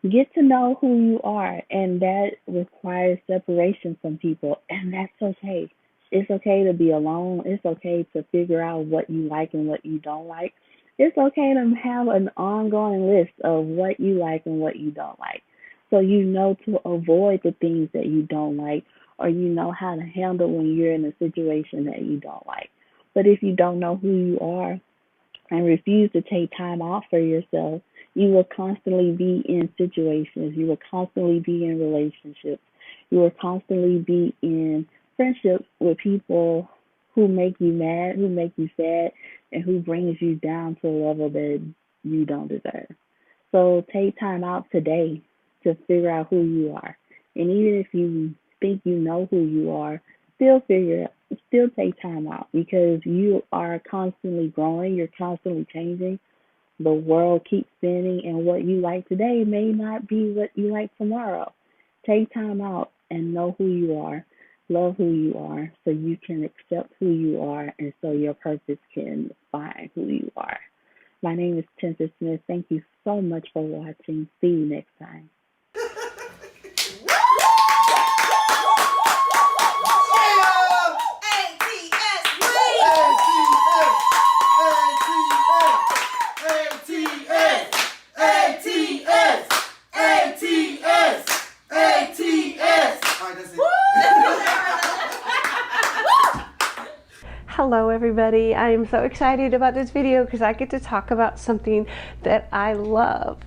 Get to know who you are, and that requires separation from people, and that's okay. It's okay to be alone. It's okay to figure out what you like and what you don't like. It's okay to have an ongoing list of what you like and what you don't like. So you know to avoid the things that you don't like, or you know how to handle when you're in a situation that you don't like. But if you don't know who you are, and refuse to take time out for yourself, you will constantly be in situations. You will constantly be in relationships. You will constantly be in friendships with people who make you mad, who make you sad, and who brings you down to a level that you don't deserve. So take time out today to figure out who you are. And even if you think you know who you are, still take time out, because you are constantly growing, you're constantly changing. The world keeps spinning, and what you like today may not be what you like tomorrow. Take time out and know who you are, love who you are, so you can accept who you are, and so your purpose can find who you are. My name is Tempest Smith. Thank you so much for watching. See you next time. Hello everybody, I am so excited about this video because I get to talk about something that I love.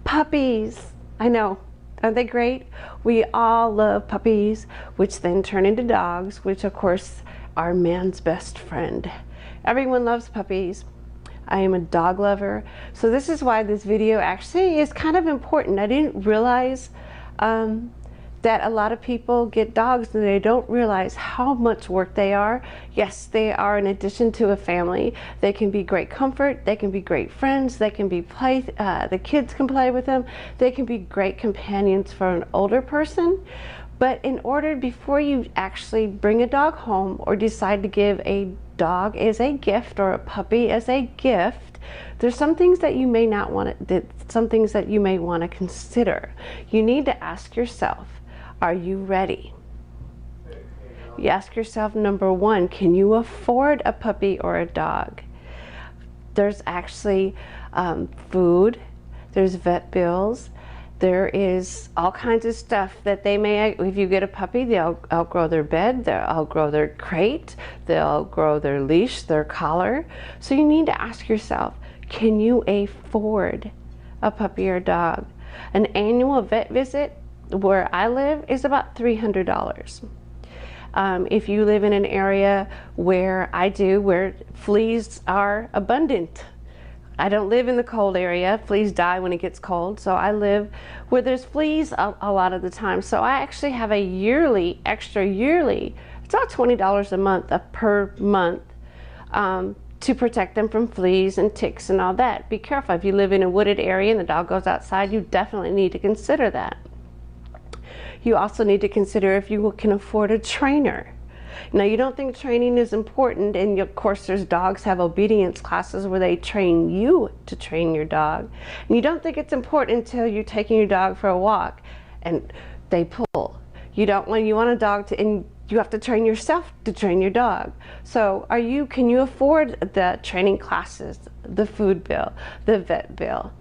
Puppies. I know, aren't they great? We all love puppies, which then turn into dogs, which of course are man's best friend. Everyone loves puppies. I am a dog lover, so this is why this video actually is kind of important. I didn't realize that a lot of people get dogs and they don't realize how much work they are. Yes, they are in addition to a family. They can be great comfort, they can be great friends, they can be the kids can play with them, they can be great companions for an older person. But in order, before you actually bring a dog home or decide to give a dog as a gift or a puppy as a gift, there's some things that you may not want to, some things that you may want to consider. You need to ask yourself, are you ready? You ask yourself, number one, can you afford a puppy or a dog? There's actually food, there's vet bills, there is all kinds of stuff that they may, if you get a puppy, they'll outgrow their bed, they'll outgrow their crate, they'll outgrow their leash, their collar. So you need to ask yourself, can you afford a puppy or dog? An annual vet visit where I live is about $300. If you live in an area where I do, where fleas are abundant. I don't live in the cold area. Fleas die when it gets cold. So I live where there's fleas a lot of the time. So I actually have a yearly, extra yearly, it's about $20 a month, per month, to protect them from fleas and ticks and all that. Be careful. If you live in a wooded area and the dog goes outside, you definitely need to consider that. You also need to consider if you can afford a trainer. Now, you don't think training is important, and of course there's dogs have obedience classes where they train you to train your dog. And you don't think it's important until you're taking your dog for a walk and they pull. You want a dog to, and you have to train yourself to train your dog. So can you afford the training classes, the food bill, the vet bill?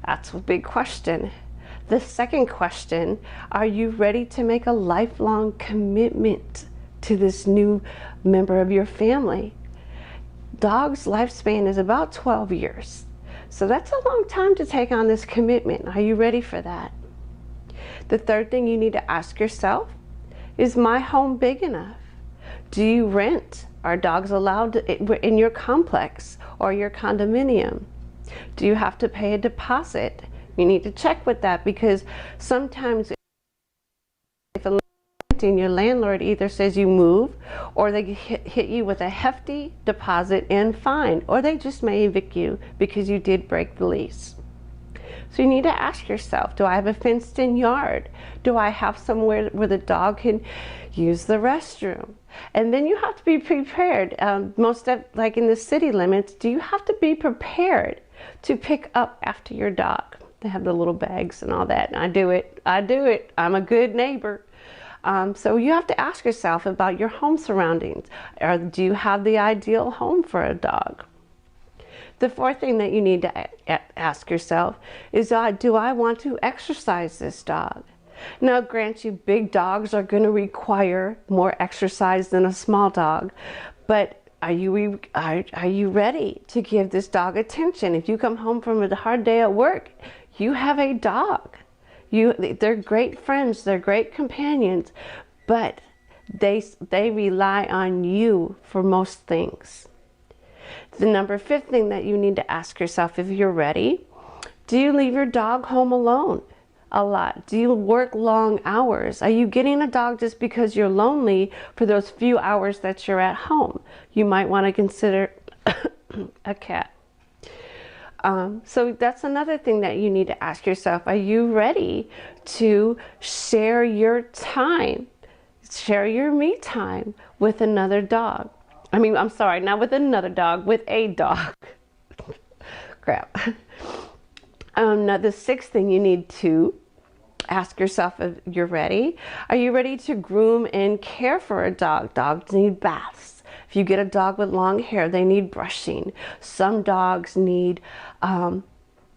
That's a big question. The second question, are you ready to make a lifelong commitment to this new member of your family? Dog's lifespan is about 12 years. So that's a long time to take on this commitment. Are you ready for that? The third thing you need to ask yourself, is my home big enough? Do you rent? Are dogs allowed in your complex or your condominium? Do you have to pay a deposit? You need to check with that, because sometimes if your landlord either says you move, or they hit you with a hefty deposit and fine, or they just may evict you because you did break the lease. So you need to ask yourself, do I have a fenced in yard? Do I have somewhere where the dog can use the restroom? And then you have to be prepared. Like in the city limits, do you have to be prepared to pick up after your dog? They have the little bags and all that, and I do it. I'm a good neighbor. So you have to ask yourself about your home surroundings. Do you have the ideal home for a dog? The fourth thing that you need to ask yourself is, do I want to exercise this dog? Now, grant you, big dogs are going to require more exercise than a small dog, but are you ready to give this dog attention? If you come home from a hard day at work, you have a dog. They're great friends, they're great companions, but they rely on you for most things. The fifth thing that you need to ask yourself, if you're ready, do you leave your dog home alone a lot? Do you work long hours? Are you getting a dog just because you're lonely for those few hours that you're at home? You might want to consider a cat. So that's another thing that you need to ask yourself. Are you ready to share your time, share your me time with another dog? I'm sorry, not with another dog, with a dog. Crap. Now the sixth thing you need to ask yourself, if you're ready, are you ready to groom and care for a dog? Dogs need baths. If you get a dog with long hair, they need brushing. Some dogs need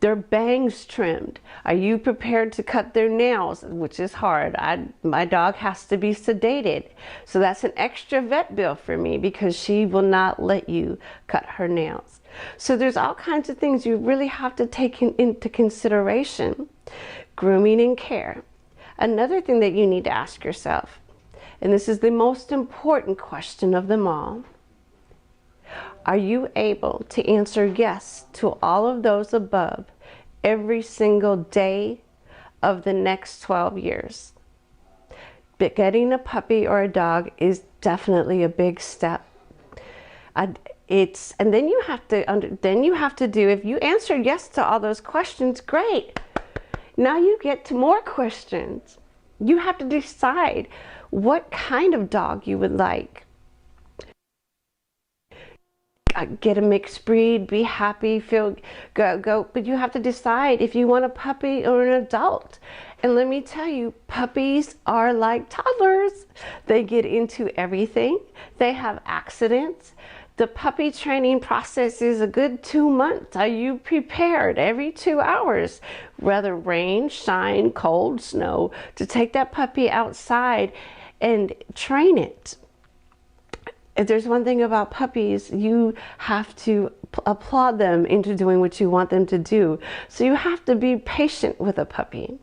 their bangs trimmed. Are you prepared to cut their nails, which is hard? My dog has to be sedated. So that's an extra vet bill for me because she will not let you cut her nails. So there's all kinds of things you really have to take into consideration. Grooming and care. Another thing that you need to ask yourself, and this is the most important question of them all, are you able to answer yes to all of those above every single day of the next 12 years? But getting a puppy or a dog is definitely a big step. And then you have to do, if you answer yes to all those questions, great. Now you get to more questions. You have to decide what kind of dog you would like. Get a mixed breed, be happy, go. But you have to decide if you want a puppy or an adult. And let me tell you, puppies are like toddlers. They get into everything. They have accidents. The puppy training process is a good 2 months. Are you prepared every 2 hours, whether rain, shine, cold, snow, to take that puppy outside and train it? If there's one thing about puppies, you have to applaud them into doing what you want them to do. So you have to be patient with a puppy.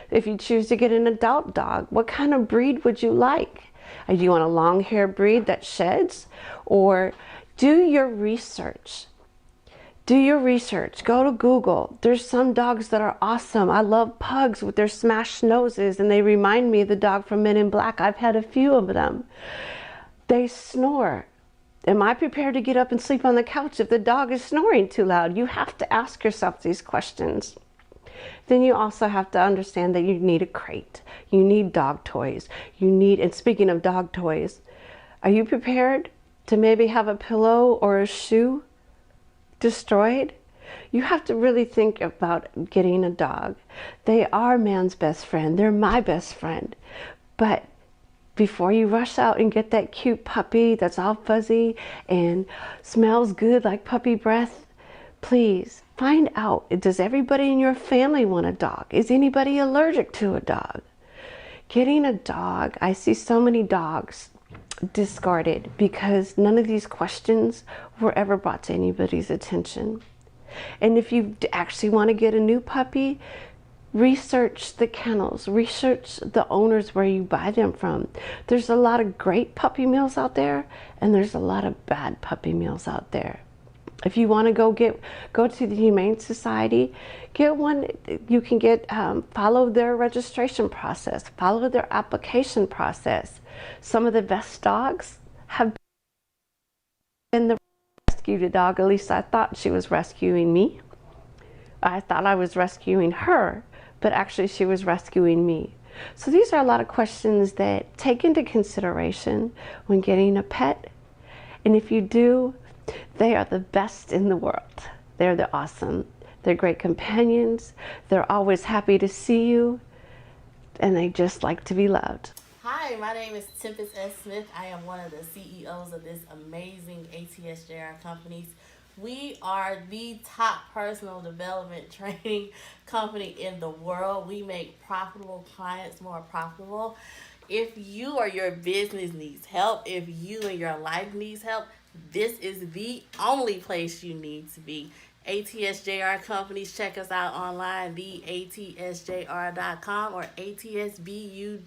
If you choose to get an adult dog, what kind of breed would you like? Do you want a long hair breed that sheds? Or do your research. Do your research. Go to Google. There's some dogs that are awesome. I love pugs with their smashed noses, and they remind me of the dog from Men in Black. I've had a few of them. They snore. Am I prepared to get up and sleep on the couch if the dog is snoring too loud? You have to ask yourself these questions. Then you also have to understand that you need a crate. You need dog toys. And speaking of dog toys, are you prepared to maybe have a pillow or a shoe destroyed? You have to really think about getting a dog. They are man's best friend. They're my best friend. But before you rush out and get that cute puppy that's all fuzzy and smells good like puppy breath, please find out, does everybody in your family want a dog? Is anybody allergic to a dog? Getting a dog, I see so many dogs discarded because none of these questions were ever brought to anybody's attention. And if you actually want to get a new puppy, research the kennels, research the owners where you buy them from. There's a lot of great puppy mills out there, and there's a lot of bad puppy mills out there. If you want to go to the Humane Society, get one. You can follow their registration process, follow their application process. Some of the best dogs have been the rescued dog. At least I thought she was rescuing me. I thought I was rescuing her, but actually she was rescuing me. So these are a lot of questions that take into consideration when getting a pet. And if you do, they are the best in the world. They're awesome. They're great companions. They're always happy to see you, and they just like to be loved. Hi, my name is Tempest S. Smith. I am one of the CEOs of this amazing ATSJR companies. We are the top personal development training company in the world. We make profitable clients more profitable. If you or your business needs help, if you and your life needs help, this is the only place you need to be. ATSJR companies, check us out online, theatsjr.com or atsbu.org.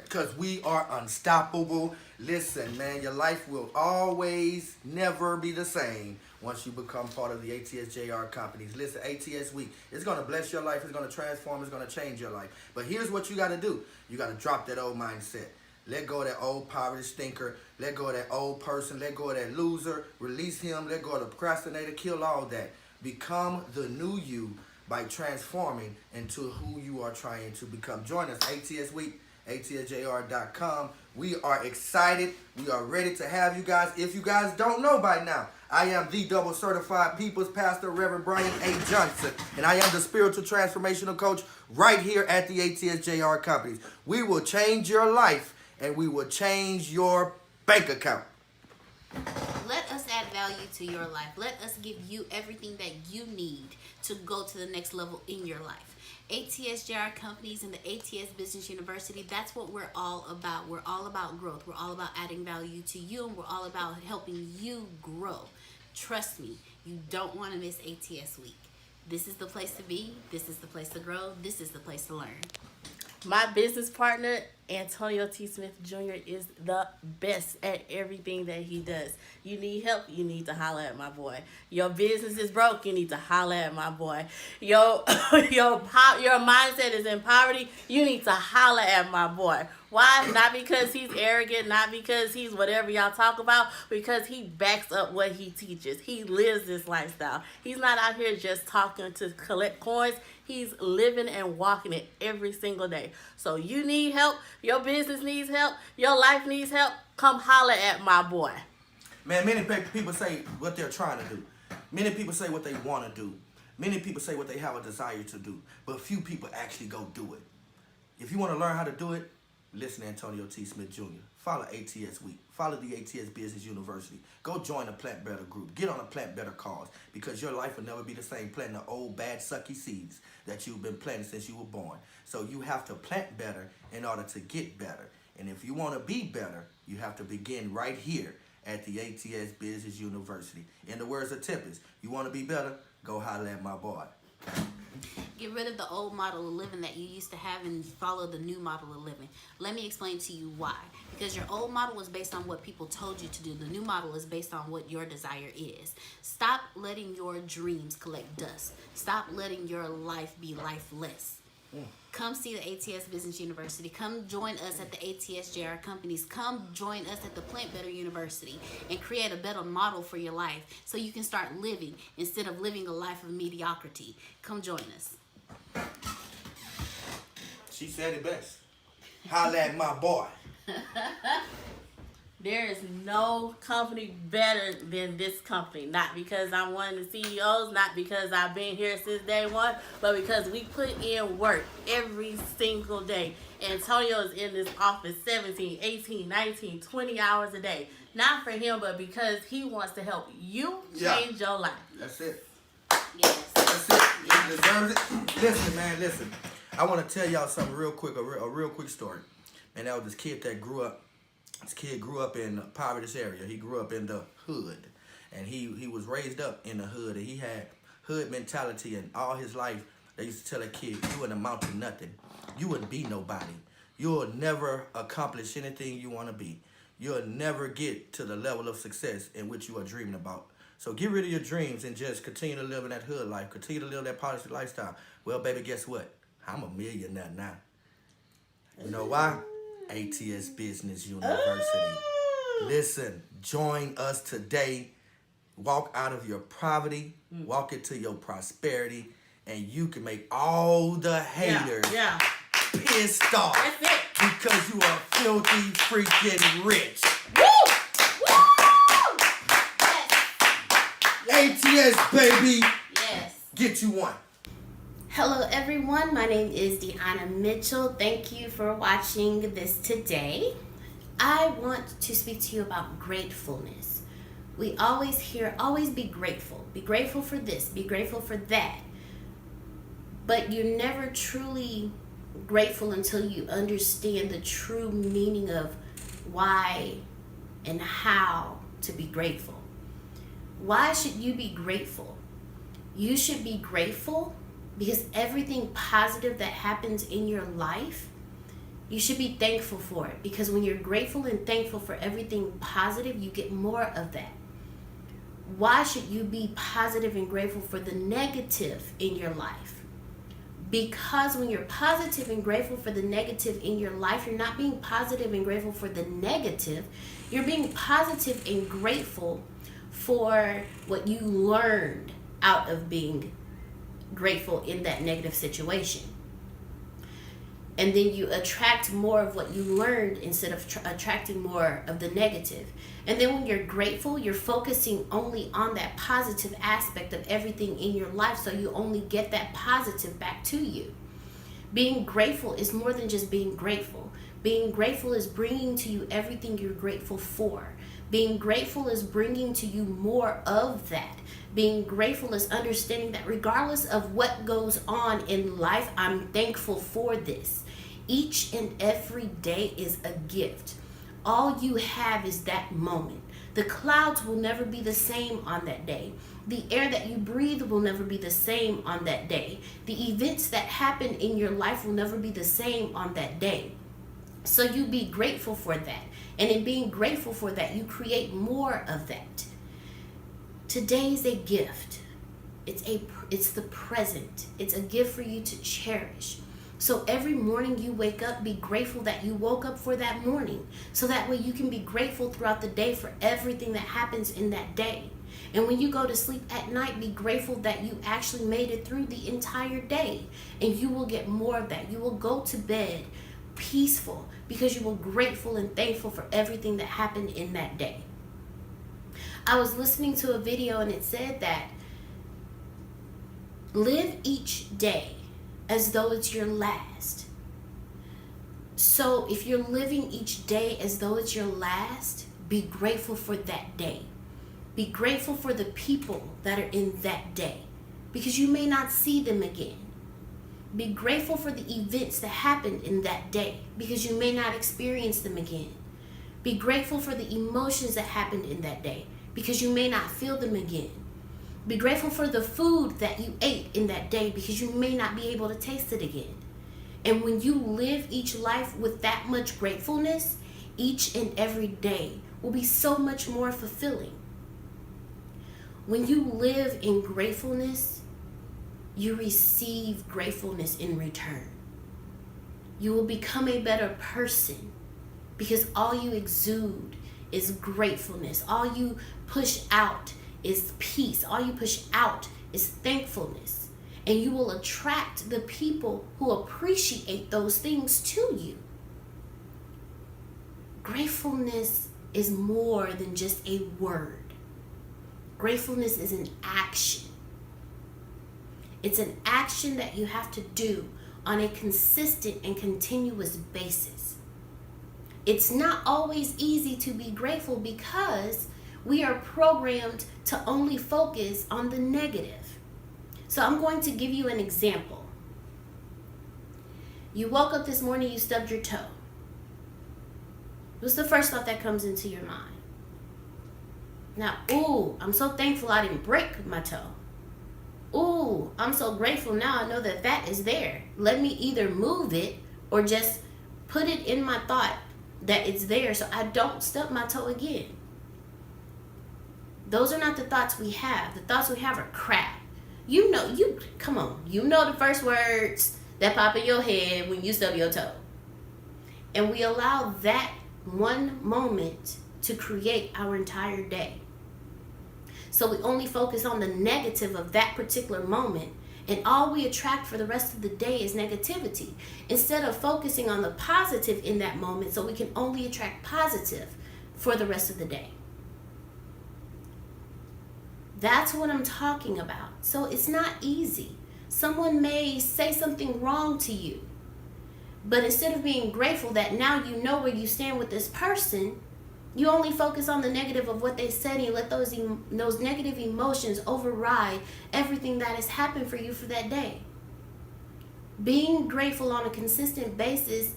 Because we are unstoppable. Listen, man, your life will always never be the same once you become part of the ATSJR companies. Listen, ATS Week, it's going to bless your life. It's going to transform. It's going to change your life. But here's what you got to do. You got to drop that old mindset. Let go of that old poverty stinker. Let go of that old person. Let go of that loser. Release him. Let go of the procrastinator. Kill all that. Become the new you by transforming into who you are trying to become. Join us, ATS Week, atsjr.com. We are excited. We are ready to have you guys. If you guys don't know by now, I am the double certified People's Pastor, Reverend Brian A. Johnson, and I am the spiritual transformational coach right here at the ATSJR companies. We will change your life, and we will change your bank account. Let us add value to your life. Let us give you everything that you need to go to the next level in your life. ATSJR companies and the ATS Business University, that's what we're all about. We're all about growth. We're all about adding value to you, and we're all about helping you grow. Trust me, you don't want to miss ATS Week. This is the place to be. This is the place to grow. This is the place to learn. My business partner, Antonio T. Smith Jr., is the best at everything that he does. You need help, you need to holler at my boy. Your business is broke, you need to holler at my boy. Your mindset is in poverty, you need to holler at my boy. Why? Not because he's arrogant, not because he's whatever y'all talk about, because he backs up what he teaches. He lives this lifestyle. He's not out here just talking to collect coins. He's living and walking it every single day. So you need help, your business needs help, your life needs help, come holler at my boy. Man, many people say what they're trying to do. Many people say what they want to do. Many people say what they have a desire to do. But few people actually go do it. If you want to learn how to do it, listen to Antonio T. Smith Jr. Follow ATS Week. Follow the ATS Business University. Go join a Plant Better group. Get on a Plant Better cause, because your life will never be the same planting the old bad sucky seeds that you've been planting since you were born. So you have to plant better in order to get better. And if you want to be better, you have to begin right here at the ATS Business University. In the words of Tempest, you want to be better? Go holler at my boy. Get rid of the old model of living that you used to have and follow the new model of living. Let me explain to you why. Because your old model was based on what people told you to do. The new model is based on what your desire is. Stop letting your dreams collect dust. Stop letting your life be lifeless. Come see the ATS Business University. Come join us at the ATSJR companies. Come join us at the Plant Better University and create a better model for your life so you can start living instead of living a life of mediocrity. Come join us. She said it best. Holla at my boy. There is no company better than this company. Not because I'm one of the CEOs, not because I've been here since day one, but because we put in work every single day. Antonio is in this office 17, 18, 19, 20 hours a day. Not for him, but because he wants to help you change your life. That's it. Yes. That's it. He deserves it. Listen, man, listen. I want to tell y'all something real quick, a real quick story. And that was this kid that grew up. This kid grew up in a poverty area. He grew up in the hood. And he was raised up in the hood. And he had hood mentality. And all his life, they used to tell a kid, you wouldn't amount to nothing. You wouldn't be nobody. You'll never accomplish anything you want to be. You'll never get to the level of success in which you are dreaming about. So get rid of your dreams and just continue to live in that hood life. Continue to live that poverty lifestyle. Well, baby, guess what? I'm a millionaire now. You know why? ATS Business University. Listen, join us today. Walk out of your poverty. Walk into your prosperity. and you can make all the haters pissed off. That's it. Because you are filthy freaking rich. Woo! Woo! Yes. ATS, baby. Yes. Get you one. Hello everyone, my name is Dine Mitchell. Thank you for watching this today. I want to speak to you about gratefulness. We always hear, always be grateful. Be grateful for this, be grateful for that. But you're never truly grateful until you understand the true meaning of why and how to be grateful. Why should you be grateful? You should be grateful because everything positive that happens in your life, you should be thankful for it. Because when you're grateful and thankful for everything positive, you get more of that. Why should you be positive and grateful for the negative in your life? Because when you're positive and grateful for the negative in your life, you're not being positive and grateful for the negative. You're being positive and grateful for what you learned out of being grateful in that negative situation. And then you attract more of what you learned instead of attracting more of the negative. And then when you're grateful, you're focusing only on that positive aspect of everything in your life, so you only get that positive back to you. Being grateful is more than just being grateful. Being grateful is bringing to you everything you're grateful for. Being grateful is bringing to you more of that. Being grateful is understanding that regardless of what goes on in life, I'm thankful for this. Each and every day is a gift. All you have is that moment. The clouds will never be the same on that day. The air that you breathe will never be the same on that day. The events that happen in your life will never be the same on that day. So you be grateful for that. And in being grateful for that, you create more of that. Today is a gift. It's the present. It's a gift for you to cherish. So every morning you wake up, be grateful that you woke up for that morning. So that way you can be grateful throughout the day for everything that happens in that day. And when you go to sleep at night, be grateful that you actually made it through the entire day. And you will get more of that. You will go to bed peaceful because you were grateful and thankful for everything that happened in that day. I was listening to a video and it said that live each day as though it's your last. So if you're living each day as though it's your last, be grateful for that day. Be grateful for the people that are in that day because you may not see them again. Be grateful for the events that happened in that day because you may not experience them again. Be grateful for the emotions that happened in that day because you may not feel them again. Be grateful for the food that you ate in that day because you may not be able to taste it again. And when you live each life with that much gratefulness, each and every day will be so much more fulfilling. When you live in gratefulness, you receive gratefulness in return. You will become a better person because all you exude is gratefulness. All you push out is peace. All you push out is thankfulness. And you will attract the people who appreciate those things to you. Gratefulness is more than just a word. Gratefulness is an action. It's an action that you have to do on a consistent and continuous basis. It's not always easy to be grateful because we are programmed to only focus on the negative. So I'm going to give you an example. You woke up this morning, you stubbed your toe. What's the first thought that comes into your mind? Now, ooh, I'm so thankful I didn't break my toe. Ooh, I'm so grateful now I know that that is there. Let me either move it or just put it in my thought that it's there so I don't stub my toe again. Those are not the thoughts we have. The thoughts we have are crap. You know the first words that pop in your head when you stub your toe. And we allow that one moment to create our entire day. So we only focus on the negative of that particular moment And all we attract for the rest of the day is negativity, instead of focusing on the positive in that moment, so we can only attract positive for the rest of the day. That's what I'm talking about. So it's not easy. Someone may say something wrong to you, but instead of being grateful that now you know where you stand with this person, you only focus on the negative of what they said, and you let those negative emotions override everything that has happened for you for that day. Being grateful on a consistent basis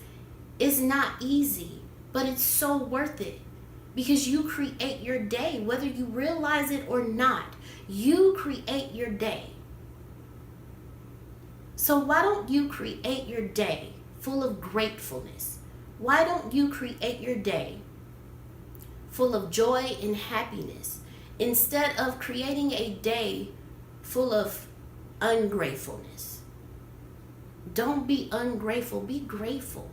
is not easy, but it's so worth it, because you create your day, whether you realize it or not. You create your day. So why don't you create your day full of gratefulness? Why don't you create your day full of joy and happiness, instead of creating a day full of ungratefulness? Don't be ungrateful, be grateful.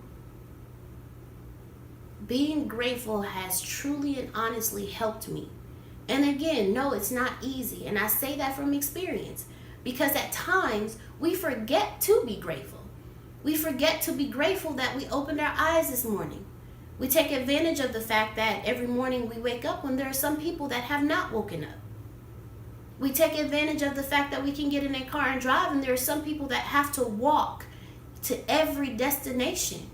Being grateful has truly and honestly helped me. And again, no, it's not easy. And I say that from experience, because at times we forget to be grateful. We forget to be grateful that we opened our eyes this morning. We take advantage of the fact that every morning we wake up when there are some people that have not woken up. We take advantage of the fact that we can get in a car and drive, and there are some people that have to walk to every destination.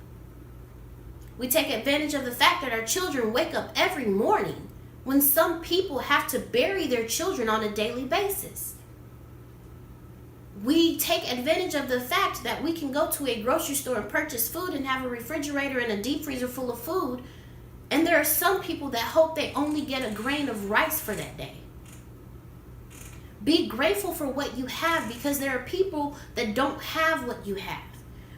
We take advantage of the fact that our children wake up every morning when some people have to bury their children on a daily basis. We take advantage of the fact that we can go to a grocery store and purchase food and have a refrigerator and a deep freezer full of food, and there are some people that hope they only get a grain of rice for that day. Be grateful for what you have, because there are people that don't have what you have.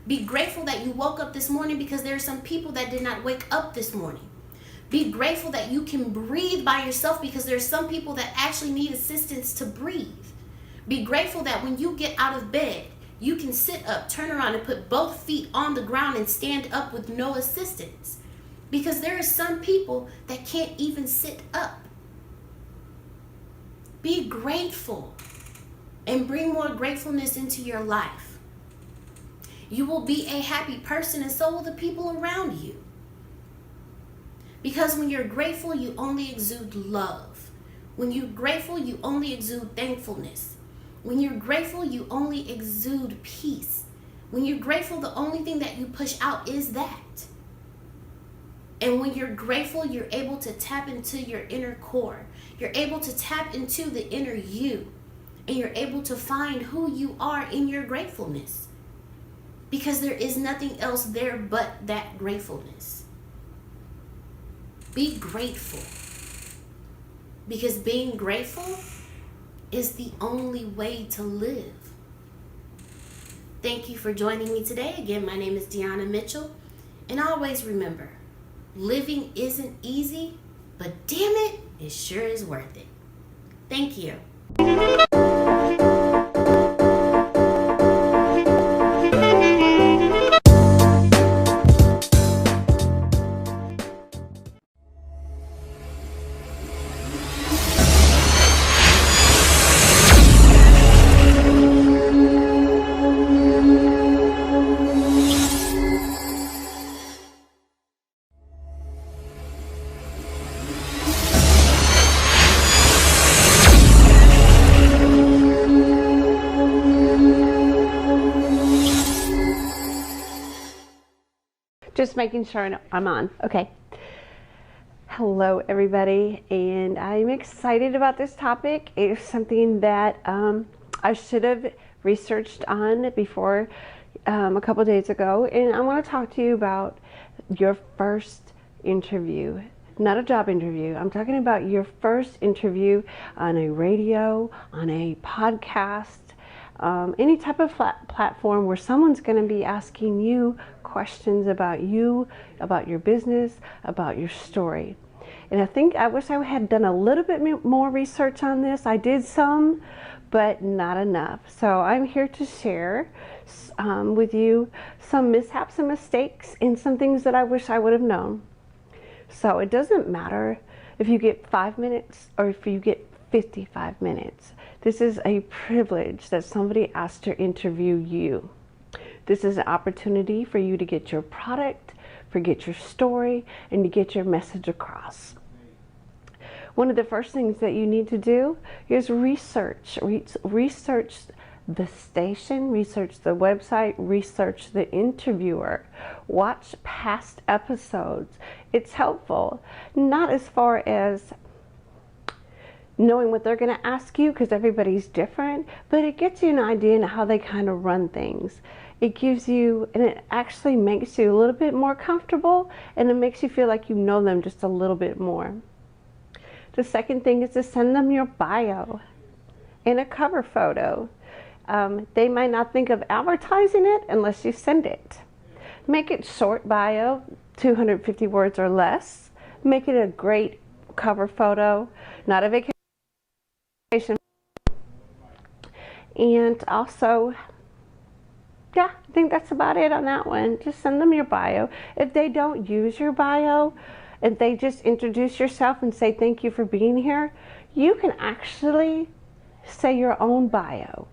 Be grateful that you woke up this morning, because there are some people that did not wake up this morning. Be grateful that you can breathe by yourself, because there are some people that actually need assistance to breathe. Be grateful that when you get out of bed, you can sit up, turn around, and put both feet on the ground and stand up with no assistance. Because there are some people that can't even sit up. Be grateful and bring more gratefulness into your life. You will be a happy person, and so will the people around you. Because when you're grateful, you only exude love. When you're grateful, you only exude thankfulness. When you're grateful, you only exude peace. When you're grateful, the only thing that you push out is that. And when you're grateful, you're able to tap into your inner core. You're able to tap into the inner you. And you're able to find who you are in your gratefulness. Because there is nothing else there but that gratefulness. Be grateful. Because being grateful is the only way to live. Thank you for joining me today. Again, my name is Deanna Mitchell. And always remember, living isn't easy, but damn it, it sure is worth it. Thank you. Just making sure I'm on. Okay. Hello, everybody, and I'm excited about this topic. It's something that I should have researched on before a couple days ago, and I want to talk to you about your first interview. Not a job interview. I'm talking about your first interview on a radio, on a podcast, any type of platform where someone's going to be asking you questions about you, about your business, about your story. And I wish I had done a little bit more research on this. I did some, but not enough. So I'm here to share with you some mishaps and mistakes and some things that I wish I would have known. So it doesn't matter if you get 5 minutes or if you get 55 minutes. This is a privilege that somebody asked to interview you. This is an opportunity for you to get your product, for get your story, and to get your message across. One of the first things that you need to do is research. Research the station, research the website, research the interviewer. Watch past episodes. It's helpful, not as far as knowing what they're going to ask you, because everybody's different, but it gets you an idea on how they kind of run things. It gives you, and it actually makes you a little bit more comfortable, and it makes you feel like you know them just a little bit more. The second thing is to send them your bio and a cover photo. They might not think of advertising it unless you send it. Make it short bio, 250 words or less. Make it a great cover photo, not a vacation. And also, yeah, I think that's about it on that one. Just send them your bio. If they don't use your bio, if they just introduce yourself and say thank you for being here, you can actually say your own bio.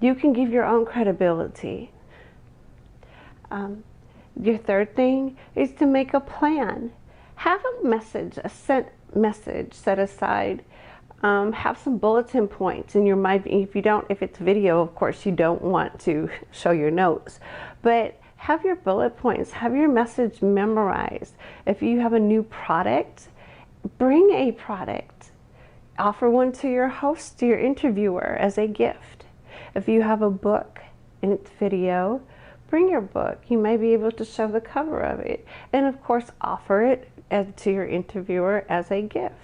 You can give your own credibility. Your third thing is to make a plan. Have a message, a sent message set aside. Have some bulletin points in your mind. If it's video, of course, you don't want to show your notes, but have your bullet points, have your message memorized. If you have a new product, bring a product. Offer one to your host, to your interviewer as a gift. If you have a book and it's video, bring your book. You may be able to show the cover of it. And of course, offer it to your interviewer as a gift.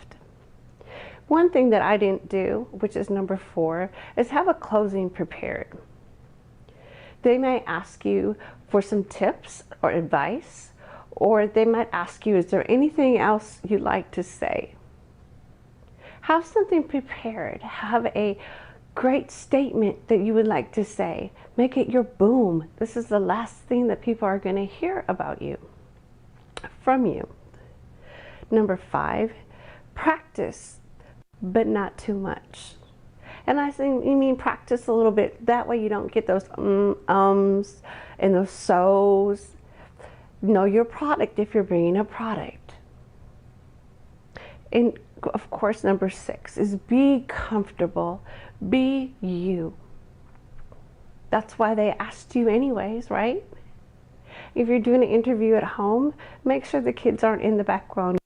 One thing that I didn't do, which is number 4, is have a closing prepared. They may ask you for some tips or advice, or they might ask you, is there anything else you'd like to say? Have something prepared. Have a great statement that you would like to say. Make it your boom. This is the last thing that people are going to hear about you, from you. Number 5, practice, but not too much. And I think you mean practice a little bit. That way you don't get those ums and those so's. Know your product if you're bringing a product. And of course, number 6 is be comfortable. Be you. That's why they asked you anyways, right? If you're doing an interview at home, make sure the kids aren't in the background.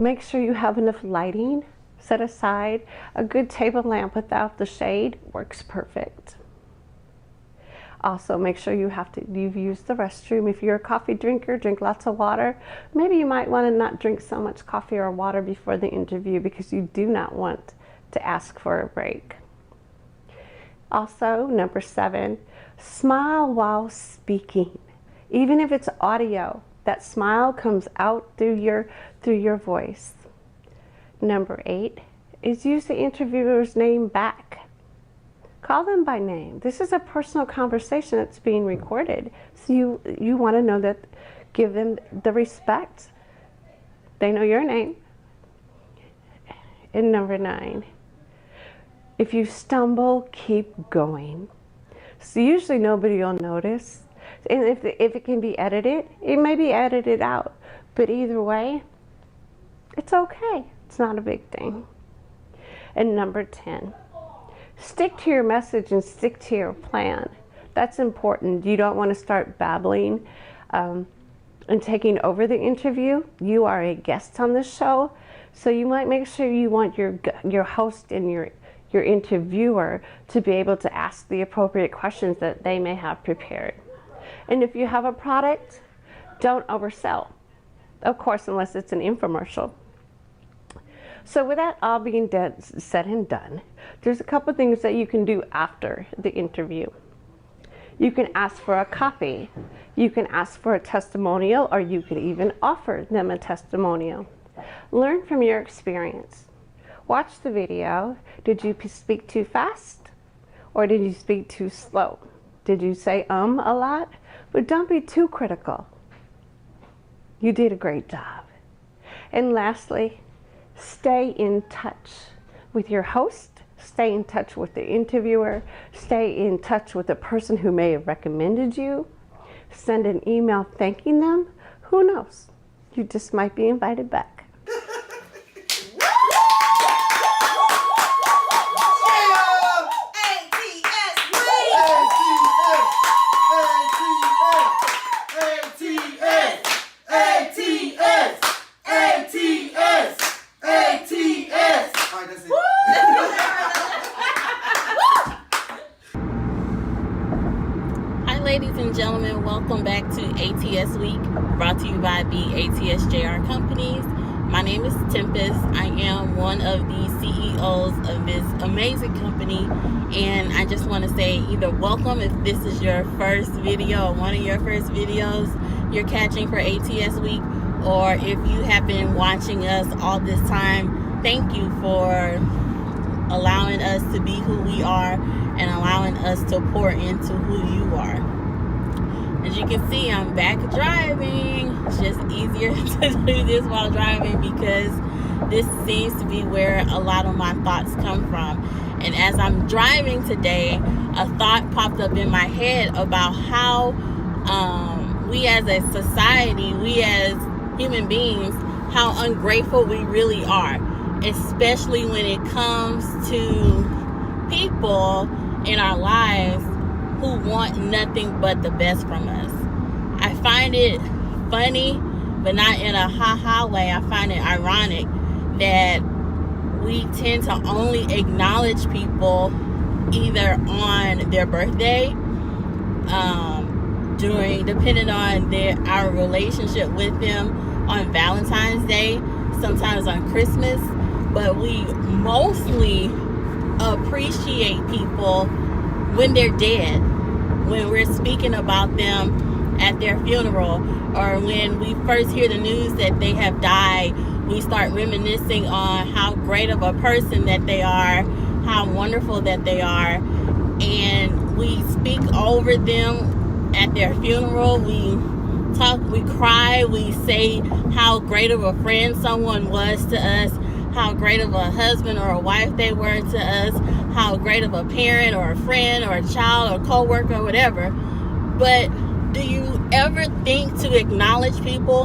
Make sure you have enough lighting set aside. A good table lamp without the shade works perfect. Also, make sure you've used the restroom. If you're a coffee drinker, drink lots of water. Maybe you might want to not drink so much coffee or water before the interview, because you do not want to ask for a break. Also, number 7, smile while speaking. Even if it's audio, that smile comes out through your voice. Number 8 is use the interviewer's name back. Call them by name. This is a personal conversation that's being recorded, so you want to know that, give them the respect. They know your name. And number 9, if you stumble, keep going. So usually nobody will notice. And if it can be edited, it may be edited out. But either way, it's okay. It's not a big thing. And number 10, stick to your message and stick to your plan. That's important. You don't want to start babbling and taking over the interview. You are a guest on the show, so you might make sure you want your host and your interviewer to be able to ask the appropriate questions that they may have prepared. And if you have a product, don't oversell. Of course, unless it's an infomercial. So with that all being said and done, there's a couple things that you can do after the interview. You can ask for a copy. You can ask for a testimonial, or you could even offer them a testimonial. Learn from your experience. Watch the video. Did you speak too fast? Or did you speak too slow? Did you say a lot? But don't be too critical. You did a great job. And lastly, stay in touch. with your host. Stay in touch with the interviewer. Stay in touch with the person who may have recommended you. Send an email thanking them. Who knows? You just might be invited back. Ladies and gentlemen, welcome back to ATS Week, brought to you by the ATSJR companies. My name is Tempest. I am one of the CEOs of this amazing company, and I just want to say either welcome if this is your first video or one of your first videos you're catching for ATS Week, or if you have been watching us all this time, thank you for allowing us to be who we are and allowing us to pour into who you are. As you can see, I'm back driving. It's just easier to do this while driving because this seems to be where a lot of my thoughts come from. And as I'm driving today, a thought popped up in my head about how we as a society, we as human beings, how ungrateful we really are, especially when it comes to people in our lives who want nothing but the best from us. I find it funny, but not in a ha-ha way. I find it ironic that we tend to only acknowledge people either on their birthday, depending on our relationship with them, on Valentine's Day, sometimes on Christmas, but we mostly appreciate people when they're dead, when we're speaking about them at their funeral, or when we first hear the news that they have died, we start reminiscing on how great of a person that they are, how wonderful that they are, and we speak over them at their funeral. We talk, we cry, we say how great of a friend someone was to us, how great of a husband or a wife they were to us, how great of a parent or a friend or a child or co-worker or whatever. But do you ever think to acknowledge people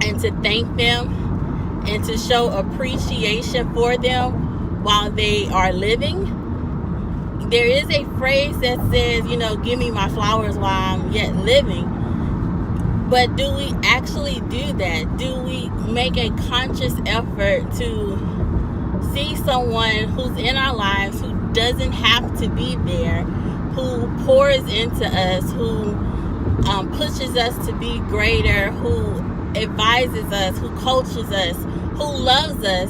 and to thank them and to show appreciation for them while they are living? There is a phrase that says, give me my flowers while I'm yet living. But do we actually do that? Do we make a conscious effort to see someone who's in our lives who doesn't have to be there, who pours into us, who pushes us to be greater, who advises us, who coaches us, who loves us?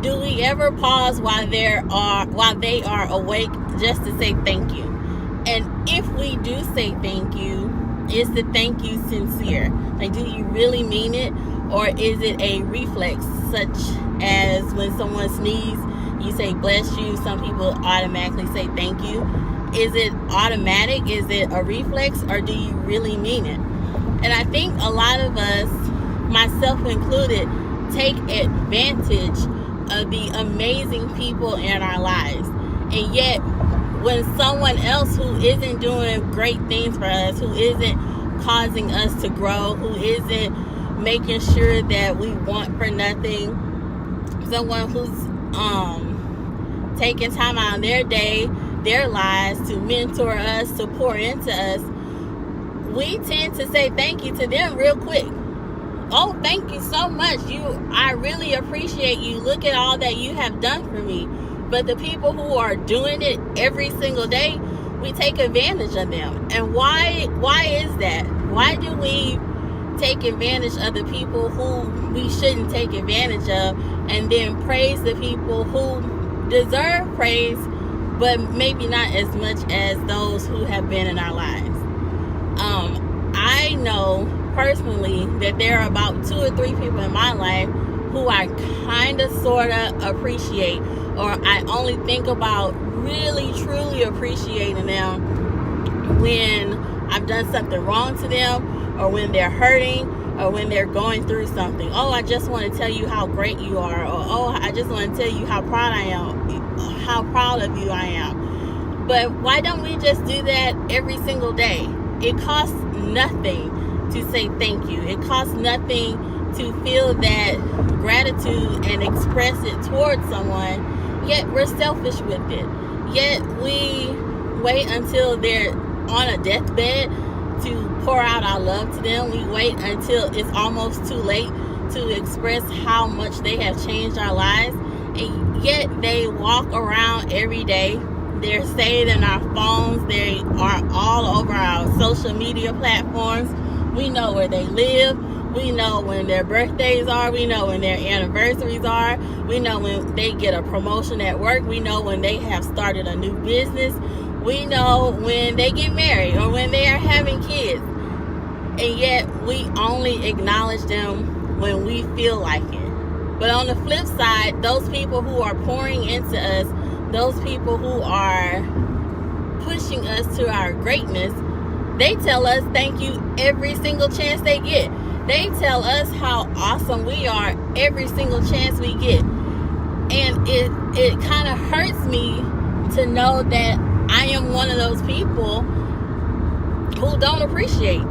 Do we ever pause while they are awake just to say thank you? And if we do say thank you, is the thank you sincere? Like, do you really mean it? Or is it a reflex, such as when someone sneezes, you say bless you, some people automatically say thank you? Is it automatic? Is it a reflex? Or do you really mean it? And I think a lot of us, myself included, take advantage of the amazing people in our lives. And yet, when someone else who isn't doing great things for us, who isn't causing us to grow, who isn't making sure that we want for nothing, someone who's taking time out of their day, their lives to mentor us, to pour into us, we tend to say thank you to them real quick. Oh, thank you so much. I really appreciate you. Look at all that you have done for me. But the people who are doing it every single day, we take advantage of them. And why is that? Why do we take advantage of the people who we shouldn't take advantage of, and then praise the people who deserve praise, but maybe not as much as those who have been in our lives? I know personally that there are about 2 or 3 people in my life who I kind of sort of appreciate, or I only think about really truly appreciating them when I've done something wrong to them, or when they're hurting, or when they're going through something. Oh, I just want to tell you how great you are, or oh, I just want to tell you how proud I am, how proud of you I am. But why don't we just do that every single day? It costs nothing to say thank you. It costs nothing to feel that gratitude and express it towards someone, yet we're selfish with it. Yet we wait until they're on a deathbed to pour out our love to them. We wait until it's almost too late to express how much they have changed our lives, and yet they walk around every day. They're saved in our phones. They are all over our social media platforms. We know where they live. We know when their birthdays are. We know when their anniversaries are. We know when they get a promotion at work. We know when they have started a new business. We know when they get married or when they are having kids. And yet we only acknowledge them when we feel like it. But on the flip side, those people who are pouring into us, those people who are pushing us to our greatness, they tell us thank you every single chance they get. They tell us how awesome we are every single chance we get. And it kind of hurts me to know that I am one of those people who don't appreciate.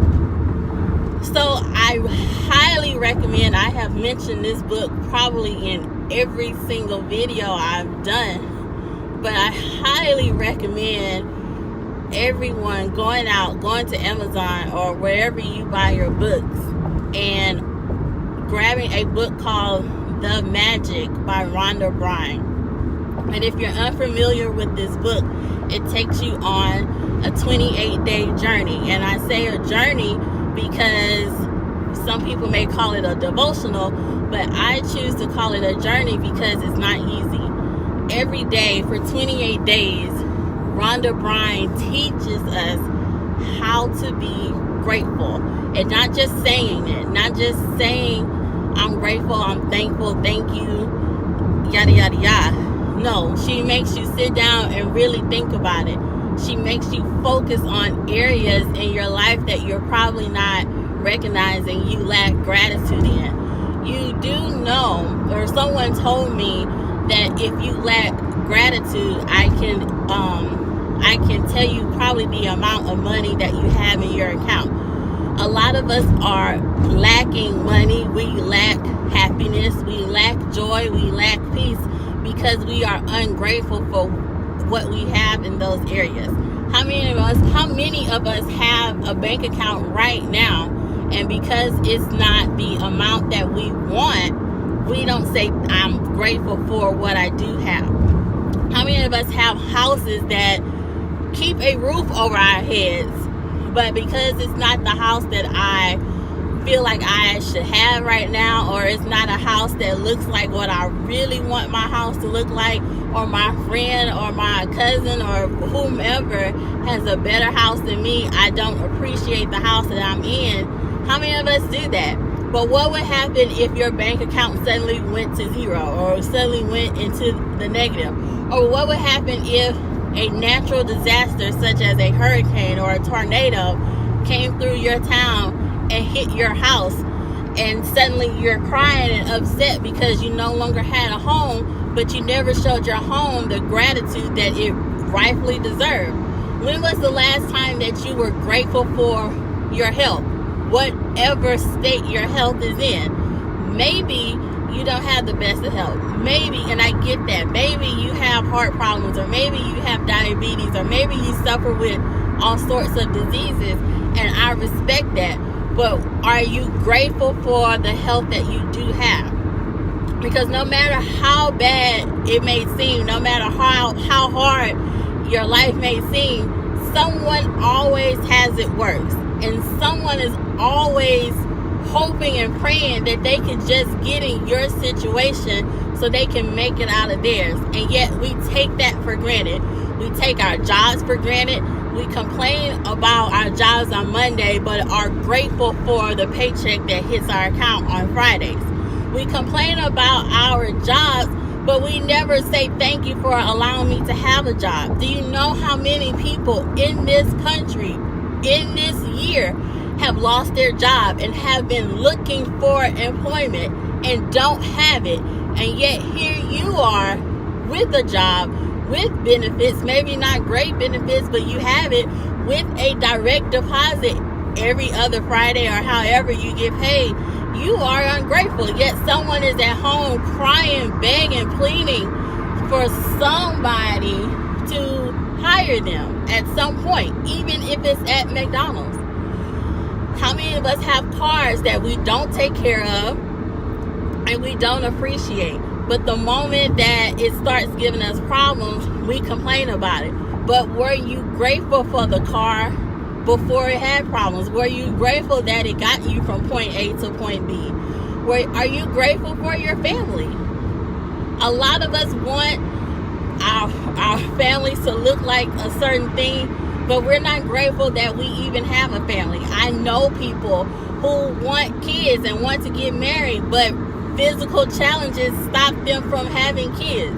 So I highly recommend, I have mentioned this book probably in every single video I've done, but I highly recommend everyone going to Amazon or wherever you buy your books and grabbing a book called The Magic by Rhonda Byrne. And if you're unfamiliar with this book, it takes you on a 28-day journey. And I say a journey because some people may call it a devotional, but I choose to call it a journey because it's not easy. Every day for 28 days, Rhonda Byrne teaches us how to be grateful, and not just saying it, not just saying I'm grateful, I'm thankful, thank you, yada yada yada. No, she makes you sit down and really think about it. She makes you focus on areas in your life that you're probably not recognizing you lack gratitude in. You do know, or someone told me that if you lack gratitude, I can tell you probably the amount of money that you have in your account. A lot of us are lacking money. We lack happiness. We lack joy. We lack peace because we are ungrateful for what we have in those areas. How many of us have a bank account right now, and because it's not the amount that we want, we don't say I'm grateful for what I do have? How many of us have houses that keep a roof over our heads, but because it's not the house that I feel like I should have right now, or it's not a house that looks like what I really want my house to look like, or my friend or my cousin or whomever has a better house than me, I don't appreciate the house that I'm in? How many of us do that? But what would happen if your bank account suddenly went to zero, or suddenly went into the negative? Or what would happen if a natural disaster such as a hurricane or a tornado came through your town and hit your house, and suddenly you're crying and upset because you no longer had a home, but you never showed your home the gratitude that it rightfully deserved? When was the last time that you were grateful for your health, whatever state your health is in? Maybe you don't have the best of health. Maybe, and I get that, maybe you have heart problems, or maybe you have diabetes, or maybe you suffer with all sorts of diseases, and I respect that. But are you grateful for the health that you do have? Because no matter how bad it may seem, no matter how hard your life may seem, someone always has it worse. And someone is always hoping and praying that they can just get in your situation so they can make it out of theirs. And yet we take that for granted. We take our jobs for granted. We complain about our jobs on Monday, but are grateful for the paycheck that hits our account on Fridays. We complain about our jobs, but we never say thank you for allowing me to have a job. Do you know how many people in this country, in this year, have lost their job and have been looking for employment and don't have it, and yet here you are with a job, with benefits, maybe not great benefits, but you have it, with a direct deposit every other Friday or however you get paid. You are ungrateful, yet someone is at home crying, begging, pleading for somebody to hire them at some point, even if it's at McDonald's. How many of us have cars that we don't take care of and we don't appreciate? But the moment that it starts giving us problems, we complain about it. But were you grateful for the car before it had problems? Were you grateful that it got you from point A to point B? Are you grateful for your family? A lot of us want our families to look like a certain thing, but we're not grateful that we even have a family. I know people who want kids and want to get married, but physical challenges stop them from having kids.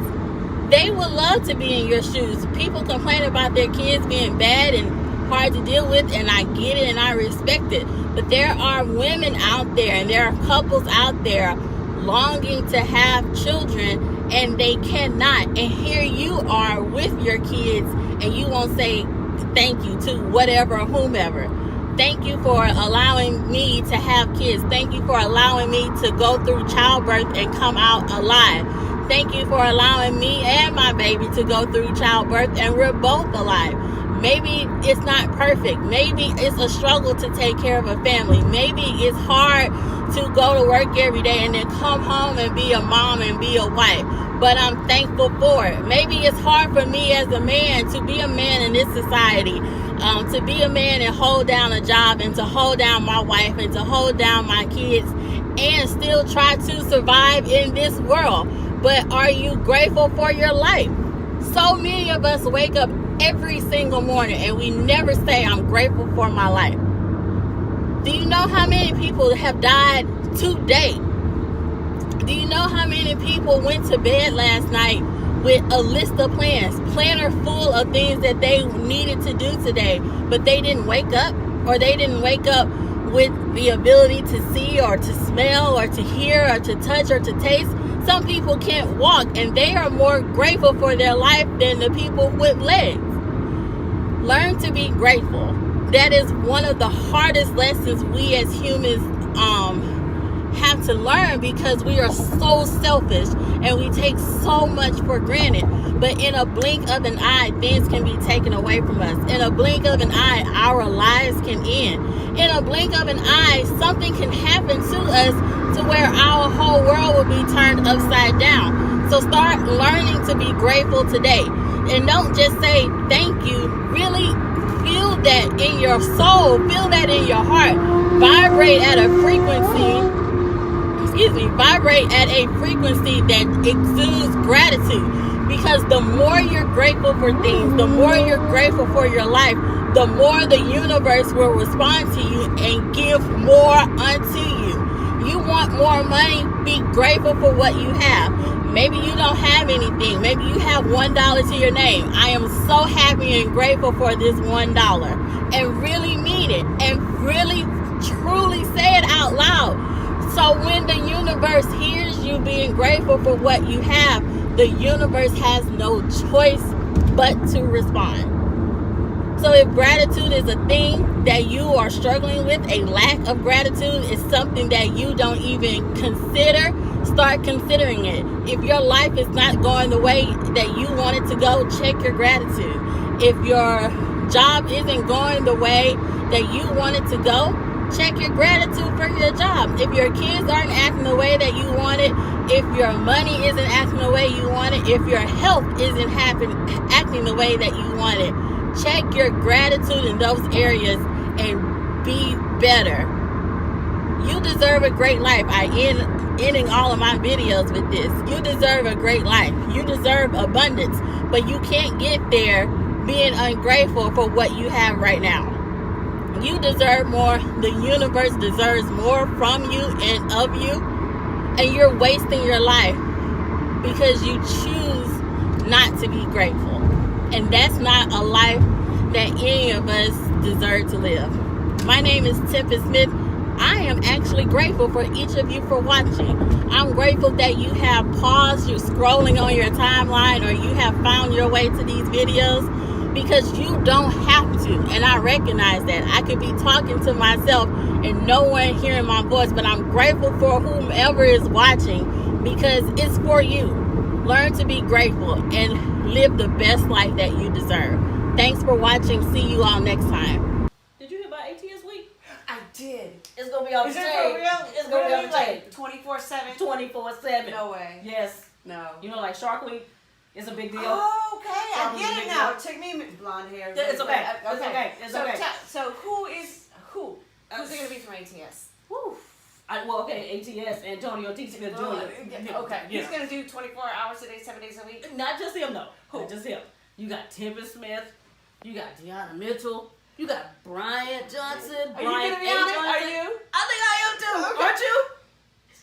They would love to be in your shoes. People complain about their kids being bad and hard to deal with, and I get it and I respect it. But there are women out there and there are couples out there longing to have children and they cannot. And here you are with your kids and you won't say thank you to whatever or whomever. Thank you for allowing me to have kids. Thank you for allowing me to go through childbirth and come out alive. Thank you for allowing me and my baby to go through childbirth and we're both alive. Maybe it's not perfect. Maybe it's a struggle to take care of a family. Maybe it's hard to go to work every day and then come home and be a mom and be a wife. But I'm thankful for it. Maybe it's hard for me as a man to be a man in this society. To be a man and hold down a job and to hold down my wife and to hold down my kids and still try to survive in this world. But are you grateful for your life? So many of us wake up every single morning and we never say, I'm grateful for my life. Do you know how many people have died today? Do you know how many people went to bed last night with a list of plans, planner full of things that they needed to do today, but they didn't wake up, or they didn't wake up with the ability to see or to smell or to hear or to touch or to taste? Some people can't walk and they are more grateful for their life than the people with legs. Learn to be grateful. That is one of the hardest lessons we as humans have to learn, because we are so selfish and we take so much for granted. But in a blink of an eye, things can be taken away from us. In a blink of an eye, our lives can end. In a blink of an eye, something can happen to us to where our whole world will be turned upside down. So start learning to be grateful today. And don't just say thank you. Really feel that in your soul. Feel that in your heart. Vibrate at a frequency that exudes gratitude. Because the more you're grateful for things, the more you're grateful for your life, the more the universe will respond to you and give more unto you. You want more money? Be grateful for what you have. Maybe you don't have anything. Maybe you have $1 to your name. I am so happy and grateful for this $1. And really mean it. And really, truly say it out loud. So when the universe hears you being grateful for what you have, the universe has no choice but to respond. So if gratitude is a thing that you are struggling with, a lack of gratitude is something that you don't even consider, start considering it. If your life is not going the way that you want it to go, check your gratitude. If your job isn't going the way that you want it to go, check your gratitude for your job. If your kids aren't acting the way that you want it, if your money isn't acting the way you want it, if your health isn't acting the way that you want it, check your gratitude in those areas and be better. You deserve a great life. I ending all of my videos with this. You deserve a great life. You deserve abundance, but you can't get there being ungrateful for what you have right now. You deserve more. The universe deserves more from you and of you, and you're wasting your life because you choose not to be grateful. And that's not a life that any of us deserve to live. My name is Tempest Smith. I am actually grateful for each of you for watching. I'm grateful that you have paused, you're scrolling on your timeline, or you have found your way to these videos, because you don't have to. And I recognize that. I could be talking to myself and no one hearing my voice, but I'm grateful for whomever is watching, because it's for you. Learn to be grateful and live the best life that you deserve. Thanks for watching. See you all next time. Did you hear about ATS Week? I did. It's gonna be on Is stage. it for real? It's gonna be on stage. 24/7? 24/7. No way. Yes. No. You know, like Shark Week is a big deal. Oh, okay. I Shark Week's a get big it now. deal. It took me blonde hair. It's okay. It's okay. It's so, okay. So who? Who's it gonna be from ATS? Woo. ATS, Antonio T. Smith Jr. Okay. You He's know. gonna do 24 hours a day, 7 days a week. Not just him, though. Who? Not just him. You got Tempest Smith. You got Deanna Mitchell. You got Brian Johnson. Are you Brian gonna be A. on it? Johnson. Are you? I think I am too. Okay. Aren't you?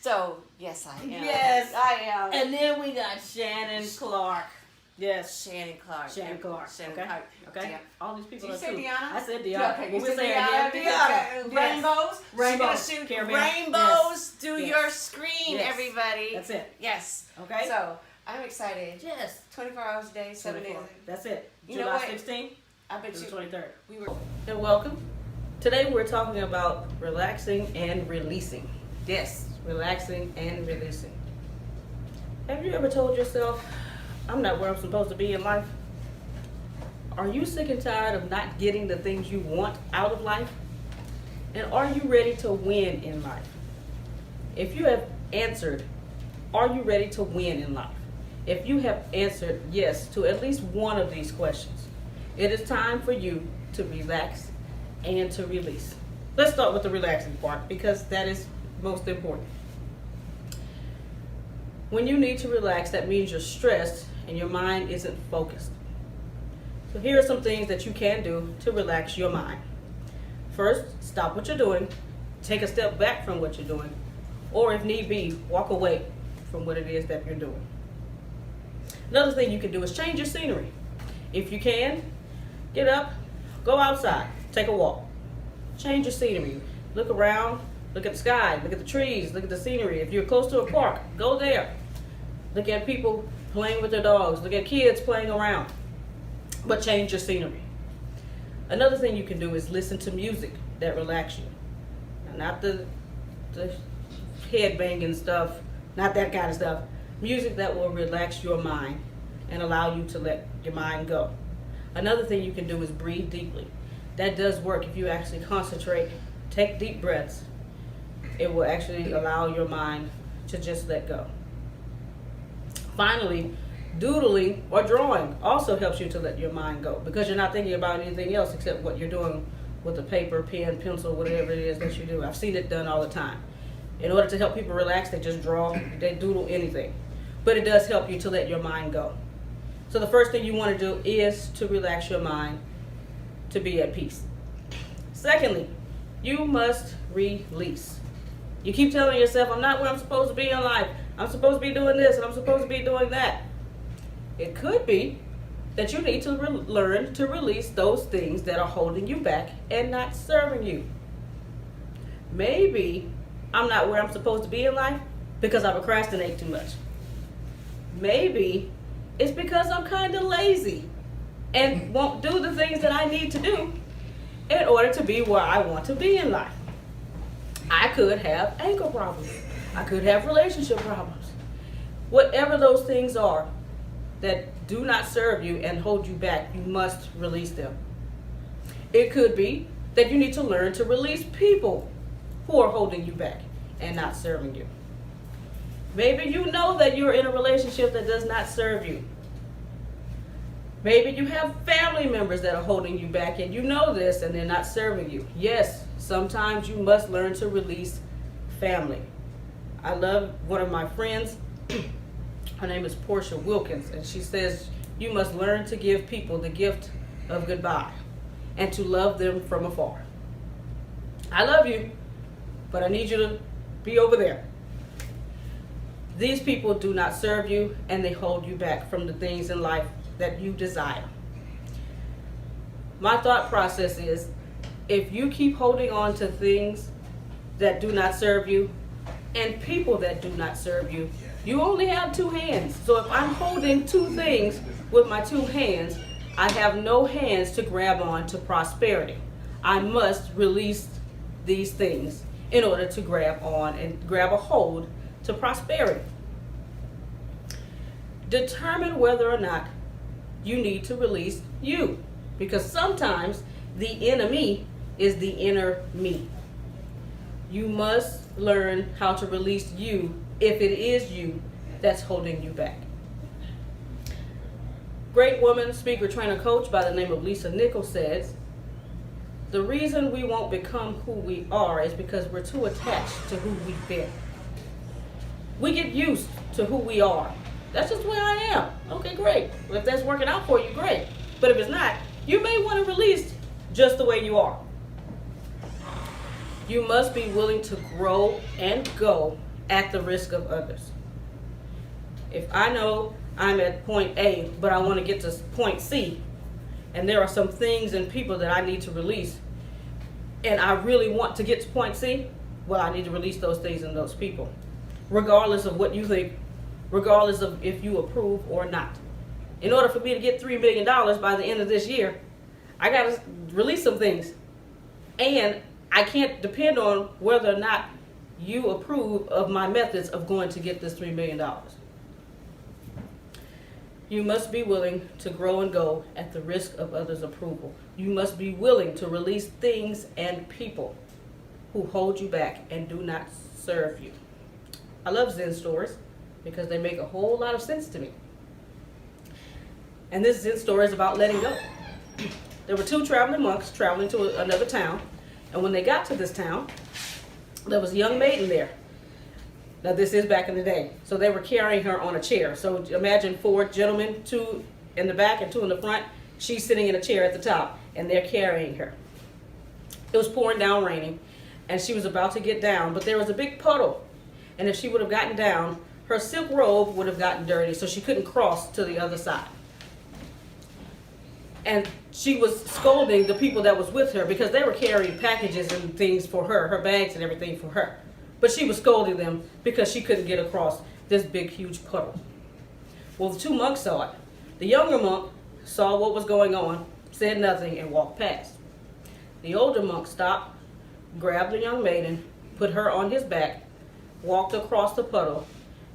So yes, I am. Yes. I am. And then we got Shannon Clark. Yes. Shannon Clark. Shannon Clark. Shannon okay. Clark. Okay. Yeah. All these people Did you are say too. Deanna? I said Deanna. Okay, We'll you said say Deanna. Deanna. Rainbows. Rainbows. She's gonna shoot Caramel. rainbows through Yes. your screen, Yes. everybody. That's it. Yes. Okay. So I'm excited. Yes. 24 hours a day, 7 days. 24. That's it. You know July what? 16th I bet to the you 23rd. we were. And welcome. Today we're talking about relaxing and releasing. Yes, relaxing and releasing. Have you ever told yourself, I'm not where I'm supposed to be in life? Are you sick and tired of not getting the things you want out of life? And are you ready to win in life? If you have answered, are you ready to win in life? If you have answered yes to at least one of these questions, it is time for you to relax and to release. Let's start with the relaxing part, because that is most important. When you need to relax, that means you're stressed and your mind isn't focused. So here are some things that you can do to relax your mind. First, stop what you're doing, take a step back from what you're doing, or if need be, walk away from what it is that you're doing. Another thing you can do is change your scenery. If you can, get up, go outside, take a walk. Change your scenery. Look around, look at the sky, look at the trees, look at the scenery. If you're close to a park, go there. Look at people playing with their dogs, look at kids playing around. But change your scenery. Another thing you can do is listen to music that relax you. Not the head banging stuff, not that kind of stuff. Music that will relax your mind and allow you to let your mind go. Another thing you can do is breathe deeply. That does work if you actually concentrate, take deep breaths. It will actually allow your mind to just let go. Finally, doodling or drawing also helps you to let your mind go, because you're not thinking about anything else except what you're doing with the paper, pen, pencil, whatever it is that you do. I've seen it done all the time. In order to help people relax, they just draw, they doodle anything. But it does help you to let your mind go. So the first thing you want to do is to relax your mind to be at peace. Secondly, you must release. You keep telling yourself, I'm not where I'm supposed to be in life. I'm supposed to be doing this and I'm supposed to be doing that. It could be that you need to learn to release those things that are holding you back and not serving you. Maybe I'm not where I'm supposed to be in life because I procrastinate too much. Maybe it's because I'm kind of lazy and won't do the things that I need to do in order to be where I want to be in life. I could have ankle problems. I could have relationship problems. Whatever those things are that do not serve you and hold you back, you must release them. It could be that you need to learn to release people who are holding you back and not serving you. Maybe you know that you're in a relationship that does not serve you. Maybe you have family members that are holding you back and you know this and they're not serving you. Yes, sometimes you must learn to release family. I love one of my friends. Her name is Portia Wilkins, and she says you must learn to give people the gift of goodbye and to love them from afar. I love you, but I need you to be over there. These people do not serve you and they hold you back from the things in life that you desire. My thought process is if you keep holding on to things that do not serve you and people that do not serve you, you only have two hands. So if I'm holding two things with my two hands, I have no hands to grab on to prosperity. I must release these things in order to grab on and grab a hold to prosperity. Determine whether or not you need to release you, because sometimes the enemy is the inner me. You must learn how to release you if it is you that's holding you back. Great woman, speaker, trainer, coach by the name of Lisa Nichols says, the reason we won't become who we are is because we're too attached to who we've been. We get used to who we are. That's just the way I am. Okay, great. Well, if that's working out for you, great. But if it's not, you may want to release just the way you are. You must be willing to grow and go at the risk of others. If I know I'm at point A, but I want to get to point C, and there are some things and people that I need to release, and I really want to get to point C, well, I need to release those things and those people, regardless of what you think, regardless of if you approve or not. In order for me to get $3 million by the end of this year, I got to release some things. And I can't depend on whether or not you approve of my methods of going to get this $3 million. You must be willing to grow and go at the risk of others' approval. You must be willing to release things and people who hold you back and do not serve you. I love Zen stories because they make a whole lot of sense to me. And this Zen story is about letting go. There were two traveling monks traveling to another town, and when they got to this town, there was a young maiden there. Now this is back in the day. So they were carrying her on a chair. So imagine 4 gentlemen, 2 in the back and 2 in the front. She's sitting in a chair at the top, and they're carrying her. It was pouring down, raining, and she was about to get down, but there was a big puddle. And if she would have gotten down, her silk robe would have gotten dirty, so she couldn't cross to the other side. And she was scolding the people that was with her because they were carrying packages and things for her bags and everything for her. But she was scolding them because she couldn't get across this big, huge puddle. Well, the 2 monks saw it. The younger monk saw what was going on, said nothing, and walked past. The older monk stopped, grabbed the young maiden, put her on his back, walked across the puddle,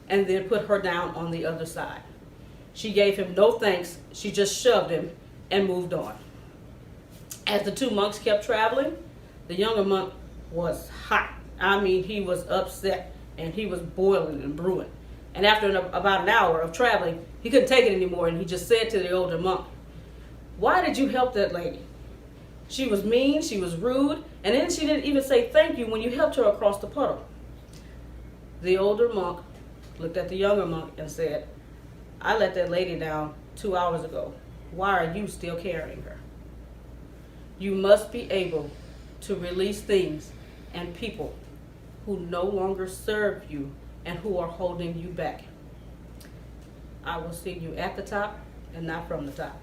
and then put her down on the other side. She gave him no thanks. She just shoved him and moved on. As the 2 monks kept traveling, the younger monk was hot. I mean, he was upset, and he was boiling and brewing. And after about an hour of traveling, he couldn't take it anymore, and he just said to the older monk, "Why did you help that lady? She was mean, she was rude, and then she didn't even say thank you when you helped her across the puddle." The older monk looked at the younger monk and said, "I let that lady down 2 hours ago. Why are you still carrying her?" You must be able to release things and people who no longer serve you and who are holding you back. I will see you at the top and not from the top.